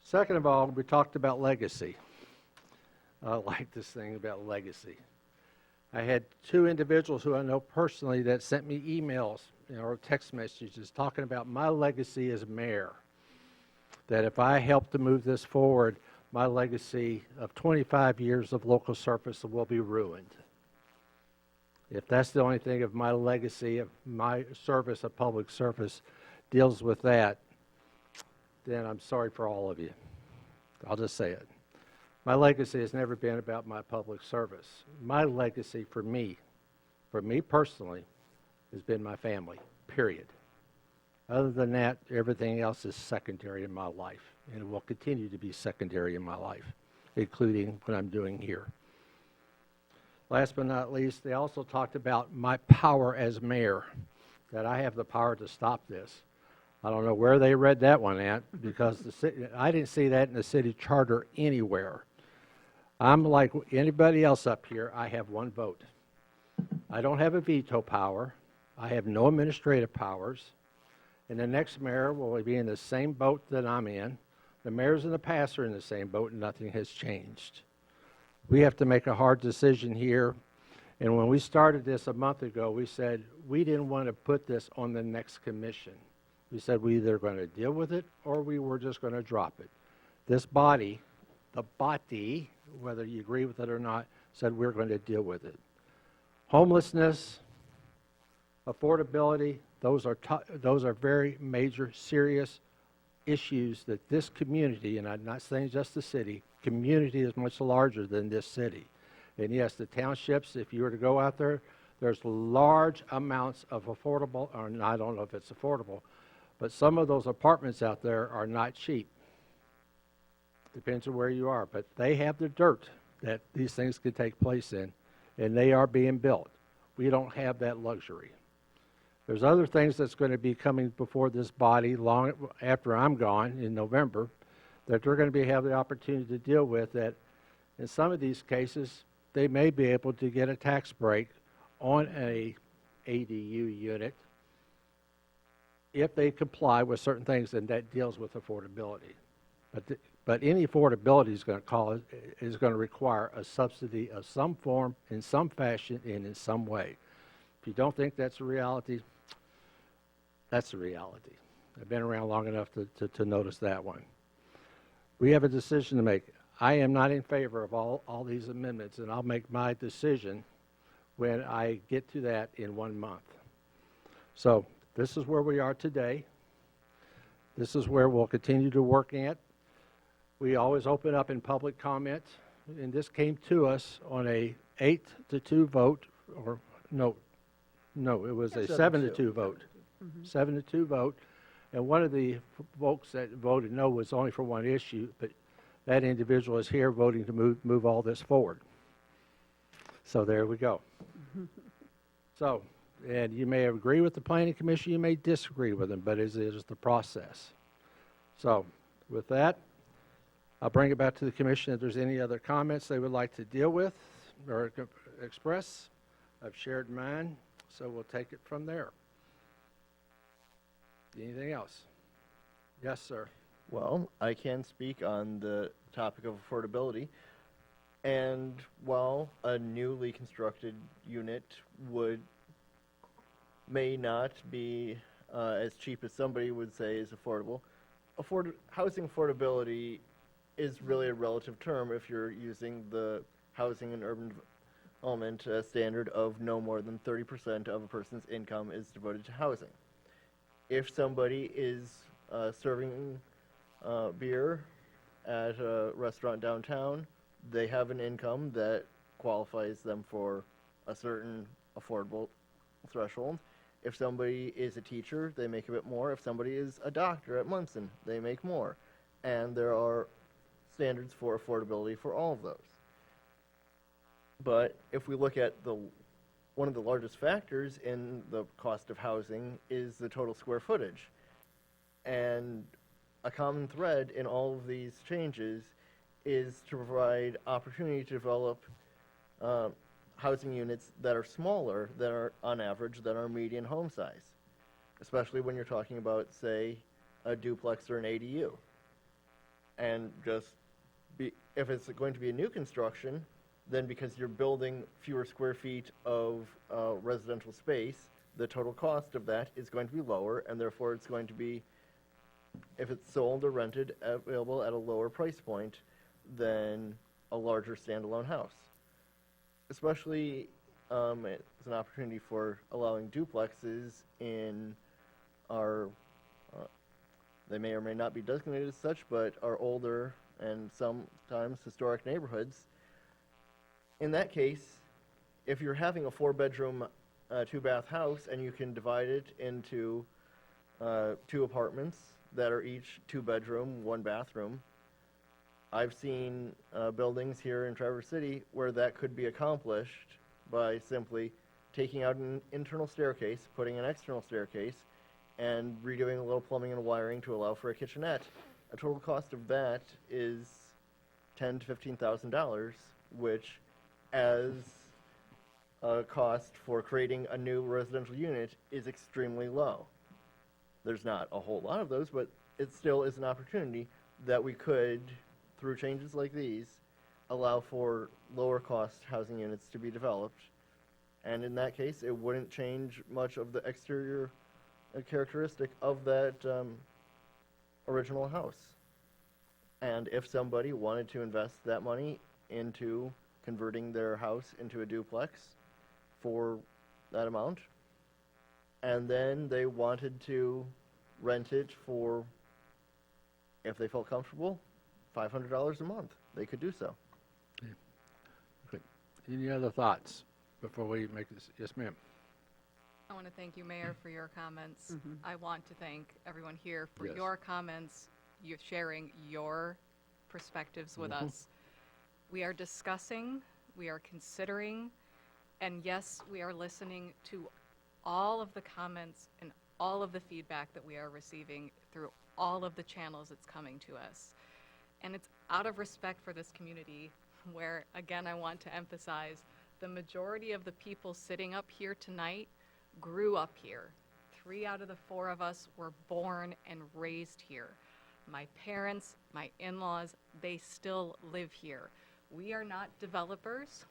[SPEAKER 3] Second of all, we talked about legacy. I like this thing about legacy. I had two individuals who I know personally that sent me emails or text messages talking about my legacy as mayor, that if I help to move this forward, my legacy of 25 years of local service will be ruined. If that's the only thing of my legacy of my service, of public service, deals with that, then I'm sorry for all of you. I'll just say it. My legacy has never been about my public service. My legacy for me personally, has been my family, period. Other than that, everything else is secondary in my life, and it will continue to be secondary in my life, including what I'm doing here. Last but not least, they also talked about my power as mayor, that I have the power to stop this. I don't know where they read that one at, because I didn't see that in the city charter anywhere. I'm like anybody else up here. I have one vote. I don't have a veto power. I have no administrative powers. And the next mayor will be in the same boat that I'm in. The mayors in the past are in the same boat, and nothing has changed. We have to make a hard decision here. And when we started this a month ago, we said we didn't want to put this on the next commission. We said we either going to deal with it or we were just going to drop it. This body, the body, whether you agree with it or not, said we're going to deal with it. Homelessness, affordability, those are very major, serious issues that this community, and I'm not saying just the city, community is much larger than this city. And yes, the townships, if you were to go out there, there's large amounts of affordable, or I don't know if it's affordable, but some of those apartments out there are not cheap. Depends on where you are, but they have the dirt that these things could take place in, and they are being built. We don't have that luxury. There's other things that's going to be coming before this body long after I'm gone in November that they're going to have the opportunity to deal with, that in some of these cases they may be able to get a tax break on a ADU unit if they comply with certain things, and that deals with affordability. But any affordability is going to require a subsidy of some form, in some fashion, and in some way. If you don't think that's a reality, that's a reality. I've been around long enough to notice that one. We have a decision to make. I am not in favor of all these amendments, and I'll make my decision when I get to that in 1 month. So this is where we are today. This is where we'll continue to work at. We always open up in public comment, and this came to us on a 8-2 vote, or no, it was a 7-2 vote. 7-2 vote. And one of the folks that voted no was only for one issue, but that individual is here voting to move all this forward. So there we go. So, and you may agree with the Planning Commission, you may disagree with them, but it is the process. So, with that, I'll bring it back to the Commission if there's any other comments they would like to deal with or express. I've shared mine, so we'll take it from there. Anything else? Yes, sir.
[SPEAKER 9] Well, I can speak on the topic of affordability. And while a newly constructed unit may not be as cheap as somebody would say is affordable, housing affordability is really a relative term if you're using the Housing and Urban Development standard of no more than 30% of a person's income is devoted to housing. If somebody is serving beer at a restaurant downtown, they have an income that qualifies them for a certain affordable threshold. If somebody is a teacher, they make a bit more. If somebody is a doctor at Munson, they make more. And there are standards for affordability for all of those. But if we look at one of the largest factors in the cost of housing is the total square footage. And a common thread in all of these changes is to provide opportunity to develop housing units that are smaller, that are on average, that are median home size, especially when you're talking about, say, a duplex or an ADU. And if it's going to be a new construction, then because you're building fewer square feet of residential space, the total cost of that is going to be lower, and therefore it's going to be, if it's sold or rented, available at a lower price point than a larger standalone house. Especially it's an opportunity for allowing duplexes in our, they may or may not be designated as such, but our older and sometimes historic neighborhoods. In that case, if you're having a 4-bedroom, 2-bath house and you can divide it into 2 apartments that are each 2-bedroom, 1-bathroom, I've seen buildings here in Traverse City where that could be accomplished by simply taking out an internal staircase, putting an external staircase, and redoing a little plumbing and wiring to allow for a kitchenette. A total cost of that is $10,000 to $15,000, which as a cost for creating a new residential unit is extremely low. There's not a whole lot of those, but it still is an opportunity that we could, through changes like these, allow for lower cost housing units to be developed. And in that case, it wouldn't change much of the exterior characteristic of that original house. And if somebody wanted to invest that money into converting their house into a duplex for that amount, and then they wanted to rent it for, if they felt comfortable, $500 a month, they could do so.
[SPEAKER 3] Okay. Any other thoughts before we make this? Yes, ma'am.
[SPEAKER 12] I want to thank you, Mayor, for your comments. I want to thank everyone here for
[SPEAKER 3] Yes.
[SPEAKER 12] your comments, you sharing your perspectives with us. We are discussing, we are considering, and yes, we are listening to all of the comments and all of the feedback that we are receiving through all of the channels it's coming to us. And it's out of respect for this community where, again, I want to emphasize, the majority of the people sitting up here tonight grew up here. 3 out of the 4 of us were born and raised here. My parents, my in-laws, they still live here. We are not developers.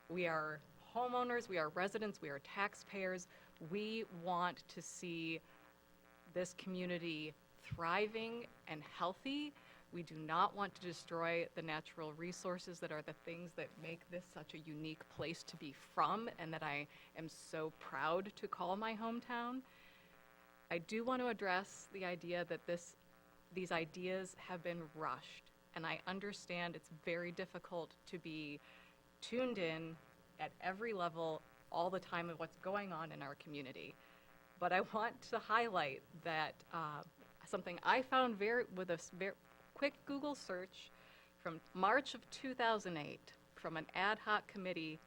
[SPEAKER 12] We are homeowners, we are residents, we are taxpayers. We want to see this community thriving and healthy. We do not want to destroy the natural resources that are the things that make this such a unique place to be from, and that I am so proud to call my hometown. I do want to address the idea that these ideas have been rushed, and I understand it's very difficult to be tuned in at every level all the time of what's going on in our community. But I want to highlight that something I found with a very quick Google search from March of 2008 from an ad hoc committee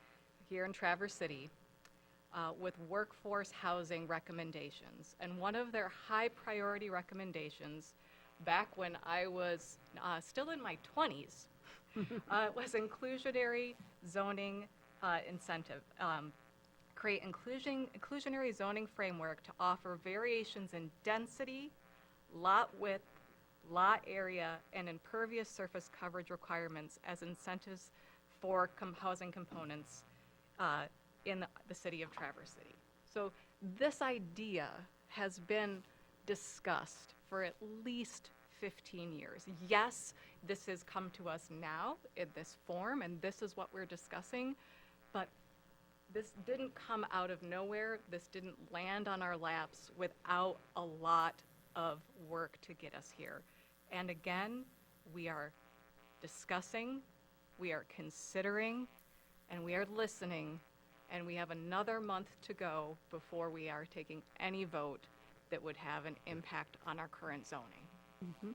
[SPEAKER 12] here in Traverse City with workforce housing recommendations. And one of their high priority recommendations back when I was still in my 20s was inclusionary zoning incentive. Create inclusionary zoning framework to offer variations in density, lot width, lot area, and impervious surface coverage requirements as incentives for housing components in the city of Traverse City. So this idea has been discussed for at least 15 years. Yes, this has come to us now in this form, and this is what we're discussing, but this didn't come out of nowhere. This didn't land on our laps without a lot of work to get us here. And again, we are discussing, we are considering, and we are listening, and we have another month to go before we are taking any vote that would have an impact on our current zoning.
[SPEAKER 3] Okay.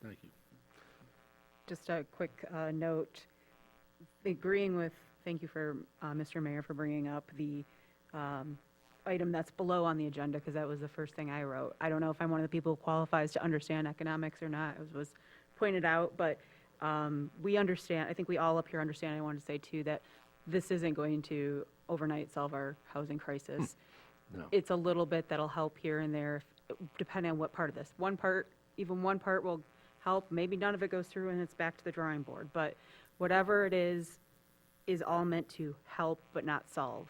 [SPEAKER 3] Thank you.
[SPEAKER 13] Just a quick note, agreeing with, thank you for Mr. Mayor for bringing up the item that's below on the agenda, because that was the first thing I wrote. I don't know if I'm one of the people who qualifies to understand economics or not, as was pointed out, but we understand, I think we all up here understand, I wanted to say too, that this isn't going to overnight solve our housing crisis.
[SPEAKER 3] No.
[SPEAKER 13] It's a little bit that'll help here and there, depending on what part of this. Even one part will help, maybe none of it goes through and it's back to the drawing board, but whatever it is all meant to help but not solve.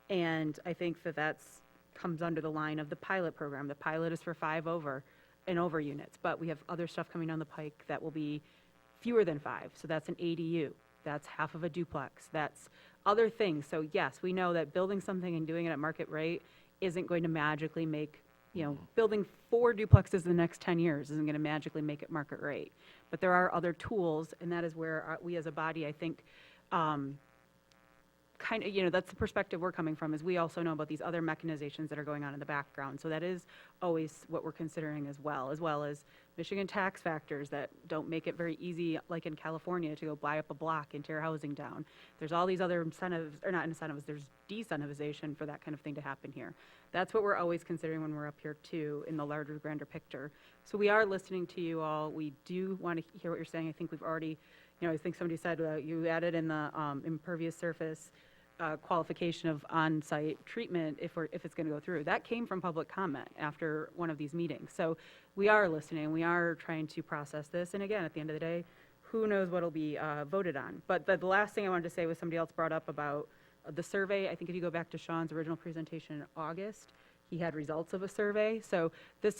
[SPEAKER 13] And I think that comes under the line of the pilot program. The pilot is for 5 and over units, but we have other stuff coming down the pike that will be fewer than 5. So that's an ADU. That's half of a duplex. That's other things. So yes, we know that building something and doing it at market rate isn't going to magically make, building 4 duplexes in the next 10 years isn't going to magically make it market rate. But there are other tools, and that is where we as a body, I think, that's the perspective we're coming from, is we also know about these other mechanizations that are going on in the background. So that is always what we're considering as well as Michigan tax factors that don't make it very easy, like in California, to go buy up a block and tear housing down. There's all these other incentives, or not incentives, there's decentivization for that kind of thing to happen here. That's what we're always considering when we're up here too, in the larger, grander picture. So we are listening to you all. We do want to hear what you're saying. I think we've already, I think somebody said you added in the impervious surface qualification of on-site treatment if it's going to go through. That came from public comment after one of these meetings. So we are listening. We are trying to process this. And again, at the end of the day, who knows what will be voted on. But the last thing I wanted to say was somebody else brought up about the survey. I think if you go back to Sean's original presentation in August, he had results of a survey. So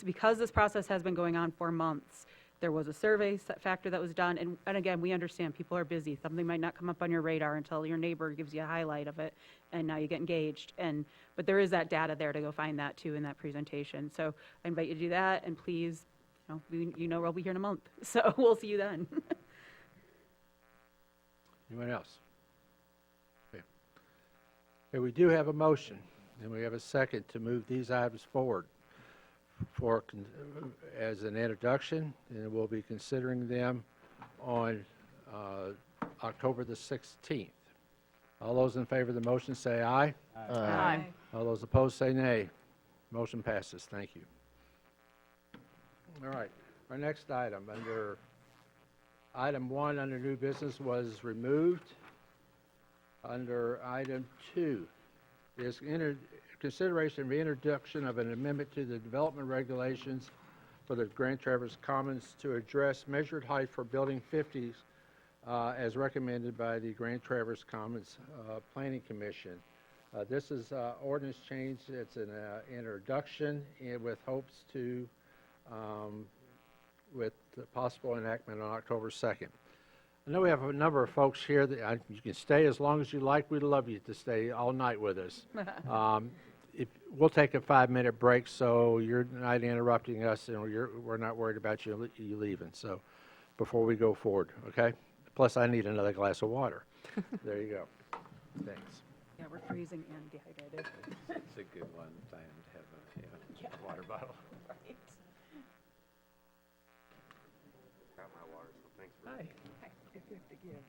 [SPEAKER 13] because this process has been going on for months, there was a survey factor that was done, and again, we understand people are busy. Something might not come up on your radar until your neighbor gives you a highlight of it, and now you get engaged. But there is that data there to go find that too in that presentation. So I invite you to do that, and please, we'll be here in a month, so we'll see you then.
[SPEAKER 3] Anyone else? Okay. Okay, we do have a motion, and we have a second to move these items forward as an introduction, and we'll be considering them on October the 16th. All those in favor of the motion say aye.
[SPEAKER 13] Aye.
[SPEAKER 3] All those opposed say nay. Motion passes. Thank you. All right. Our next item under Item 1 under new business was removed. Under item 2 is consideration of introduction of an amendment to the development regulations for the Grand Traverse Commons to address measured height for Building 50s as recommended by the Grand Traverse Commons Planning Commission. This is ordinance change. It's an introduction with hopes to, with the possible enactment on October 2nd. I know we have a number of folks here that you can stay as long as you like. We'd love you to stay all night with us. We'll take a 5-minute break, so you're not interrupting us, and we're not worried about you leaving. So, before we go forward, okay? Plus, I need another glass of water. There you go. Thanks.
[SPEAKER 13] Yeah, we're freezing and dehydrated.
[SPEAKER 14] It's a good one time to have a water bottle.
[SPEAKER 13] Right.
[SPEAKER 14] Got my water, so thanks for.
[SPEAKER 2] Hi. If you have to give,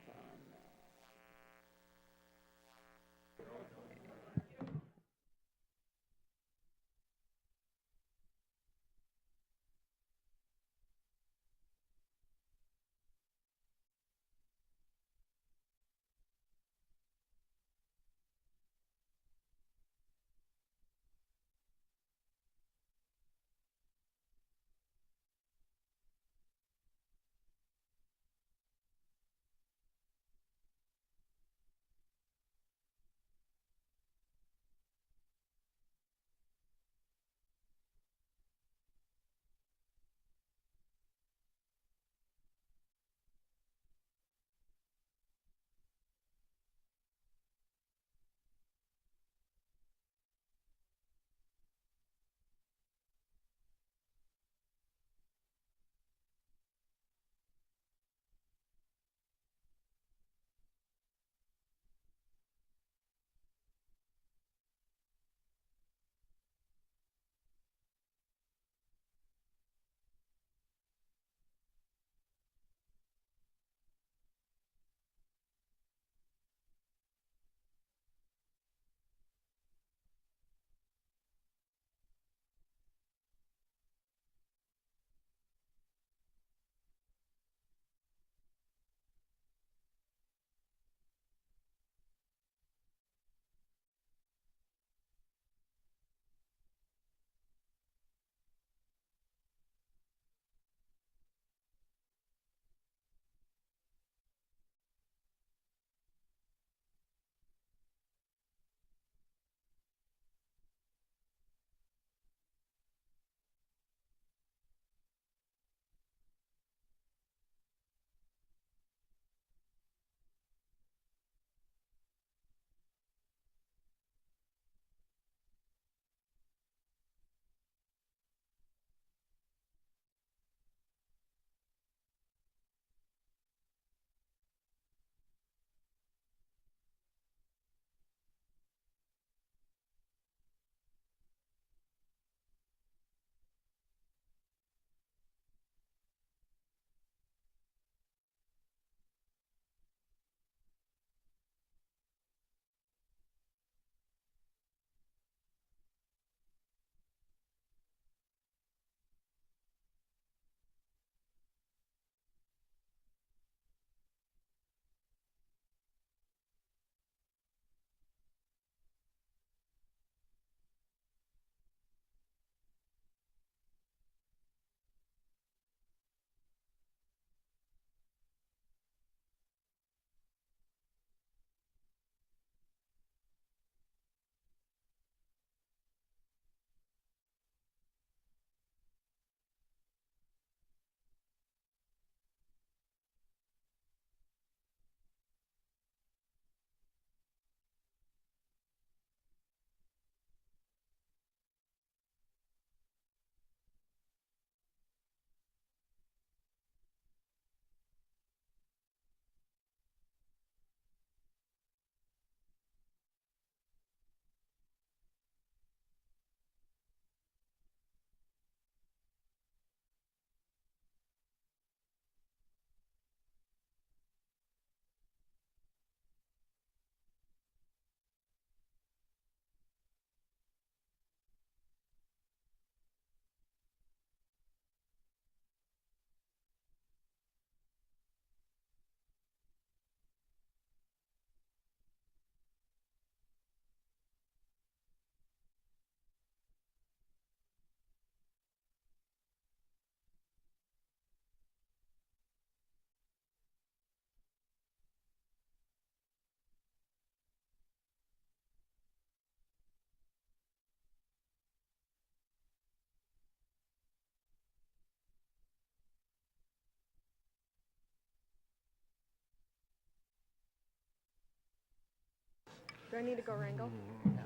[SPEAKER 4] Do I need to go wrangle?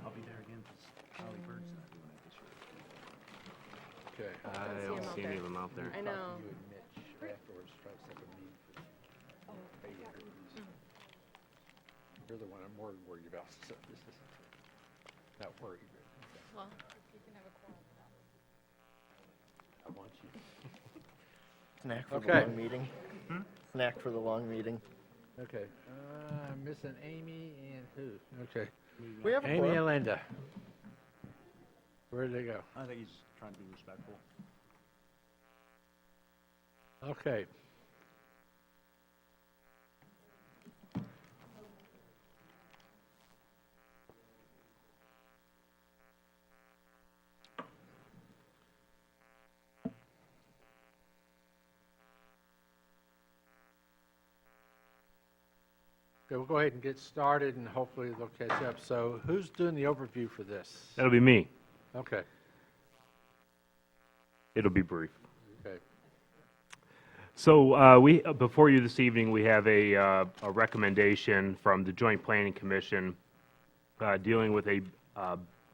[SPEAKER 14] I'll be there again, 'cause Holly Bird's not doing it this year.
[SPEAKER 3] Okay.
[SPEAKER 4] I don't see any of them out there. I know.
[SPEAKER 3] You and Mitch afterwards, try to set a meeting for pay interviews. You're the one I'm more worried about, so this is not worried.
[SPEAKER 12] Well, you can have a quorum.
[SPEAKER 3] I want you.
[SPEAKER 9] Snack for the
[SPEAKER 3] Okay.
[SPEAKER 9] long meeting. Snack for the long meeting.
[SPEAKER 3] Okay, I'm missing Amy and who? Okay.
[SPEAKER 9] We have a
[SPEAKER 3] Amy
[SPEAKER 9] quorum.
[SPEAKER 3] and Linda. Where did they go?
[SPEAKER 8] I think he's trying to be respectful.
[SPEAKER 3] Okay. Okay, we'll go ahead and get started, and hopefully they'll catch up. So who's doing the overview for this?
[SPEAKER 15] That'll be me.
[SPEAKER 3] Okay,
[SPEAKER 15] It'll be brief.
[SPEAKER 3] okay.
[SPEAKER 15] So before you this evening, we have a recommendation from the Joint Planning Commission dealing with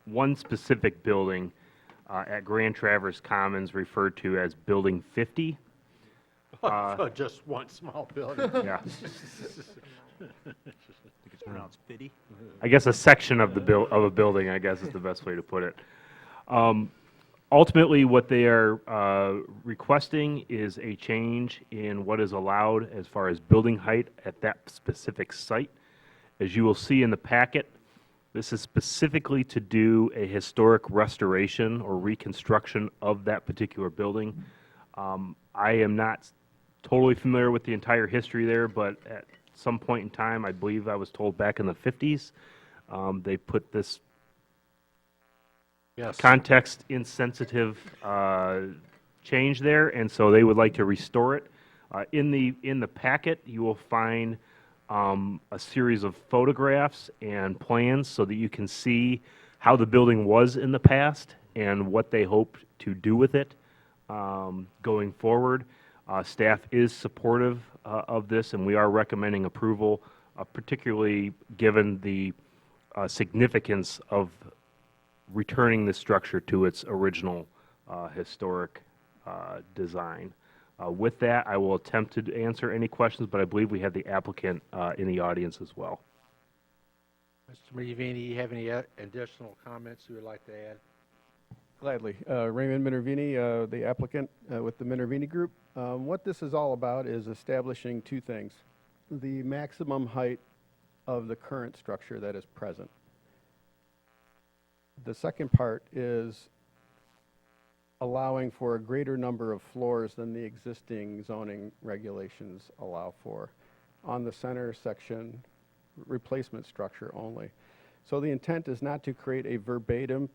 [SPEAKER 15] one specific building at Grand Traverse Commons referred to as Building 50.
[SPEAKER 3] Just one small building.
[SPEAKER 15] Yeah.
[SPEAKER 8] I think it's pronounced Fitty.
[SPEAKER 15] I guess a section of a building, I guess is the best way to put it. Ultimately, what they are requesting is a change in what is allowed as far as building height at that specific site. As you will see in the packet, this is specifically to do a historic restoration or reconstruction of that particular building. I am not totally familiar with the entire history there, but at some point in time, I believe I was told back in the 50s, they put this context insensitive change there, and so they would like to restore it. In the packet, you will find a series of photographs and plans so that you can see how the building was in the past and what they hope to do with it going forward. Staff is supportive of this, and we are recommending approval, particularly given the significance of returning the structure to its original historic design. With that, I will attempt to answer any questions, but I believe we have the applicant in the audience as well.
[SPEAKER 3] Mr. Minervini, you have any additional comments you would like to add?
[SPEAKER 6] Gladly. Raymond Minervini, the applicant with the Minervini Group. What this is all about is establishing two things. The maximum height of the current structure that is present. The second part is allowing for a greater number of floors than the existing zoning regulations allow for on the center section replacement structure only. So the intent is not to create a verbatim,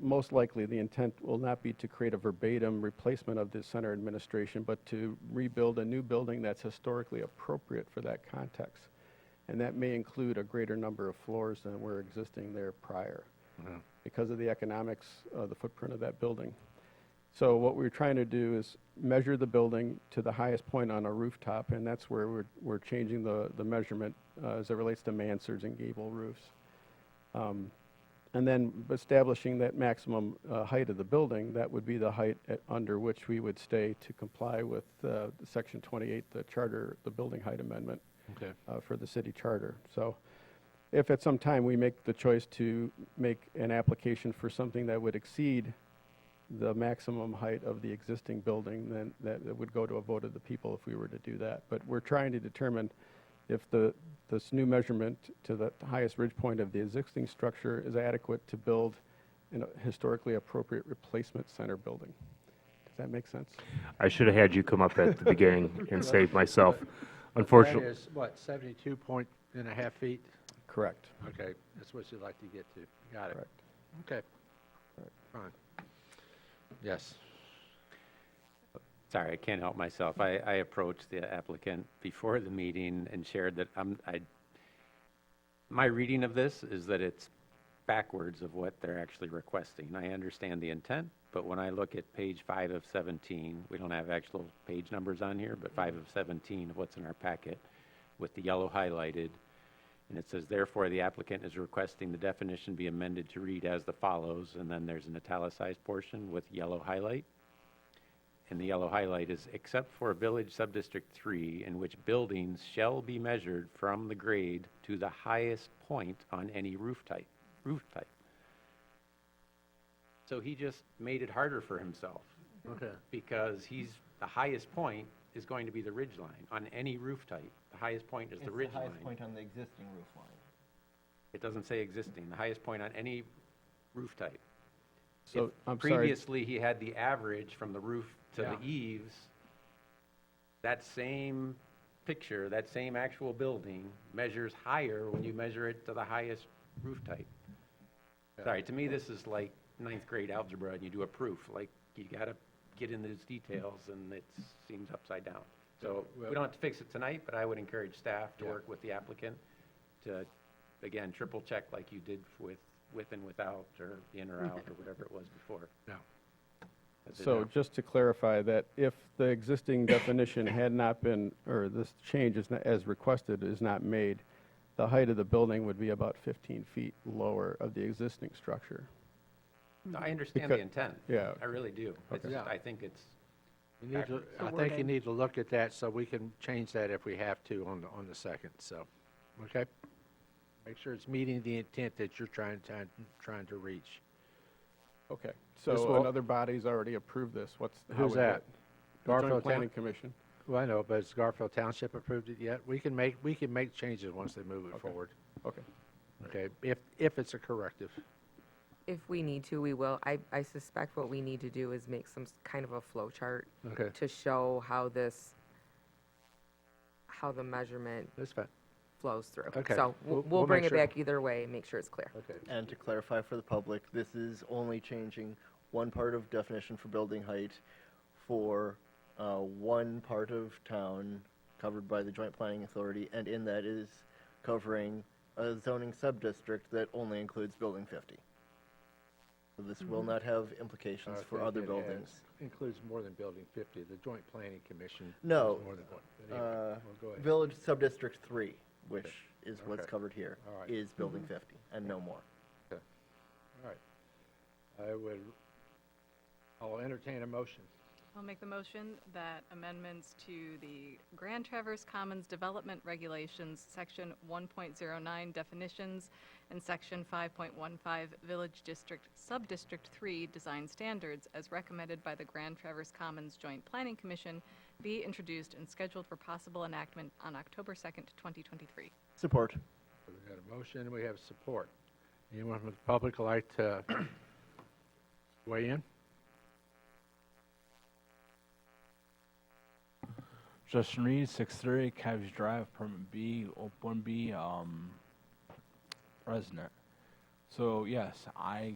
[SPEAKER 6] most likely the intent will not be to create a verbatim replacement of the center administration, but to rebuild a new building that's historically appropriate for that context. And that may include a greater number of floors than were existing there prior because of the economics of the footprint of that building. So what we're trying to do is measure the building to the highest point on a rooftop, and that's where we're changing the measurement as it relates to mansards and gable roofs. And then establishing that maximum height of the building, that would be the height under which we would stay to comply with Section 28, the charter, the building height amendment for the city charter. So if at some time we make the choice to make an application for something that would exceed the maximum height of the existing building, then that would go to a vote of the people if we were to do that. But we're trying to determine if this new measurement to the highest ridge point of the existing structure is adequate to build a historically appropriate replacement center building. Does that make sense?
[SPEAKER 15] I should have had you come up at the beginning and save myself. Unfortunately.
[SPEAKER 3] That is, what, 72.5 feet?
[SPEAKER 6] Correct.
[SPEAKER 3] Okay, that's what you'd like to get to. Got it.
[SPEAKER 6] Correct.
[SPEAKER 3] Okay. Fine. Yes.
[SPEAKER 14] Sorry, I can't help myself. I approached the applicant before the meeting and shared that my reading of this is that it's backwards of what they're actually requesting. I understand the intent, but when I look at page 5 of 17, we don't have actual page numbers on here, but 5 of 17 of what's in our packet with the yellow highlighted, And it says, therefore, the applicant is requesting the definition be amended to read as the follows, and then there's an italicized portion with yellow highlight. And the yellow highlight is, except for Village Subdistrict 3, in which buildings shall be measured from the grade to the highest point on any roof type. So he just made it harder for himself.
[SPEAKER 3] Okay.
[SPEAKER 14] Because the highest point is going to be the ridge line on any roof type. The highest point is the ridge line.
[SPEAKER 9] point on the existing roof line.
[SPEAKER 14] It doesn't say existing, the highest point on any roof type.
[SPEAKER 6] So,
[SPEAKER 14] If
[SPEAKER 6] I'm sorry.
[SPEAKER 14] previously he had the average from the roof to
[SPEAKER 3] Yeah.
[SPEAKER 14] the eaves, that same picture, that same actual building measures higher when you measure it to the highest roof type. Sorry, to me, this is like ninth grade algebra and you do a proof, like you gotta get into those details and it seems upside down. So we don't have to fix it tonight, but I would encourage staff to
[SPEAKER 3] Yeah.
[SPEAKER 14] work with the applicant to, again, triple check like you did with and without, or in or out, or whatever it was before.
[SPEAKER 3] Yeah.
[SPEAKER 14] That's it
[SPEAKER 6] So
[SPEAKER 14] now.
[SPEAKER 6] just to clarify that if the existing definition had not been, or this change is not, as requested is not made, the height of the building would be about 15 feet lower of the existing structure.
[SPEAKER 14] I understand the
[SPEAKER 6] Because-
[SPEAKER 14] intent.
[SPEAKER 6] yeah.
[SPEAKER 14] I really do. It's
[SPEAKER 6] Okay.
[SPEAKER 14] just, I think it's
[SPEAKER 3] You need to,
[SPEAKER 14] backwards.
[SPEAKER 3] I think you need to look at that so we can change that if we have to on the second, so, okay? Make sure it's meeting the intent that you're trying to reach.
[SPEAKER 6] Okay,
[SPEAKER 3] This
[SPEAKER 6] so
[SPEAKER 3] will-
[SPEAKER 6] another body's already approved this. how
[SPEAKER 3] Who's
[SPEAKER 6] would
[SPEAKER 3] that?
[SPEAKER 6] The
[SPEAKER 3] Garfield
[SPEAKER 6] Joint Planning
[SPEAKER 3] Town-
[SPEAKER 6] Commission.
[SPEAKER 3] Well, I know, but has Garfield Township approved it yet? We can make changes once they move it forward.
[SPEAKER 6] Okay.
[SPEAKER 3] Okay, if it's a corrective.
[SPEAKER 16] If we need to, we will. I suspect what we need to do is make some kind of a flow chart
[SPEAKER 3] Okay.
[SPEAKER 16] to show how the measurement
[SPEAKER 3] That's fine.
[SPEAKER 16] flows through.
[SPEAKER 3] Okay.
[SPEAKER 16] So
[SPEAKER 3] We'll
[SPEAKER 16] we'll bring
[SPEAKER 3] make
[SPEAKER 16] it
[SPEAKER 3] sure.
[SPEAKER 16] back either way, make sure it's clear.
[SPEAKER 3] Okay.
[SPEAKER 9] And to clarify for the public, this is only changing one part of definition for building height for one part of town covered by the Joint Planning Authority, and in that is covering a zoning sub-district that only includes Building 50. So this will not have implications
[SPEAKER 3] I
[SPEAKER 9] for
[SPEAKER 3] think
[SPEAKER 9] other
[SPEAKER 3] it
[SPEAKER 9] buildings.
[SPEAKER 3] Includes more than Building 50. The Joint Planning Commission.
[SPEAKER 9] No,
[SPEAKER 3] is more than one. But anyway, well, go ahead.
[SPEAKER 9] Village Sub-District 3, which is what's
[SPEAKER 3] Okay.
[SPEAKER 9] covered here,
[SPEAKER 3] All right.
[SPEAKER 9] is Building 50, and no more.
[SPEAKER 3] Okay. All right. I'll entertain a motion.
[SPEAKER 12] I'll make the motion that amendments to the Grand Traverse Commons Development Regulations, Section 1.09 Definitions, and Section 5.15 Village District, Sub-District 3 Design Standards, as recommended by the Grand Traverse Commons Joint Planning Commission, be introduced and scheduled for possible enactment on October 2nd, 2023.
[SPEAKER 9] Support.
[SPEAKER 3] We got a motion, we have support. Anyone from the public would like to weigh in?
[SPEAKER 17] Justin Reed, 630 Cabbage Drive, Permit B, Op 1B, resident. So yes, I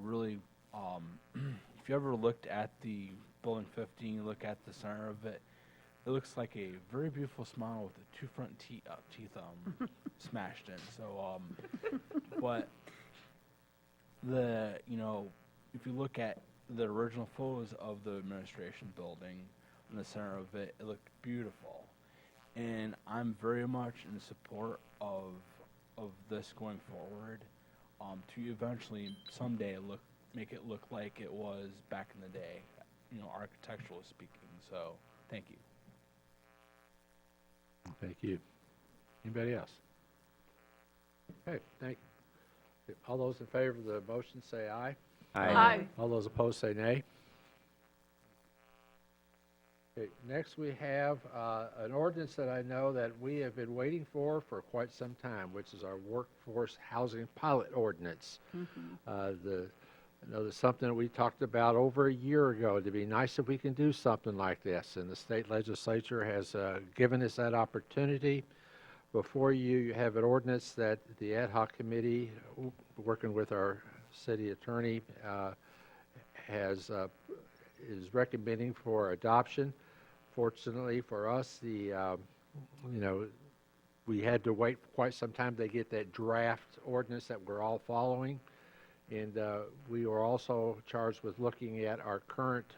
[SPEAKER 17] really, if you ever looked at the Building 15, you look at the center of it, it looks like a very beautiful smile with the two front teeth smashed in. So, but if you look at the original photos of the administration building, in the center of it, it looked beautiful, and I'm very much in support of this going forward, to eventually someday make it look like it was back in the day, architecturally speaking. So, thank you.
[SPEAKER 3] Thank you. Anybody else? Okay, thank you. All those in favor of the motion say aye.
[SPEAKER 14] Aye.
[SPEAKER 12] Aye.
[SPEAKER 3] All those opposed say nay. Okay, next we have an ordinance that I know that we have been waiting for quite some time, which is our workforce housing pilot ordinance. I know that's something that we talked about over a year ago. It'd be nice if we can do something like this, and the state legislature has given us that opportunity. Before you have an ordinance that the ad hoc committee, working with our city attorney, is recommending for adoption. Fortunately for us, we had to wait quite some time to get that draft ordinance that we're all following. And we were also charged with looking at our current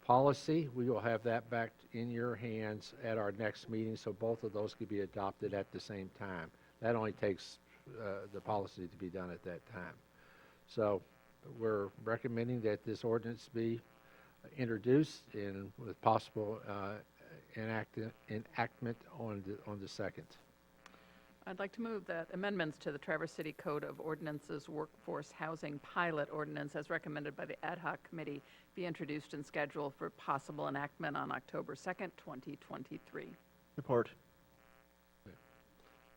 [SPEAKER 3] policy, we will have that back in your hands at our next meeting, so both of those could be adopted at the same time. That only takes the policy to be done at that time. So we're recommending that this ordinance be introduced and with possible enactment on the second.
[SPEAKER 18] I'd like to move that amendments to the Traverse City Code of Ordinances Workforce Housing Pilot Ordinance as recommended by the Ad hoc Committee be introduced and scheduled for possible enactment on October 2nd, 2023.
[SPEAKER 9] Support.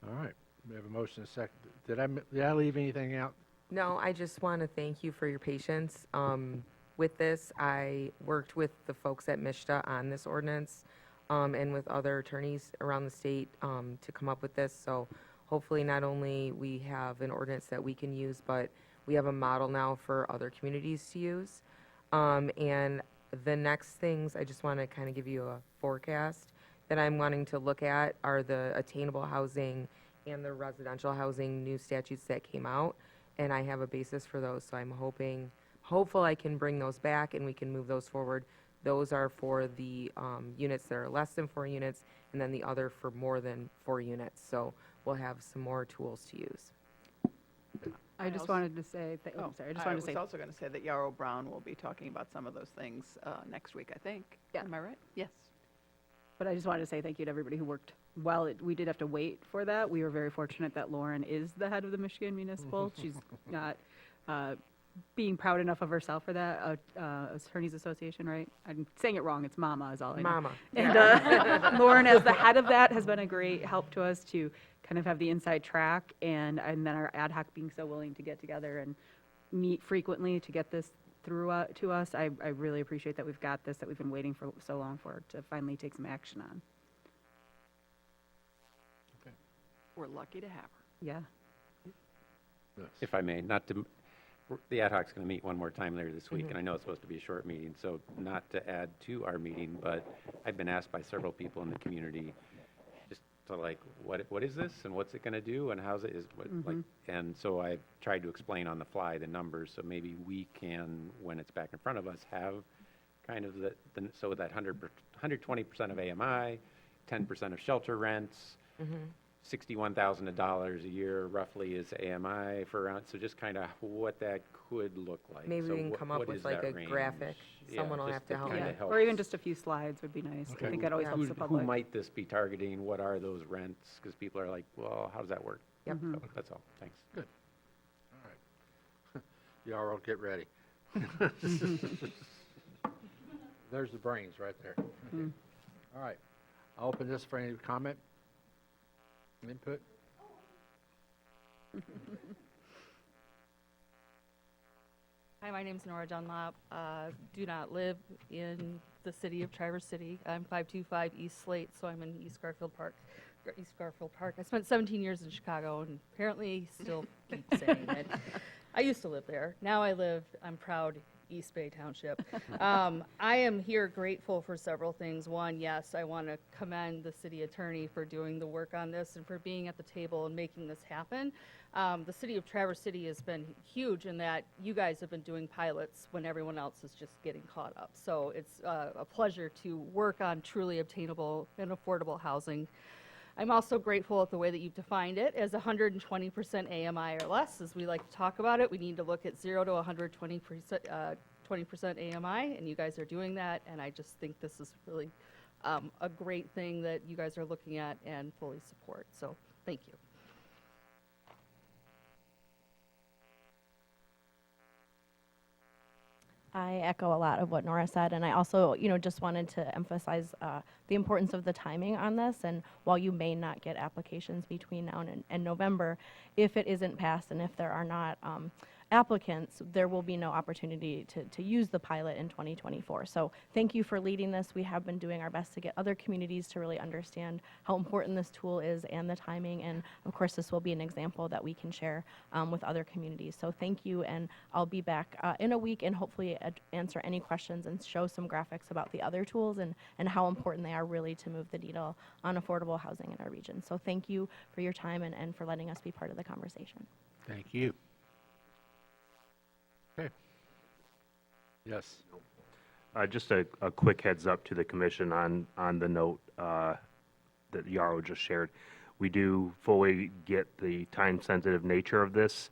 [SPEAKER 3] All right, we have a motion and a second. Did I leave anything out?
[SPEAKER 16] No, I just want to thank you for your patience. With this, I worked with the folks at MISHDA on this ordinance and with other attorneys around the state to come up with this. So hopefully not only we have an ordinance that we can use, but we have a model now for other communities to use. And the next things, I just want to kind of give you a forecast that I'm wanting to look at are the attainable housing and the residential housing new statutes that came out. And I have a basis for those, so I'm hopeful I can bring those back and we can move those forward. Those are for the units that are less than 4 units, and then the other for more than 4 units. So we'll have some more tools to use.
[SPEAKER 13] I just wanted to say, I'm sorry, I just wanted to say.
[SPEAKER 18] I was also going to say that Yarrow Brown will be talking about some of those things next week, I think.
[SPEAKER 13] Yeah.
[SPEAKER 18] Am I right? Yes.
[SPEAKER 13] But I just wanted to say thank you to everybody who worked. While we did have to wait for that, we were very fortunate that Lauren is the head of the Michigan Municipal. She's not being proud enough of herself for that. Attorneys Association, right? I'm saying it wrong. It's MAMA is all I know.
[SPEAKER 16] Mama.
[SPEAKER 13] And Lauren, as the head of that, has been a great help to us to kind of have the inside track, and then our ad hoc being so willing to get together and meet frequently to get this through to us. I really appreciate that we've got this, that we've been waiting for so long for to finally take some action on.
[SPEAKER 18] We're lucky to have her.
[SPEAKER 13] Yeah.
[SPEAKER 14] If I may, the ad hoc's going to meet one more time later this week, and I know it's supposed to be a short meeting, so not to add to our meeting, but I've been asked by several people in the community just to what is this, and what's it going to do, and how's it, and so I tried to explain on the fly the numbers, so maybe we can, when it's back in front of us, have kind of so that 120% of AMI, 10% of shelter rents, $61,000 a year roughly is AMI for around, so just kind of what that could look like.
[SPEAKER 16] Maybe
[SPEAKER 14] So
[SPEAKER 16] we can come up
[SPEAKER 14] what
[SPEAKER 16] with
[SPEAKER 14] is
[SPEAKER 16] like
[SPEAKER 14] that
[SPEAKER 16] a
[SPEAKER 14] range?
[SPEAKER 16] graphic. Someone will
[SPEAKER 14] just
[SPEAKER 16] have to help.
[SPEAKER 14] kinda
[SPEAKER 13] Yeah.
[SPEAKER 14] help.
[SPEAKER 13] Or even just a few slides would be nice. I think that always helps the public.
[SPEAKER 14] Who might this be targeting? What are those rents? Because people are like, well, how does that work?
[SPEAKER 16] Yep.
[SPEAKER 14] So that's all. Thanks.
[SPEAKER 3] Good. All right. Y'all get ready. There's the brains right there. Okay. All right. I'll open this for any comment, input.
[SPEAKER 19] Hi, my name's Nora Dunlop. Do not live in the city of Traverse City. I'm 525 East Slate, so I'm in East Garfield Park. I spent 17 years in Chicago and apparently still keep saying it. I used to live there. Now I'm proud, East Bay Township. I am here grateful for several things. One, yes, I want to commend the city attorney for doing the work on this and for being at the table and making this happen. The city of Traverse City has been huge in that you guys have been doing pilots when everyone else is just getting caught up. So it's a pleasure to work on truly obtainable and affordable housing. I'm also grateful at the way that you've defined it as 120% AMI or less. As we like to talk about it, we need to look at 0 to 120% 20% AMI, and you guys are doing that, and I just think this is really a great thing that you guys are looking at and fully support. So thank you.
[SPEAKER 23] I echo a lot of what Nora said, and I also, just wanted to emphasize the importance of the timing on this. And while you may not get applications between now and November, if it isn't passed and if there are not applicants, there will be no opportunity to use the pilot in 2024. So thank you for leading this. We have been doing our best to get other communities to really understand how important this tool is and the timing. And of course, this will be an example that we can share with other communities. So thank you, and I'll be back in a week and hopefully answer any questions and show some graphics about the other tools and how important they are really to move the needle on affordable housing in our region. So thank you for your time and for letting us be part of the conversation.
[SPEAKER 3] Thank you. Okay. Yes.
[SPEAKER 15] Just a quick heads up to the commission on the note that Yarrow just shared. We do fully get the time-sensitive nature of this,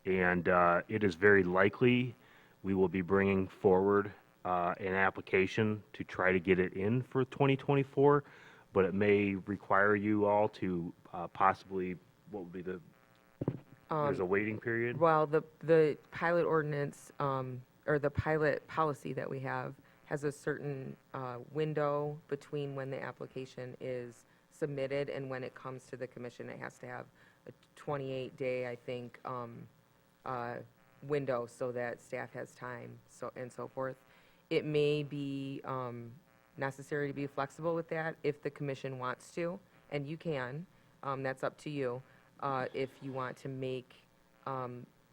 [SPEAKER 15] and it is very likely we will be bringing forward an application to try to get it in for 2024, but it may require you all to possibly, what would be there's a waiting period?
[SPEAKER 16] Well, the pilot ordinance, or the pilot policy that we have has a certain window between when the application is submitted and when it comes to the commission. It has to have a 28-day, I think, window so that staff has time, and so forth. It may be necessary to be flexible with that if the commission wants to, and you can. That's up to you. If you want to make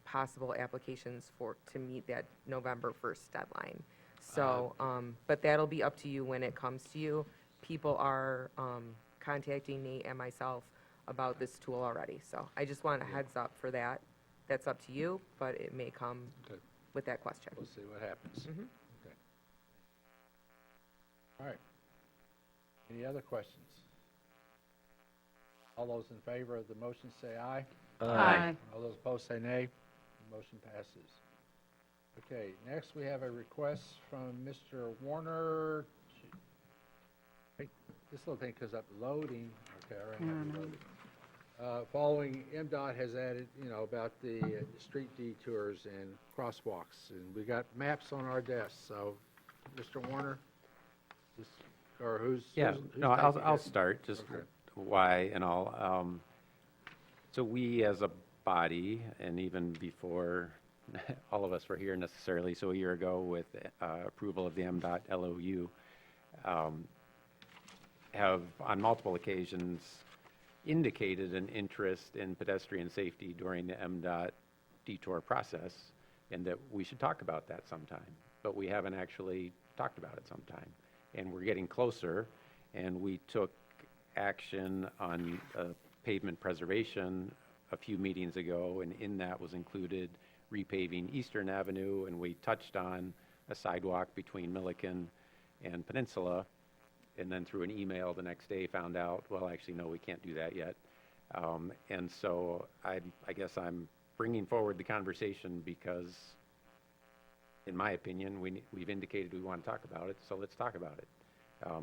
[SPEAKER 16] possible applications to meet that November 1st deadline. So, but that'll be up to you when it comes to you. People are contacting me and myself about this tool already. So I just want a heads up for that. That's up to you, but it may come
[SPEAKER 3] Good.
[SPEAKER 16] with that question.
[SPEAKER 3] We'll see what happens.
[SPEAKER 16] Mhm.
[SPEAKER 3] Okay. All right. Any other questions? All those in favor of the motion say aye.
[SPEAKER 18] Aye.
[SPEAKER 3] All those opposed say nay. The motion passes. Okay, next we have a request from Mr. Warner. Hey, this little thing comes up loading. Okay, all right, have it loaded. Following, MDOT has added, about the street detours and crosswalks, and we got maps on our desks. So, Mr. Warner, or who's?
[SPEAKER 14] Yeah,
[SPEAKER 3] who's
[SPEAKER 14] no,
[SPEAKER 3] taking
[SPEAKER 14] I'll
[SPEAKER 3] this?
[SPEAKER 14] start, just
[SPEAKER 3] Okay.
[SPEAKER 14] why and all. So we as a body, and even before all of us were here necessarily, so a year ago with approval of the MDOT LOU, have on multiple occasions indicated an interest in pedestrian safety during the MDOT detour process, and that we should talk about that sometime. But we haven't actually talked about it sometime. And we're getting closer, and we took action on pavement preservation a few meetings ago, and in that was included repaving Eastern Avenue, and we touched on a sidewalk between Milliken and Peninsula, and then through an email the next day found out, well, actually, no, we can't do that yet. And so I guess I'm bringing forward the conversation because, in my opinion, we've indicated we want to talk about it, so let's talk about it.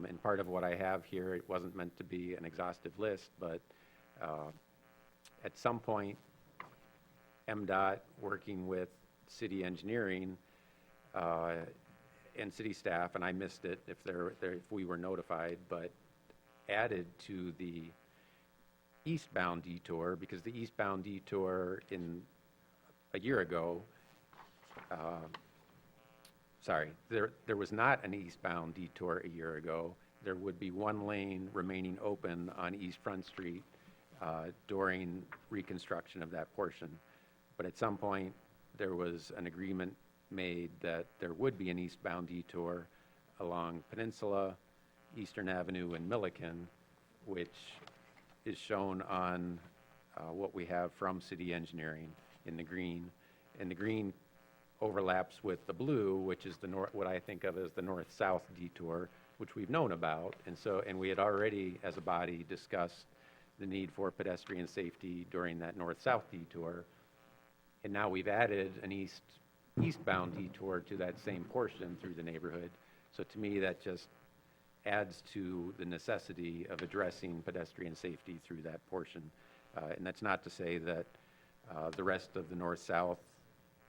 [SPEAKER 14] And part of what I have here, it wasn't meant to be an exhaustive list, but at some point, MDOT, working with city engineering and city staff, and I missed it if we were notified, but added to the eastbound detour, because the eastbound detour a year ago, there was not an eastbound detour a year ago. There would be one lane remaining open on East Front Street during reconstruction of that portion. But at some point, there was an agreement made that there would be an eastbound detour along Peninsula, Eastern Avenue, and Milliken, which is shown on what we have from city engineering in the green. And the green overlaps with the blue, which is what I think of as the north-south detour, which we've known about. And we had already, as a body, discussed the need for pedestrian safety during that north-south detour. And now we've added an eastbound detour to that same portion through the neighborhood. So to me, that just adds to the necessity of addressing pedestrian safety through that portion. And that's not to say that the rest of the north-south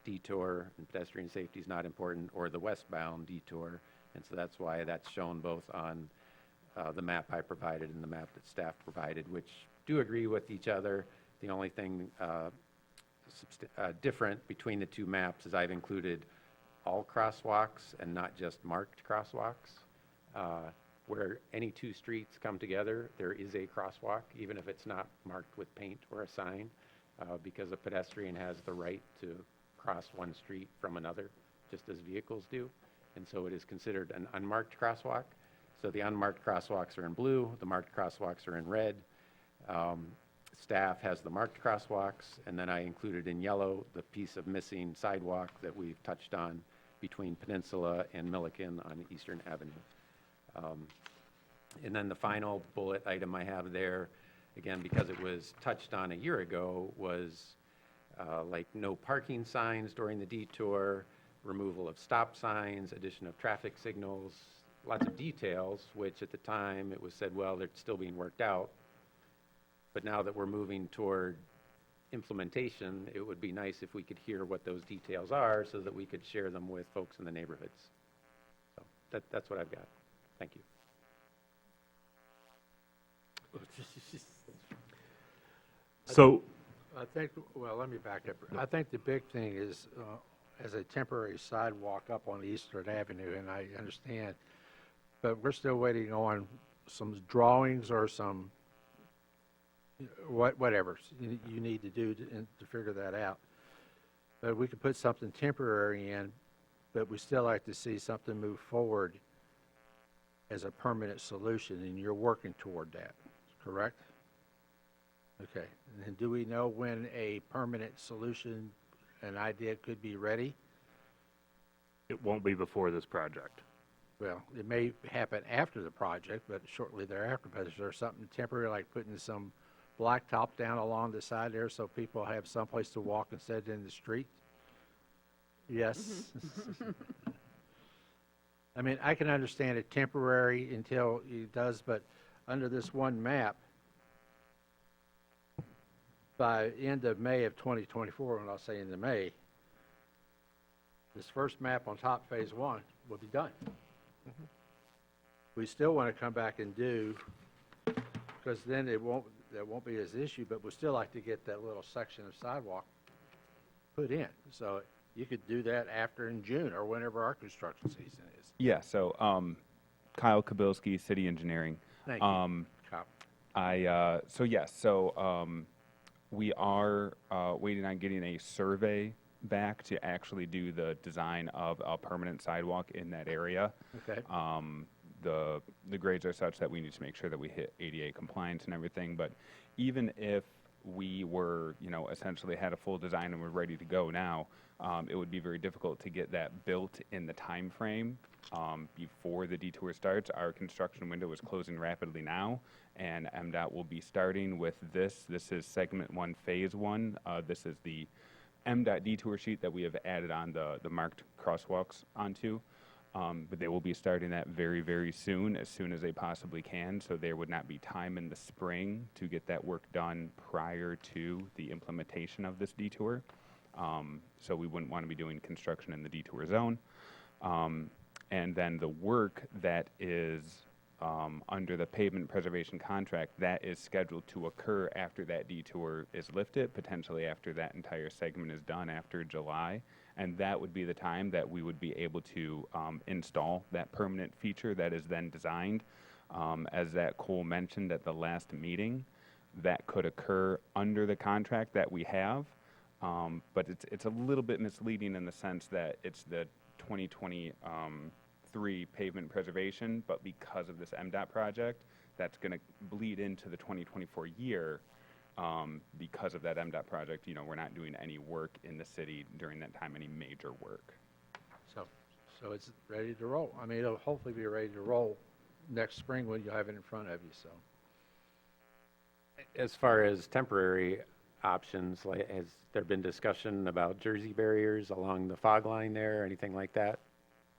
[SPEAKER 14] detour and pedestrian safety is not important, or the westbound detour. And so that's why that's shown both on the map I provided and the map that staff provided, which do agree with each other. The only thing different between the two maps is I've included all crosswalks and not just marked crosswalks. Where any two streets come together, there is a crosswalk, even if it's not marked with paint or a sign, because a pedestrian has the right to cross one street from another, just as vehicles do. And so it is considered an unmarked crosswalk. So the unmarked crosswalks are in blue, the marked crosswalks are in red. Staff has the marked crosswalks, and then I included in yellow the piece of missing sidewalk that we've touched on between Peninsula and Milliken on Eastern Avenue. And then the final bullet item I have there, again, because it was touched on a year ago, was like no parking signs during the detour, removal of stop signs, addition of traffic signals, lots of details, which at the time it was said, well, they're still being worked out. But now that we're moving toward implementation, it would be nice if we could hear what those details are so that we could share them with folks in the neighborhoods. So that's what I've got. Thank you.
[SPEAKER 15] So,
[SPEAKER 3] I think, well, let me back up. I think the big thing is, as a temporary sidewalk up on Eastern Avenue, and I understand, but we're still waiting on some drawings or some, whatever you need to do to figure that out. But we could put something temporary in, but we still like to see something move forward as a permanent solution, and you're working toward that, correct? Okay, and then do we know when a permanent solution, an idea could be ready?
[SPEAKER 15] it won't be before this project.
[SPEAKER 3] Well, it may happen after the project, but shortly thereafter. But is there something temporary, like putting some blacktop down along the side there so people have someplace to walk instead of in the street? Yes. I mean, I can understand it temporary until it does, but under this one map, by end of May of 2024, when I'll say end of May, this first map on top, phase one, will be done. We still want to come back and do, because then that won't be as issue, but we still like to get that little section of sidewalk put in. So you could do that after in June or whenever our construction season is.
[SPEAKER 20] Yeah, so Kyle Kabilski, City Engineering.
[SPEAKER 3] Thank you, Kyle.
[SPEAKER 20] We are waiting on getting a survey back to actually do the design of a permanent sidewalk in that area.
[SPEAKER 3] Okay.
[SPEAKER 20] The grades are such that we need to make sure that we hit ADA compliance and everything, but even if we were, essentially had a full design and we're ready to go now, it would be very difficult to get that built in the time frame before the detour starts. Our construction window is closing rapidly now, and MDOT will be starting with this. This is segment 1, phase 1. This is the MDOT detour sheet that we have added on the marked crosswalks onto. But they will be starting that very, very soon, as they possibly can. So there would not be time in the spring to get that work done prior to the implementation of this detour. So we wouldn't want to be doing construction in the detour zone. And then the work that is under the pavement preservation contract, that is scheduled to occur after that detour is lifted, potentially after that entire segment is done after July. And that would be the time that we would be able to install that permanent feature that is then designed. As that Cole mentioned at the last meeting, that could occur under the contract that we have. But it's a little bit misleading in the sense that it's the 2023 pavement preservation, but because of this MDOT project, that's going to bleed into the 2024 year. Because of that MDOT project, we're not doing any work in the city during that time, any major work.
[SPEAKER 3] So it's ready to roll. I mean, it'll hopefully be ready to roll next spring when you have it in front of you, so.
[SPEAKER 14] As far as temporary options, has there been discussion about Jersey barriers along the fog line there or anything like that?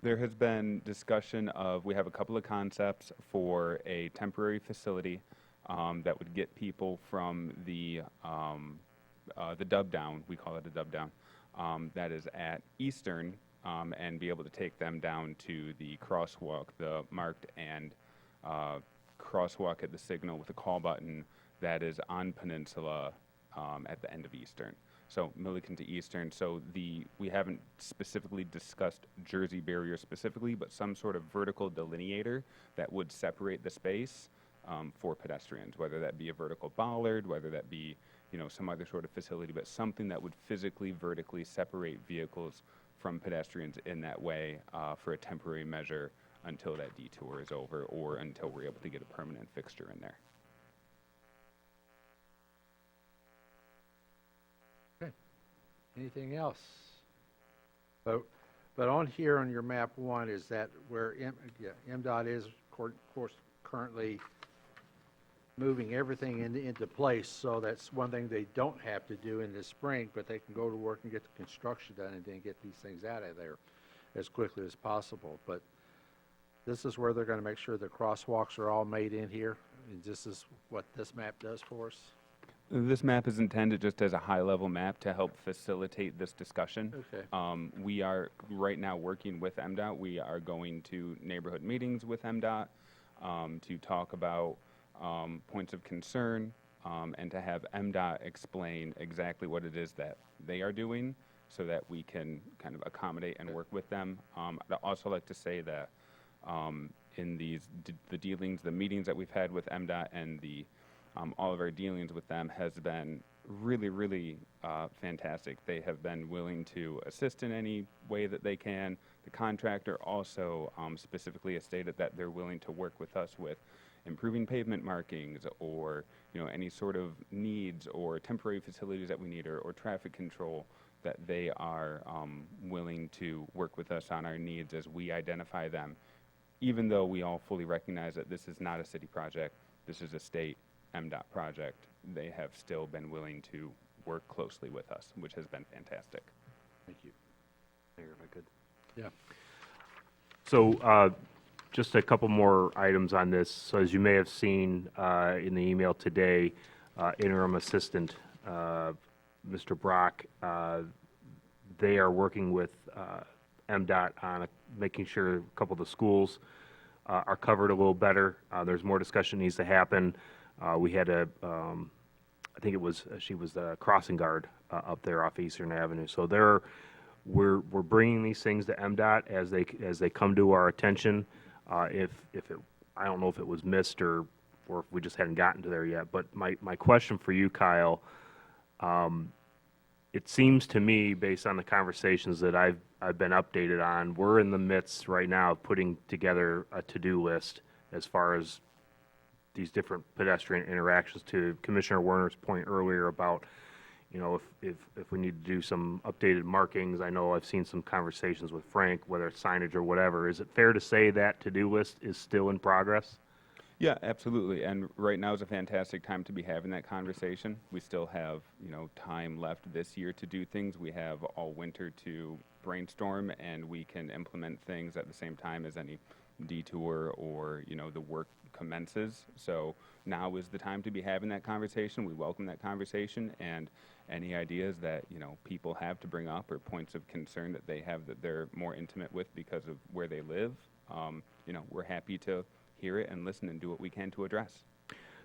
[SPEAKER 20] There has been discussion of, we have a couple of concepts for a temporary facility that would get people from the dub down, we call it a dub down, that is at Eastern, and be able to take them down to the crosswalk, the marked and crosswalk at the signal with a call button that is on Peninsula at the end of Eastern. So Milliken to Eastern. So we haven't specifically discussed Jersey barrier specifically, but some sort of vertical delineator that would separate the space for pedestrians, whether that be a vertical bollard, whether that be, some other sort of facility, but something that would physically, vertically separate vehicles from pedestrians in that way for a temporary measure until that detour is over or until we're able to get a permanent fixture in there.
[SPEAKER 3] Okay. Anything else? So But on here on your map one, is that where MDOT is, of course, currently moving everything into place, so that's one thing they don't have to do in the spring, but they can go to work and get the construction done and then get these things out of there as quickly as possible. But this is where they're going to make sure the crosswalks are all made in here, and this is what this map does for us.
[SPEAKER 20] This map is intended just as a high-level map to help facilitate this discussion.
[SPEAKER 3] Okay.
[SPEAKER 20] We are right now working with MDOT. We are going to neighborhood meetings with MDOT to talk about points of concern and to have MDOT explain exactly what it is that they are doing so that we can kind of accommodate and work with them. I'd also like to say that in the dealings, the meetings that we've had with MDOT and all of our dealings with them has been really, really fantastic. They have been willing to assist in any way that they can. The contractor also specifically has stated that they're willing to work with us with improving pavement markings or any sort of needs or temporary facilities that we need or traffic control, that they are willing to work with us on our needs as we identify them, even though we all fully recognize that this is not a city project, this is a state MDOT project. They have still been willing to work closely with us, which has been fantastic.
[SPEAKER 3] Thank you.
[SPEAKER 15] Mayor, if I could.
[SPEAKER 3] Yeah.
[SPEAKER 15] So just a couple more items on this. So as you may have seen in the email today, interim assistant, Mr. Brock, they are working with MDOT on making sure a couple of the schools are covered a little better. There's more discussion needs to happen. We had I think it was, she was the crossing guard up there off Eastern Avenue. So we're bringing these things to MDOT as they come to our attention. I don't know if it was missed or if we just hadn't gotten to there yet. But my question for you, Kyle, it seems to me, based on the conversations that I've been updated on, we're in the midst right now of putting together a to-do list as far as these different pedestrian interactions. To Commissioner Werner's point earlier about, if we need to do some updated markings. I know I've seen some conversations with Frank, whether it's signage or whatever. Is it fair to say that to-do list is still in progress?
[SPEAKER 20] Yeah, absolutely. And right now is a fantastic time to be having that conversation. We still have, time left this year to do things. We have all winter to brainstorm, and we can implement things at the same time as any detour or, the work commences. So now is the time to be having that conversation. We welcome that conversation, and any ideas that, people have to bring up or points of concern that they have that they're more intimate with because of where they live, we're happy to hear it and listen and do what we can to address.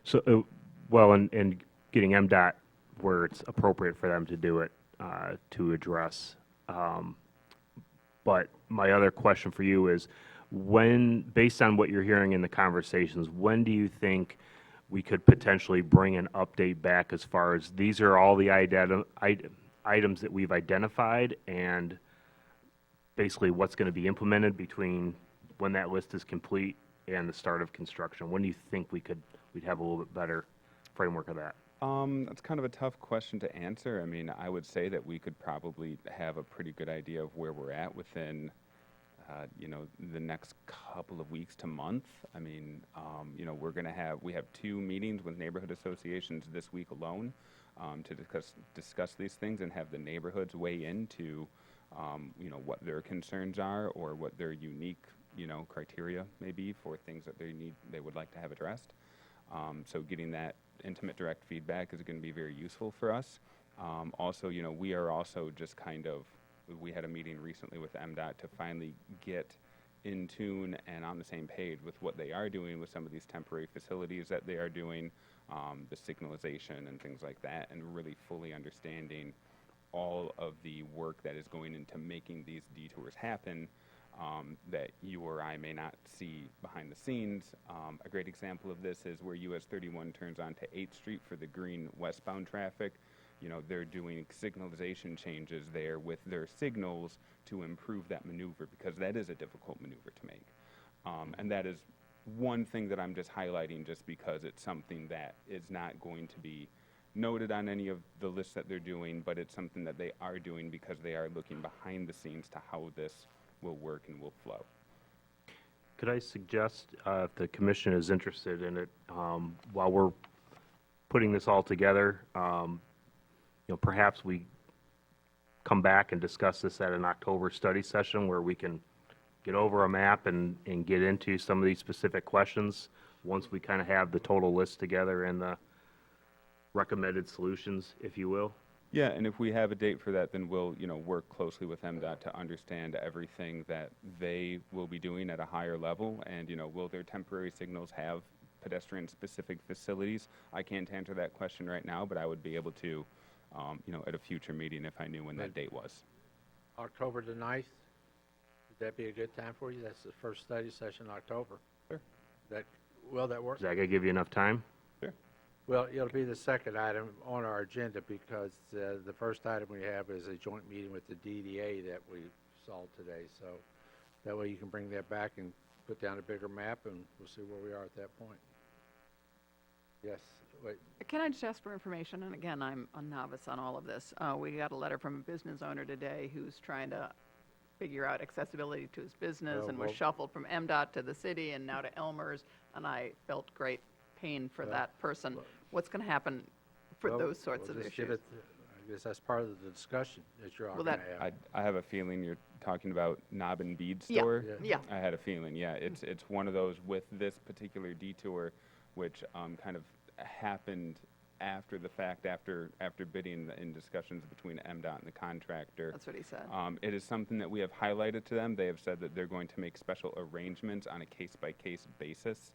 [SPEAKER 15] So, well, and getting MDOT where it's appropriate for them to do it, to address. But my other question for you is, based on what you're hearing in the conversations, when do you think we could potentially bring an update back as far as these are all the items that we've identified and basically what's going to be implemented between when that list is complete and the start of construction? When do you think we'd have a little bit better framework of that?
[SPEAKER 20] That's kind of a tough question to answer. I mean, I would say that we could probably have a pretty good idea of where we're at within, the next couple of weeks to month. I mean, we have 2 meetings with neighborhood associations this week alone to discuss these things and have the neighborhoods weigh into, what their concerns are or what their unique, criteria may be for things that they would like to have addressed. So getting that intimate direct feedback is going to be very useful for us. Also, we are also just we had a meeting recently with MDOT to finally get in tune and on the same page with what they are doing with some of these temporary facilities that they are doing, the signalization and things like that, and really fully understanding all of the work that is going into making these detours happen, that you or I may not see behind the scenes. A great example of this is where US 31 turns onto 8th Street for the green westbound traffic. They're doing signalization changes there with their signals to improve that maneuver, because that is a difficult maneuver to make. And that is one thing that I'm just highlighting just because it's something that is not going to be noted on any of the lists that they're doing, but it's something that they are doing because they are looking behind the scenes to how this will work and will flow.
[SPEAKER 15] Could I suggest, if the commission is interested in it, while we're putting this all together, perhaps we come back and discuss this at an October study session where we can get over a map and get into some of these specific questions once we kind of have the total list together and the recommended solutions, if you will.
[SPEAKER 20] Yeah, and if we have a date for that, then we'll, work closely with MDOT to understand everything that they will be doing at a higher level. And, will their temporary signals have pedestrian-specific facilities? I can't answer that question right now, but I would be able to, at a future meeting if I knew when that date was.
[SPEAKER 3] October the 9th, would that be a good time for you? That's the first study session in October.
[SPEAKER 20] Sure.
[SPEAKER 3] Will that work?
[SPEAKER 15] Is that going to give you enough time?
[SPEAKER 20] Sure.
[SPEAKER 3] Well, it'll be the second item on our agenda because the first item we have is a joint meeting with the DDA that we saw today. So that way you can bring that back and put down a bigger map and we'll see where we are at that point. Yes, wait.
[SPEAKER 18] Can I just ask for information? And again, I'm a novice on all of this. We got a letter from a business owner today who's trying to figure out accessibility to his business and was shuffled from MDOT to the city and now to Elmer's, and I felt great pain for that person. What's going to happen for those sorts of issues?
[SPEAKER 3] I guess that's part of the discussion that you're all
[SPEAKER 18] Well,
[SPEAKER 3] going to have.
[SPEAKER 20] I have a feeling you're talking about Knob and Bead
[SPEAKER 18] Yeah,
[SPEAKER 20] store.
[SPEAKER 18] yeah.
[SPEAKER 20] I had a feeling, yeah. It's one of those with this particular detour, which kind of happened after the fact, after bidding in discussions between MDOT and the contractor.
[SPEAKER 18] That's what he said.
[SPEAKER 20] It is something that we have highlighted to them. They have said that they're going to make special arrangements on a case-by-case basis.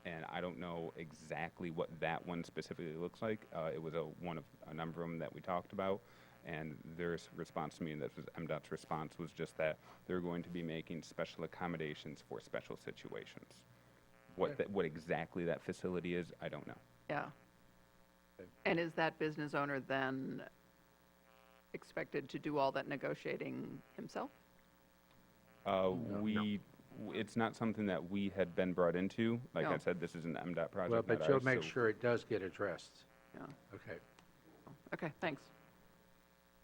[SPEAKER 20] And I don't know exactly what that one specifically looks like. It was one of a number of them that we talked about. And their response to me, and this was MDOT's response, was just that they're going to be making special accommodations for special situations. What exactly that facility is, I don't know.
[SPEAKER 18] Yeah. And is that business owner then expected to do all that negotiating himself?
[SPEAKER 20] It's not something that we had been brought into. Like
[SPEAKER 18] No.
[SPEAKER 20] I said, this is an MDOT project.
[SPEAKER 3] Well, but
[SPEAKER 20] not
[SPEAKER 3] you'll
[SPEAKER 20] ours,
[SPEAKER 3] make
[SPEAKER 20] so-
[SPEAKER 3] sure it does get addressed.
[SPEAKER 18] Yeah.
[SPEAKER 3] Okay.
[SPEAKER 18] Okay, thanks.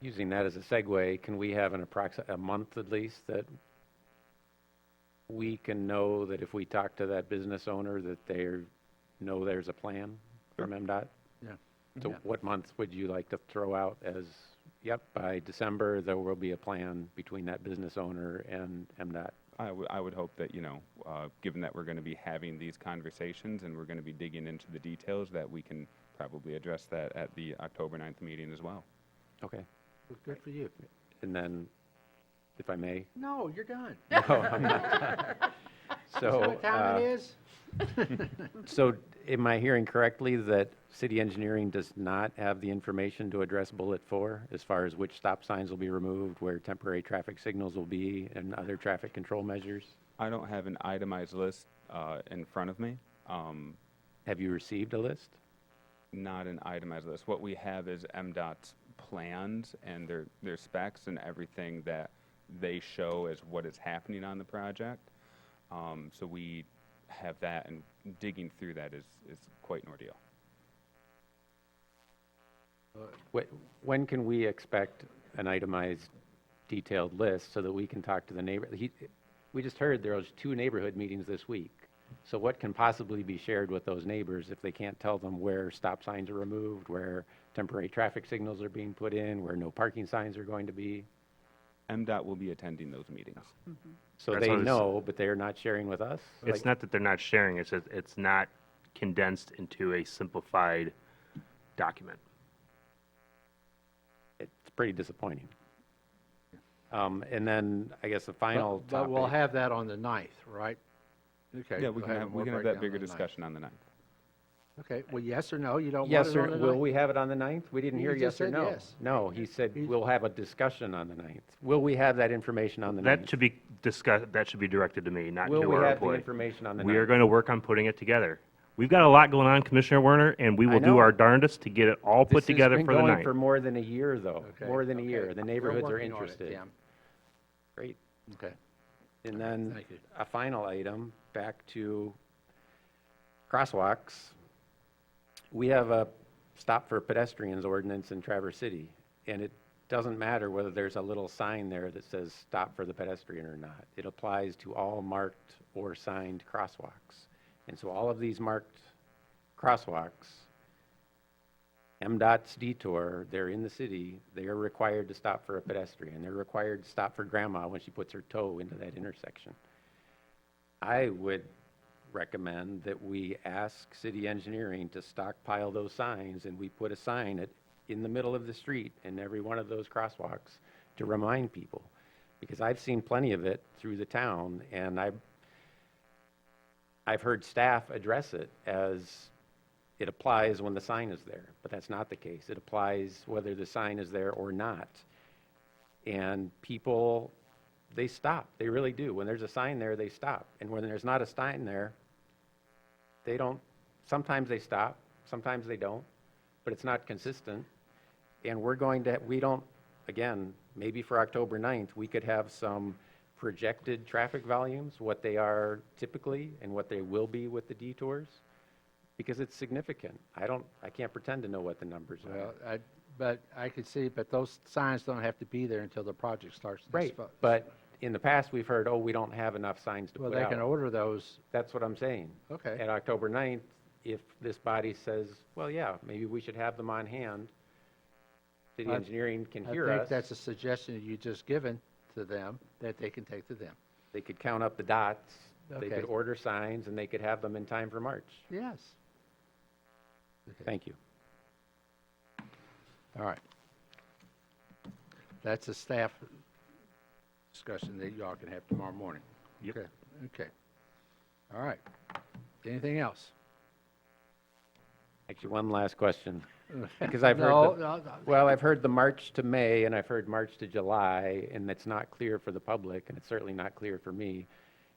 [SPEAKER 14] Using that as a segue, can we have a month at least that we can know that if we talk to that business owner that they know there's a plan from MDOT?
[SPEAKER 3] Yeah.
[SPEAKER 14] So what month would you like to throw out as, yep, by December, there will be a plan between that business owner and MDOT?
[SPEAKER 20] I would hope that, given that we're going to be having these conversations and we're going to be digging into the details, that we can probably address that at the October 9th meeting as well.
[SPEAKER 14] Okay.
[SPEAKER 3] Well, good for you.
[SPEAKER 14] And then, if I may.
[SPEAKER 3] No, you're done.
[SPEAKER 14] No, I'm not. So,
[SPEAKER 3] what time it is?
[SPEAKER 14] So am I hearing correctly that city engineering does not have the information to address bullet 4 as far as which stop signs will be removed, where temporary traffic signals will be, and other traffic control measures?
[SPEAKER 20] I don't have an itemized list in front of me.
[SPEAKER 14] Have you received a list?
[SPEAKER 20] Not an itemized list. What we have is MDOT's plans and their specs and everything that they show as what is happening on the project. So we have that, and digging through that is quite an ordeal.
[SPEAKER 14] When can we expect an itemized, detailed list so that we can talk to the neighbor? We just heard there was 2 neighborhood meetings this week. So what can possibly be shared with those neighbors if they can't tell them where stop signs are removed, where temporary traffic signals are being put in, where no parking signs are going to be?
[SPEAKER 20] MDOT will be attending those meetings.
[SPEAKER 14] So
[SPEAKER 15] That's
[SPEAKER 14] they
[SPEAKER 15] what it's-
[SPEAKER 14] know, but they're not sharing with us?
[SPEAKER 15] It's not that they're not sharing, it's that it's not condensed into a simplified document.
[SPEAKER 14] It's pretty disappointing. And then, I guess the final topic.
[SPEAKER 3] But we'll have that on the 9th, right? Okay.
[SPEAKER 20] Yeah, we
[SPEAKER 3] we'll
[SPEAKER 20] can
[SPEAKER 3] a
[SPEAKER 20] have
[SPEAKER 3] more
[SPEAKER 20] that
[SPEAKER 3] breakdown
[SPEAKER 20] bigger
[SPEAKER 3] on the 9th.
[SPEAKER 20] discussion on the 9th.
[SPEAKER 3] Okay, well, yes or no, you don't want
[SPEAKER 14] Yes,
[SPEAKER 3] it
[SPEAKER 14] or,
[SPEAKER 3] on the 9th?
[SPEAKER 14] will we have it on the 9th? We didn't hear
[SPEAKER 3] He
[SPEAKER 14] yes
[SPEAKER 3] just
[SPEAKER 14] or
[SPEAKER 3] said
[SPEAKER 14] no.
[SPEAKER 3] yes.
[SPEAKER 14] No, he said we'll have a discussion on the 9th. Will we have that information on the 9th?
[SPEAKER 15] That should be discussed, that should be directed to me, not to our
[SPEAKER 14] Will
[SPEAKER 15] employee.
[SPEAKER 14] we have the information on the 9th?
[SPEAKER 15] We are going to work on putting it together. We've got a lot going on, Commissioner Werner, and we will
[SPEAKER 14] I
[SPEAKER 15] do
[SPEAKER 14] know.
[SPEAKER 15] our darndest to get it all put together for the
[SPEAKER 14] This has been going
[SPEAKER 15] 9th.
[SPEAKER 14] for more than a year, though,
[SPEAKER 3] Okay,
[SPEAKER 14] more than a
[SPEAKER 3] okay.
[SPEAKER 14] year. The
[SPEAKER 3] We're
[SPEAKER 14] neighborhoods are
[SPEAKER 3] working on it,
[SPEAKER 14] interested.
[SPEAKER 3] Tim.
[SPEAKER 14] Great.
[SPEAKER 3] Okay.
[SPEAKER 14] And then
[SPEAKER 3] Thank you.
[SPEAKER 14] a final item, back to crosswalks. We have a stop for pedestrians ordinance in Traverse City, and it doesn't matter whether there's a little sign there that says stop for the pedestrian or not. It applies to all marked or signed crosswalks. And so all of these marked crosswalks, MDOT's detour, they're in the city, they are required to stop for a pedestrian. They're required to stop for grandma when she puts her toe into that intersection. I would recommend that we ask city engineering to stockpile those signs, and we put a sign in the middle of the street in every one of those crosswalks to remind people. Because I've seen plenty of it through the town, and I've heard staff address it as it applies when the sign is there, but that's not the case. It applies whether the sign is there or not. And people, they stop. They really do. When there's a sign there, they stop. And when there's not a sign there, they don't. Sometimes they stop, sometimes they don't, but it's not consistent. And we don't, again, maybe for October 9th, we could have some projected traffic volumes, what they are typically and what they will be with the detours, because it's significant. I can't pretend to know what the numbers are.
[SPEAKER 3] Well, but I could see, but those signs don't have to be there until the project starts.
[SPEAKER 14] Right, but in the past, we've heard, we don't have enough signs to put out.
[SPEAKER 3] Well, they can order those.
[SPEAKER 14] That's what I'm saying.
[SPEAKER 3] Okay.
[SPEAKER 14] At October 9th, if this body says, well, yeah, maybe we should have them on hand, city engineering can hear
[SPEAKER 3] I
[SPEAKER 14] us.
[SPEAKER 3] think that's a suggestion you just given to them that they can take to them.
[SPEAKER 14] They could count up the dots, they
[SPEAKER 3] Okay.
[SPEAKER 14] could order signs, and they could have them in time for March.
[SPEAKER 3] Yes. Okay.
[SPEAKER 14] Thank you.
[SPEAKER 3] All right. That's a staff discussion that y'all can have tomorrow morning.
[SPEAKER 15] Yep.
[SPEAKER 3] Okay. Okay. All right. Anything else?
[SPEAKER 14] Actually, one last question. Because I've
[SPEAKER 3] No,
[SPEAKER 14] heard,
[SPEAKER 3] no, no.
[SPEAKER 14] well, I've heard the March to May, and I've heard March to July, and it's not clear for the public, and it's certainly not clear for me.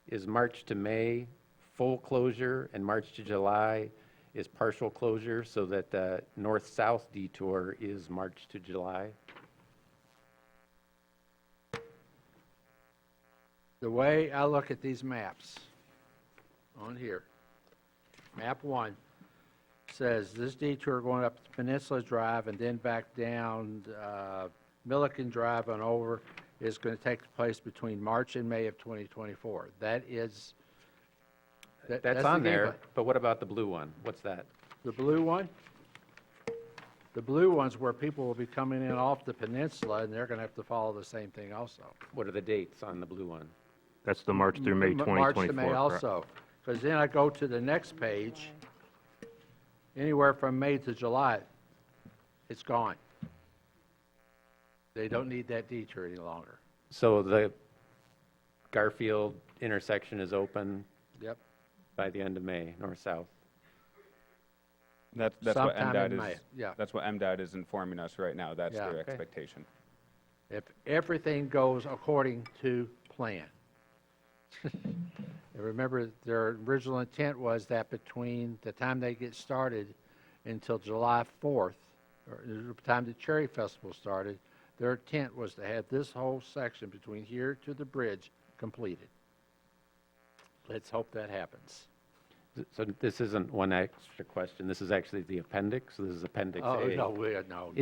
[SPEAKER 14] Is March to May full closure, and March to July is partial closure, so that the north-south detour is March to July?
[SPEAKER 3] The way I look at these maps on here, map 1 says this detour going up Peninsula Drive and then back down Milliken Drive and over is going to take place between March and May of 2024. That is,
[SPEAKER 14] That's
[SPEAKER 3] the
[SPEAKER 14] on
[SPEAKER 3] game
[SPEAKER 14] there,
[SPEAKER 3] plan.
[SPEAKER 14] but what about the blue one? What's that?
[SPEAKER 3] The blue one? The blue one's where people will be coming in off the peninsula, and they're going to have to follow the same thing also.
[SPEAKER 14] What are the dates on the blue one?
[SPEAKER 15] That's the March through May 2024.
[SPEAKER 3] March to May
[SPEAKER 15] correct?
[SPEAKER 3] also. Because then I go to the next page, anywhere from May to July, it's gone. They don't need that detour any longer.
[SPEAKER 14] So the Garfield intersection is open
[SPEAKER 3] Yep.
[SPEAKER 14] by the end of May, north-south?
[SPEAKER 20] That's what
[SPEAKER 3] Sometime
[SPEAKER 20] MDOT
[SPEAKER 3] in
[SPEAKER 20] is.
[SPEAKER 3] May, yeah.
[SPEAKER 20] That's what MDOT is informing us right now. That's
[SPEAKER 3] Yeah.
[SPEAKER 20] their
[SPEAKER 3] Okay.
[SPEAKER 20] expectation.
[SPEAKER 3] If everything goes according to plan. And remember, their original intent was that between the time they get started until July 4th, or the time the Cherry Festival started, their intent was to have this whole section between here to the bridge completed. Let's hope that happens.
[SPEAKER 14] So this isn't one extra question, this is actually the appendix, this is Appendix A.
[SPEAKER 3] Oh, no.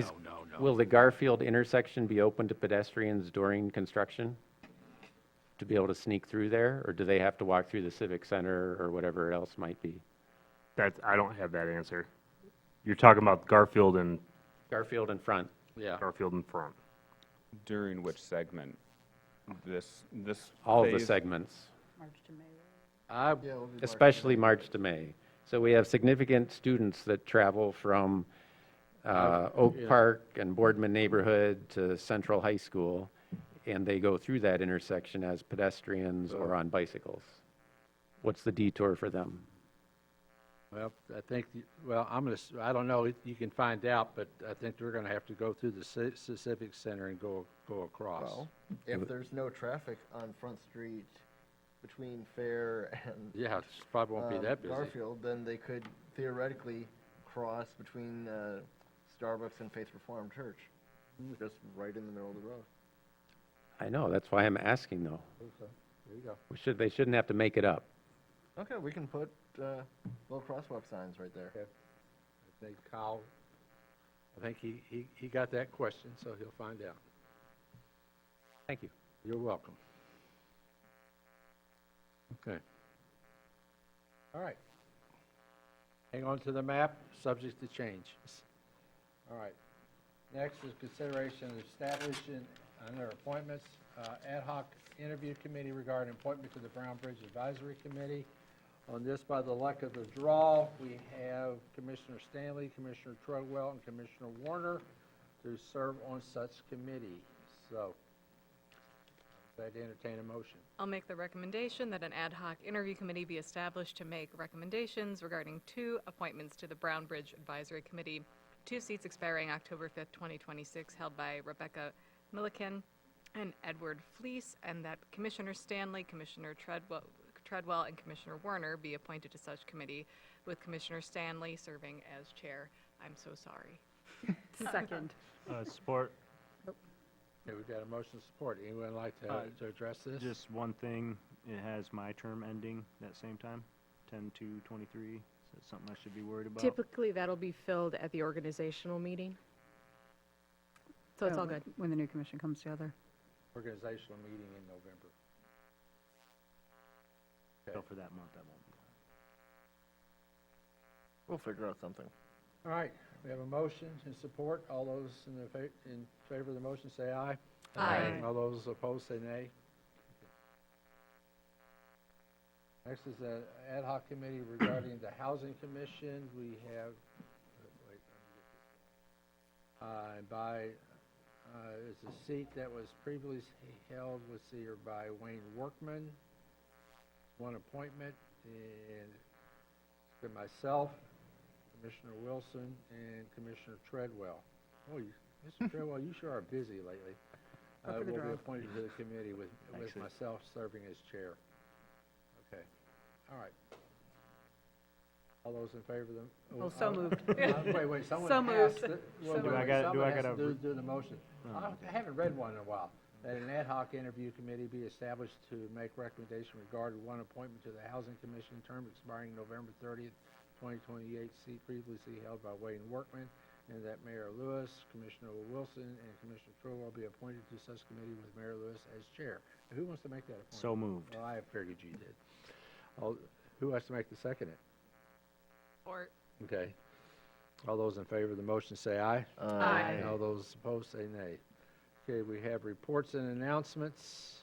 [SPEAKER 14] Will the Garfield intersection be open to pedestrians during construction? To be able to sneak through there, or do they have to walk through the Civic Center or whatever else might be?
[SPEAKER 15] I don't have that answer. You're talking about Garfield and
[SPEAKER 14] Garfield in front.
[SPEAKER 3] Yeah.
[SPEAKER 15] Garfield in front.
[SPEAKER 20] During which segment? This
[SPEAKER 14] All of the
[SPEAKER 20] phase-
[SPEAKER 14] segments.
[SPEAKER 13] March to May.
[SPEAKER 14] Especially March to May. So we have significant students that travel from Oak
[SPEAKER 3] yeah.
[SPEAKER 14] Park and Boardman neighborhood to Central High School, and they go through that intersection as pedestrians or on bicycles. What's the detour for them?
[SPEAKER 3] Well, I think, I don't know, you can find out, but I think they're going to have to go through the Civic Center and go across.
[SPEAKER 9] Well, if there's no traffic on Front Street between Fair and
[SPEAKER 3] Yeah, it probably won't be that busy.
[SPEAKER 9] Garfield, then they could theoretically cross between Starbucks and Faith Reformed Church, just right in the middle of the road.
[SPEAKER 14] I know, that's why I'm asking though.
[SPEAKER 9] Okay, there you go.
[SPEAKER 14] They shouldn't have to make it up.
[SPEAKER 9] Okay, we can put little crosswalk signs right there.
[SPEAKER 3] I think Kyle I think he got that question, so he'll find out.
[SPEAKER 8] Thank you.
[SPEAKER 3] You're welcome. Okay. All right. Hang on to the map, subject to change. All right. Next is consideration of establishing under appointments, ad hoc interview committee regarding appointment to the Brown Bridge Advisory Committee. On this, by the luck of the draw, we have Commissioner Stanley, Commissioner Treadwell, and Commissioner Warner to serve on such committee. So, I'd entertain a motion.
[SPEAKER 12] I'll make the recommendation that an ad hoc interview committee be established to make recommendations regarding 2 appointments to the Brown Bridge Advisory Committee, 2 seats expiring October 5th, 2026, held by Rebecca Milliken and Edward Fleece, and that Commissioner Stanley, Commissioner Treadwell, and Commissioner Warner be appointed to such committee, with Commissioner Stanley serving as chair. I'm so sorry.
[SPEAKER 18] Second.
[SPEAKER 5] Support.
[SPEAKER 3] Okay, we've got a motion to support. Anyone like to address this?
[SPEAKER 8] Just one thing, it has my term ending that same time, 10/2/23. Is that something I should be worried about?
[SPEAKER 4] Typically, that'll be filled at the organizational meeting. So it's all good.
[SPEAKER 18] When the new commission comes together.
[SPEAKER 3] Organizational meeting in November.
[SPEAKER 8] So for that month, I won't be.
[SPEAKER 9] We'll figure out something.
[SPEAKER 3] All right, we have a motion and support. All those in favor of the motion say aye.
[SPEAKER 12] Aye.
[SPEAKER 3] All those opposed say nay. Next is the ad hoc committee regarding the Housing Commission. We have, it's a seat that was previously held, let's see here, by Wayne Workman. One appointment, and it's been myself, Commissioner Wilson, and Commissioner Treadwell. Oh, Mr. Treadwell, you sure are busy lately.
[SPEAKER 18] Up for the
[SPEAKER 3] Will be
[SPEAKER 18] draw.
[SPEAKER 3] appointed to the committee with
[SPEAKER 8] Thanks, sir.
[SPEAKER 3] myself serving as chair. Okay, all right. All those in favor of them?
[SPEAKER 18] Oh, so moved.
[SPEAKER 3] Wait, someone
[SPEAKER 18] So
[SPEAKER 3] has
[SPEAKER 18] moved.
[SPEAKER 3] to.
[SPEAKER 18] So
[SPEAKER 3] wait,
[SPEAKER 5] moved.
[SPEAKER 3] someone
[SPEAKER 5] I
[SPEAKER 3] has to
[SPEAKER 5] gotta-
[SPEAKER 3] do the motion. I haven't read one in a while. That an ad hoc interview committee be established to make recommendation regarding one appointment to the Housing Commission, term expiring November 30th, 2028, seat previously held by Wayne Workman, and that Mayor Lewis, Commissioner Wilson, and Commissioner Treadwell be appointed to such committee with Mayor Lewis as chair. Who wants to make that appointment?
[SPEAKER 8] So moved.
[SPEAKER 3] Well, I figured you did. Who has to make the second?
[SPEAKER 12] Or
[SPEAKER 3] Okay. All those in favor of the motion say aye.
[SPEAKER 12] Aye.
[SPEAKER 3] All those opposed say nay. Okay, we have reports and announcements.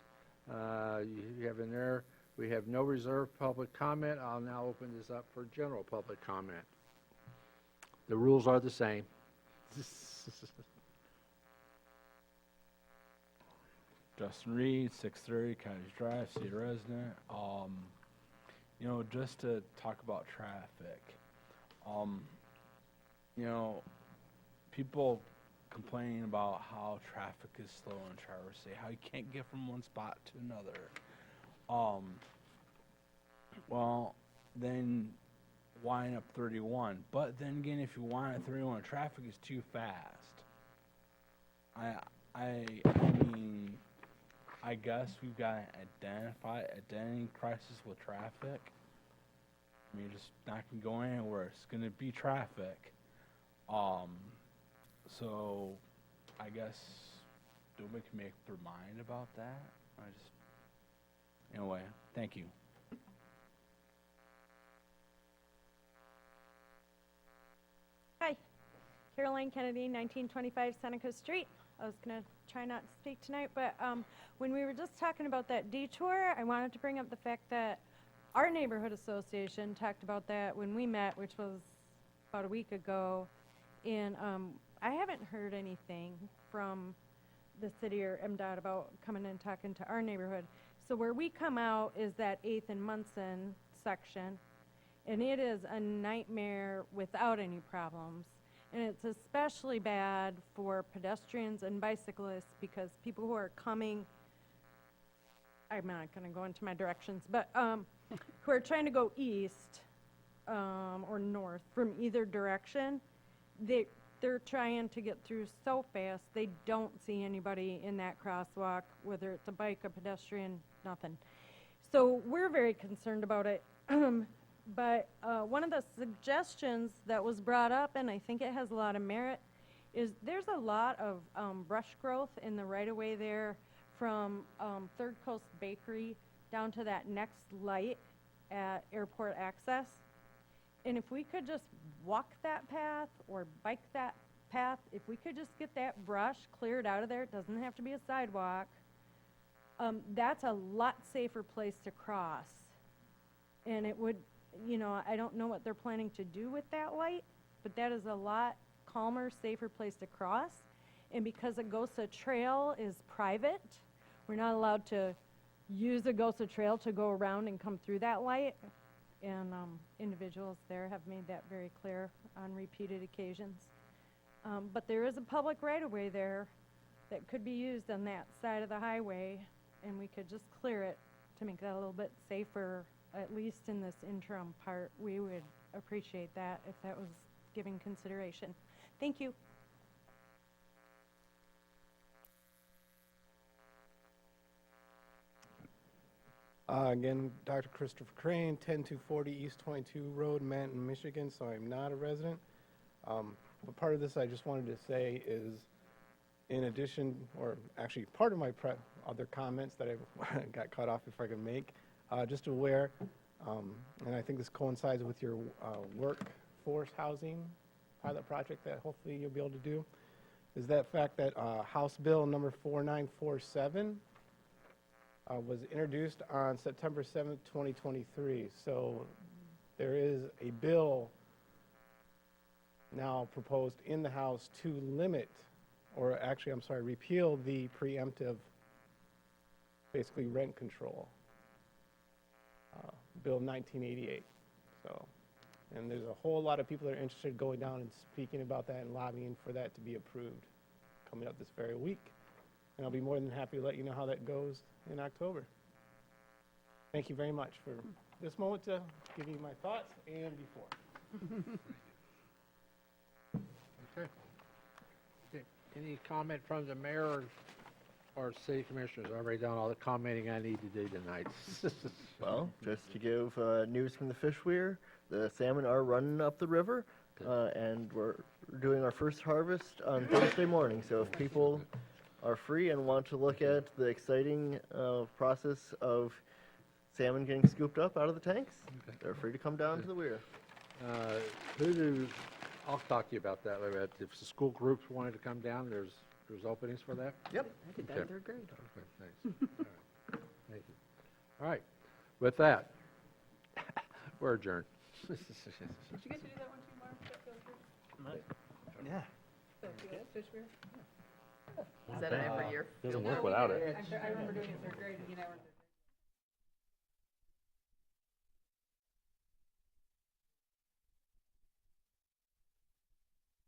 [SPEAKER 3] You have in there, we have no reserved public comment. I'll now open this up for general public comment. The rules are the same.
[SPEAKER 17] Justin Reed, 630 Cottage Drive, City Resident. Just to talk about traffic, people complaining about how traffic is slow in Traverse City, how you can't get from one spot to another. Well, then line up 31. But then again, if you line up 31, traffic is too fast. I mean, I guess we've got to identify identity crisis with traffic. I mean, just not gonna go anywhere. It's gonna be traffic. So I guess nobody can make up their mind about that. Anyway, thank you.
[SPEAKER 7] Hi, Caroline Kennedy, 1925 Seneca Street. I was going to try not to speak tonight, but when we were just talking about that detour, I wanted to bring up the fact that our neighborhood association talked about that when we met, which was about a week ago, and I haven't heard anything from the city or MDOT about coming and talking to our neighborhood. So where we come out is that 8th and Munson section, and it is a nightmare without any problems. And it's especially bad for pedestrians and bicyclists because people who are coming, I'm not going to go into my directions, but who are trying to go east or north from either direction, they're trying to get through so fast they don't see anybody in that crosswalk, whether it's a bike, a pedestrian, nothing. So we're very concerned about it. But one of the suggestions that was brought up, and I think it has a lot of merit, is there's a lot of brush growth in the right-of-way there from Third Coast Bakery down to that next light at Airport Access. And if we could just walk that path or bike that path, if we could just get that brush cleared out of there, it doesn't have to be a sidewalk, that's a lot safer place to cross. And it would, you know, I don't know what they're planning to do with that light, but that is a lot calmer, safer place to cross. And because Agosa Trail is private, we're not allowed to use Agosa Trail to go around and come through that light. And individuals there have made that very clear on repeated occasions. But there is a public right-of-way there that could be used on that side of the highway, and we could just clear it to make that a little bit safer, at least in this interim part. We would appreciate that if that was given consideration. Thank you.
[SPEAKER 6] Again, Dr. Christopher Crane, 10240 East 22 Road, Manton, Michigan, so I'm not a resident. But part of this I just wanted to say is, in addition, or actually part of my other comments that I got cut off if I could make, just aware, and I think this coincides with your workforce housing pilot project that hopefully you'll be able to do, is that fact that House Bill number 4947 was introduced on September 7th, 2023. So there is a bill now proposed in the House to limit, or actually, I'm sorry, repeal the preemptive, basically rent control, Bill 1988. So, and there's a whole lot of people that are interested in going down and speaking about that and lobbying for that to be approved coming up this very week. And I'll be more than happy to let you know how that goes in October. Thank you very much for this moment to give you my thoughts and before.
[SPEAKER 3] Okay. Any comment from the mayor or city commissioners? I've already done all the commenting I need to do tonight.
[SPEAKER 9] Well, just to give news from the fish weir, the salmon are running up the river, and we're doing our first harvest on Thursday morning. So if people are free and want to look at the exciting process of salmon getting scooped up out of the tanks, they're free to come down to the weir.
[SPEAKER 3] I'll talk to you about that later. If the school groups wanted to come down, there's openings for that?
[SPEAKER 9] Yep.
[SPEAKER 18] I did that in third grade.
[SPEAKER 3] Okay, thanks. All right. Thank you. All right. With that, we're adjourned.
[SPEAKER 18] Did you get to do that one too, Mark? That field trip?
[SPEAKER 5] Yeah.
[SPEAKER 18] Fish weir?
[SPEAKER 12] Is that an every year?
[SPEAKER 15] Doesn't work without it.
[SPEAKER 18] I remember doing it in third grade and you never did.